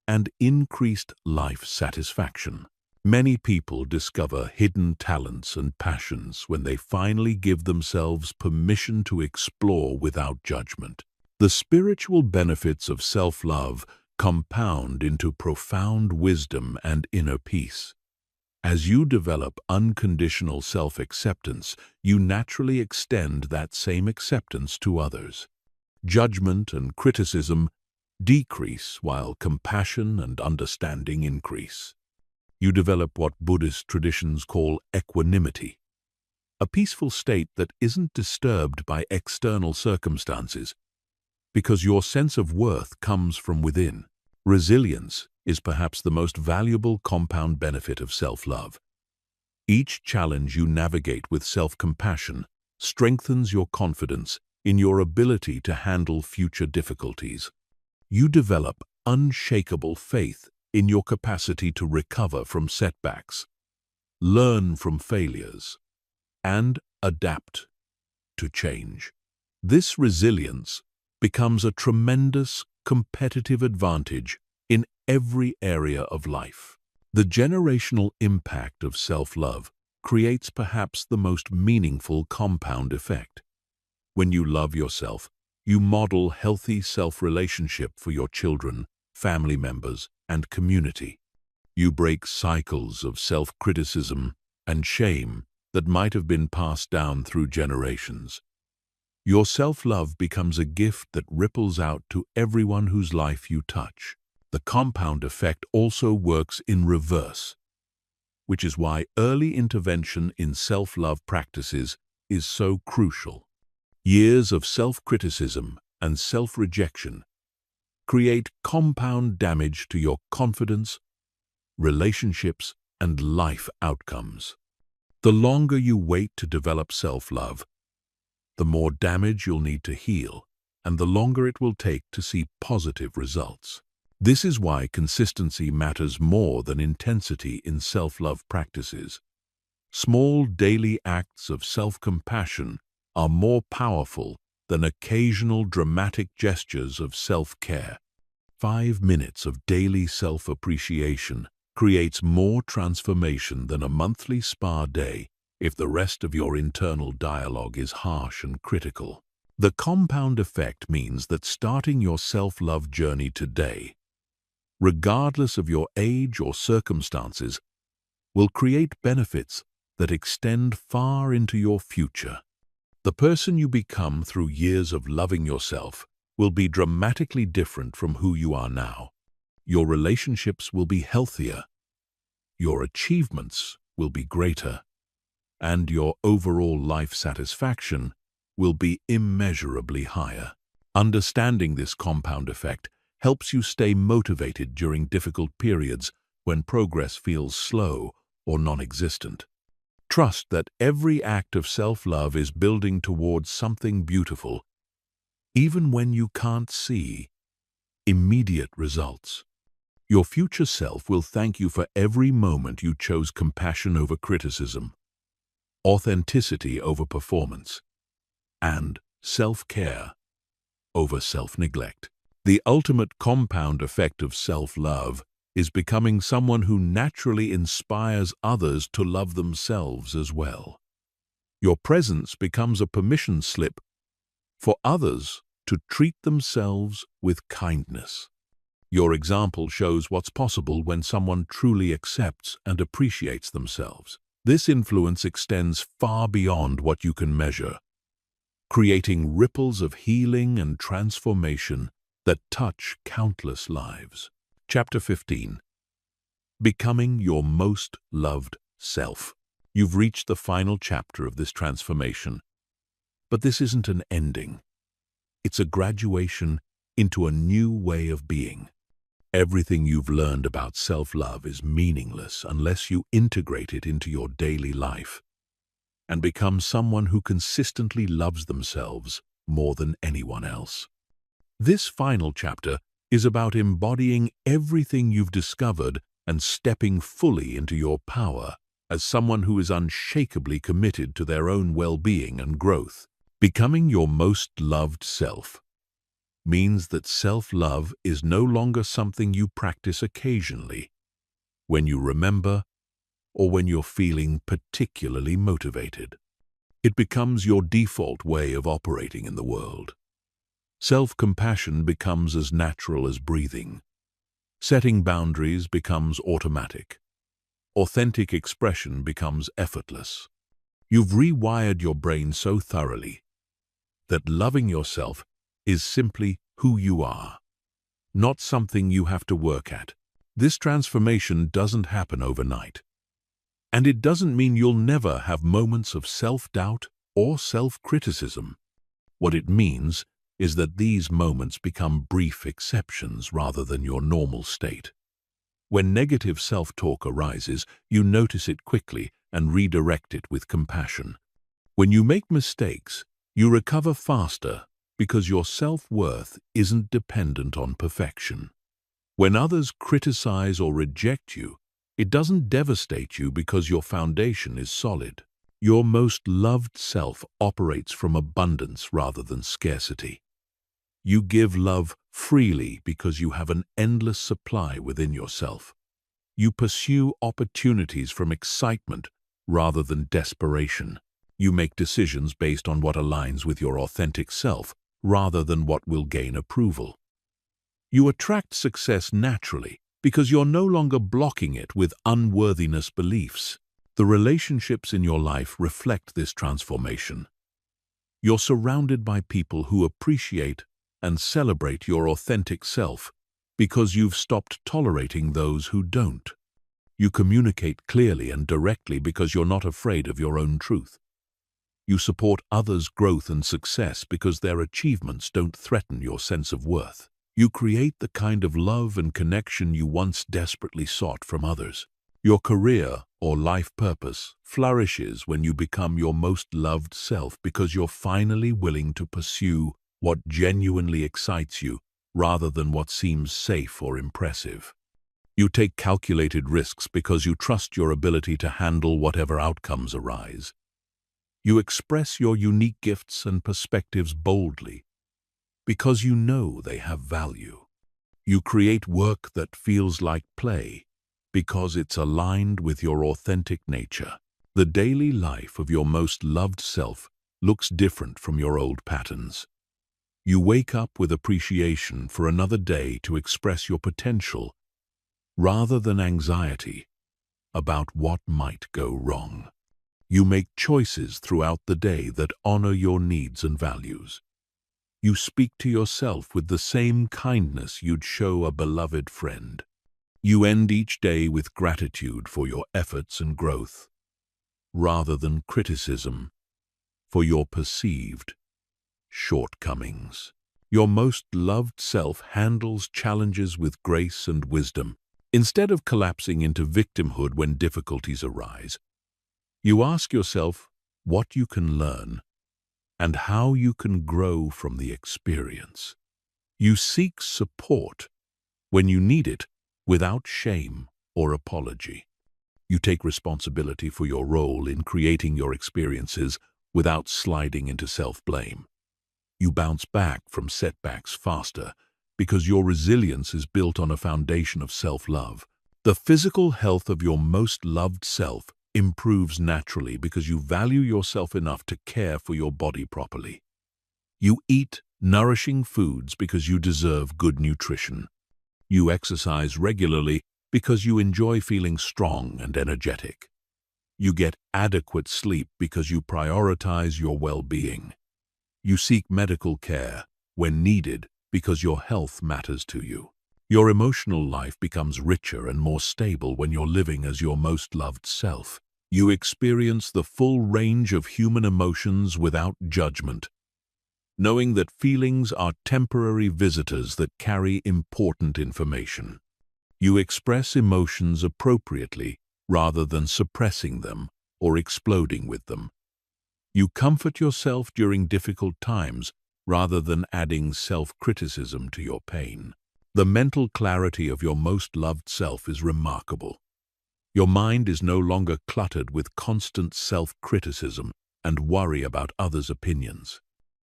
and increased life satisfaction. Many people discover hidden talents and passions when they finally give themselves permission to explore without judgment. The spiritual benefits of self-love compound into profound wisdom and inner peace. As you develop unconditional self-acceptance, you naturally extend that same acceptance to others. Judgment and criticism decrease while compassion and understanding increase. You develop what Buddhist traditions call equanimity, a peaceful state that isn't disturbed by external circumstances, because your sense of worth comes from within. Resilience is perhaps the most valuable compound benefit of self-love. Each challenge you navigate with self-compassion strengthens your confidence in your ability to handle future difficulties. You develop unshakable faith in your capacity to recover from setbacks, learn from failures, and adapt to change. This resilience becomes a tremendous competitive advantage in every area of life. The generational impact of self-love creates perhaps the most meaningful compound effect. When you love yourself, you model healthy self-relationship for your children, family members, and community. You break cycles of self-criticism and shame that might have been passed down through generations. Your self-love becomes a gift that ripples out to everyone whose life you touch. The compound effect also works in reverse, which is why early intervention in self-love practices is so crucial. Years of self-criticism and self-rejection create compound damage to your confidence, relationships, and life outcomes. The longer you wait to develop self-love, the more damage you'll need to heal, and the longer it will take to see positive results. This is why consistency matters more than intensity in self-love practices. Small daily acts of self-compassion are more powerful than occasional dramatic gestures of self-care. 5 minutes of daily self-appreciation creates more transformation than a monthly spa day if the rest of your internal dialogue is harsh and critical. The compound effect means that starting your self-love journey today, regardless of your age or circumstances, will create benefits that extend far into your future. The person you become through years of loving yourself will be dramatically different from who you are now. Your relationships will be healthier, your achievements will be greater, and your overall life satisfaction will be immeasurably higher. Understanding this compound effect helps you stay motivated during difficult periods when progress feels slow or non-existent. Trust that every act of self-love is building towards something beautiful, even when you can't see immediate results. Your future self will thank you for every moment you chose compassion over criticism, authenticity over performance, and self-care over self-neglect. The ultimate compound effect of self-love is becoming someone who naturally inspires others to love themselves as well. Your presence becomes a permission slip for others to treat themselves with kindness. Your example shows what's possible when someone truly accepts and appreciates themselves. This influence extends far beyond what you can measure, creating ripples of healing and transformation that touch countless lives. Chapter 15. Becoming your most loved self. You've reached the final chapter of this transformation, but this isn't an ending. It's a graduation into a new way of being. Everything you've learned about self-love is meaningless unless you integrate it into your daily life and become someone who consistently loves themselves more than anyone else. This final chapter is about embodying everything you've discovered and stepping fully into your power as someone who is unshakably committed to their own well-being and growth. Becoming your most loved self means that self-love is no longer something you practice occasionally, when you remember, or when you're feeling particularly motivated. It becomes your default way of operating in the world. Self-compassion becomes as natural as breathing. Setting boundaries becomes automatic. Authentic expression becomes effortless. You've rewired your brain so thoroughly that loving yourself is simply who you are, not something you have to work at. This transformation doesn't happen overnight. And it doesn't mean you'll never have moments of self-doubt or self-criticism. What it means is that these moments become brief exceptions rather than your normal state. When negative self-talk arises, you notice it quickly and redirect it with compassion. When you make mistakes, you recover faster because your self-worth isn't dependent on perfection. When others criticize or reject you, it doesn't devastate you because your foundation is solid. Your most loved self operates from abundance rather than scarcity. You give love freely because you have an endless supply within yourself. You pursue opportunities from excitement rather than desperation. You make decisions based on what aligns with your authentic self rather than what will gain approval. You attract success naturally because you're no longer blocking it with unworthiness beliefs. The relationships in your life reflect this transformation. You're surrounded by people who appreciate and celebrate your authentic self because you've stopped tolerating those who don't. You communicate clearly and directly because you're not afraid of your own truth. You support others' growth and success because their achievements don't threaten your sense of worth. You create the kind of love and connection you once desperately sought from others. Your career or life purpose flourishes when you become your most loved self because you're finally willing to pursue what genuinely excites you rather than what seems safe or impressive. You take calculated risks because you trust your ability to handle whatever outcomes arise. You express your unique gifts and perspectives boldly because you know they have value. You create work that feels like play because it's aligned with your authentic nature. The daily life of your most loved self looks different from your old patterns. You wake up with appreciation for another day to express your potential rather than anxiety about what might go wrong. You make choices throughout the day that honor your needs and values. You speak to yourself with the same kindness you'd show a beloved friend. You end each day with gratitude for your efforts and growth, rather than criticism for your perceived shortcomings. Your most loved self handles challenges with grace and wisdom. Instead of collapsing into victimhood when difficulties arise, you ask yourself what you can learn and how you can grow from the experience. You seek support when you need it without shame or apology. You take responsibility for your role in creating your experiences without sliding into self-blame. You bounce back from setbacks faster because your resilience is built on a foundation of self-love. The physical health of your most loved self improves naturally because you value yourself enough to care for your body properly. You eat nourishing foods because you deserve good nutrition. You exercise regularly because you enjoy feeling strong and energetic. You get adequate sleep because you prioritize your well-being. You seek medical care when needed because your health matters to you. Your emotional life becomes richer and more stable when you're living as your most loved self. You experience the full range of human emotions without judgment, knowing that feelings are temporary visitors that carry important information. You express emotions appropriately rather than suppressing them or exploding with them. You comfort yourself during difficult times rather than adding self-criticism to your pain. The mental clarity of your most loved self is remarkable. Your mind is no longer cluttered with constant self-criticism and worry about others' opinions.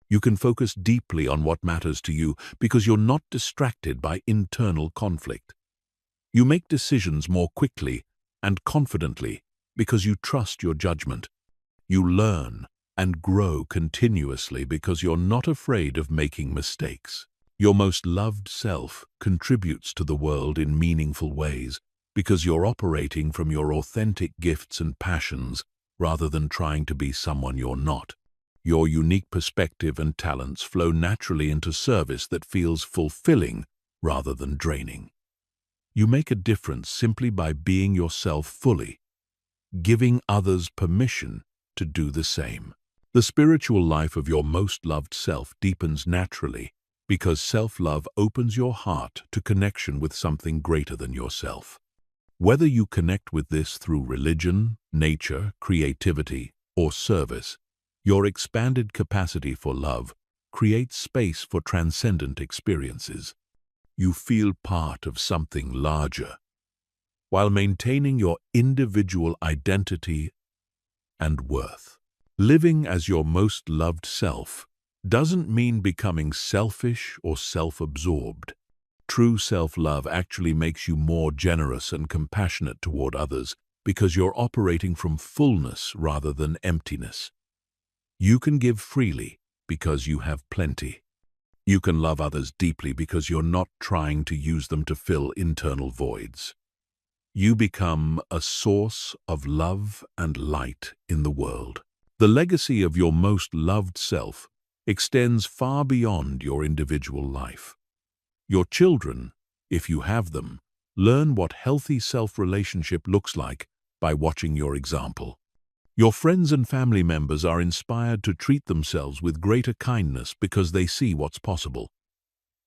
You can focus deeply on what matters to you because you're not distracted by internal conflict. You make decisions more quickly and confidently because you trust your judgment. You learn and grow continuously because you're not afraid of making mistakes. Your most loved self contributes to the world in meaningful ways because you're operating from your authentic gifts and passions rather than trying to be someone you're not. Your unique perspective and talents flow naturally into service that feels fulfilling rather than draining. You make a difference simply by being yourself fully, giving others permission to do the same. The spiritual life of your most loved self deepens naturally because self-love opens your heart to connection with something greater than yourself. Whether you connect with this through religion, nature, creativity, or service, your expanded capacity for love creates space for transcendent experiences. You feel part of something larger, while maintaining your individual identity and worth. Living as your most loved self doesn't mean becoming selfish or self-absorbed. True self-love actually makes you more generous and compassionate toward others because you're operating from fullness rather than emptiness. You can give freely because you have plenty. You can love others deeply because you're not trying to use them to fill internal voids. You become a source of love and light in the world. The legacy of your most loved self extends far beyond your individual life. Your children, if you have them, learn what healthy self-relationship looks like by watching your example. Your friends and family members are inspired to treat themselves with greater kindness because they see what's possible.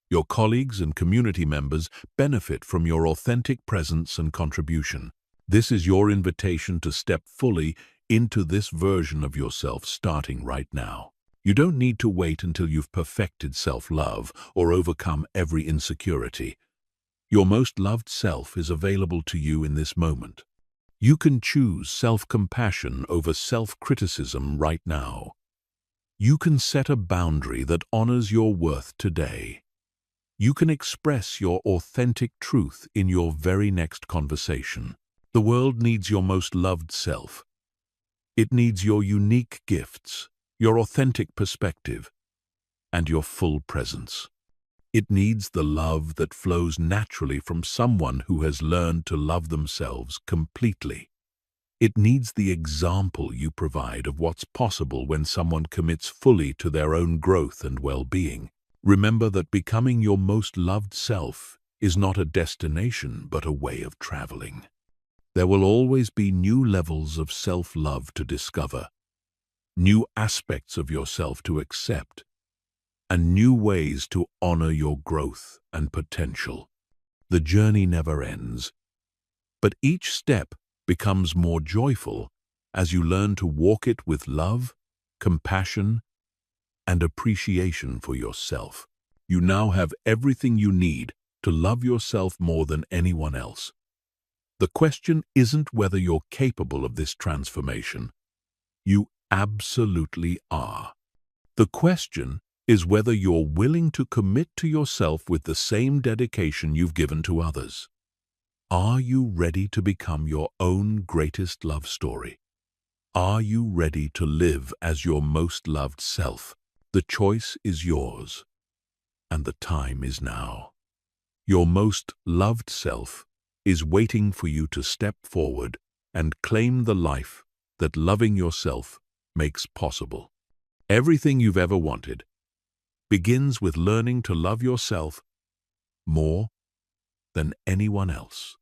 Your colleagues and community members benefit from your authentic presence and contribution. This is your invitation to step fully into this version of yourself starting right now. You don't need to wait until you've perfected self-love or overcome every insecurity. Your most loved self is available to you in this moment. You can choose self-compassion over self-criticism right now. You can set a boundary that honors your worth today. You can express your authentic truth in your very next conversation. The world needs your most loved self. It needs your unique gifts, your authentic perspective, and your full presence. It needs the love that flows naturally from someone who has learned to love themselves completely. It needs the example you provide of what's possible when someone commits fully to their own growth and well-being. Remember that becoming your most loved self is not a destination but a way of traveling. There will always be new levels of self-love to discover, new aspects of yourself to accept, and new ways to honor your growth and potential. The journey never ends, but each step becomes more joyful as you learn to walk it with love, compassion, and appreciation for yourself. You now have everything you need to love yourself more than anyone else. The question isn't whether you're capable of this transformation. You absolutely are. The question is whether you're willing to commit to yourself with the same dedication you've given to others. Are you ready to become your own greatest love story? Are you ready to live as your most loved self? The choice is yours, and the time is now. Your most loved self is waiting for you to step forward and claim the life that loving yourself makes possible. Everything you've ever wanted begins with learning to love yourself more than anyone else.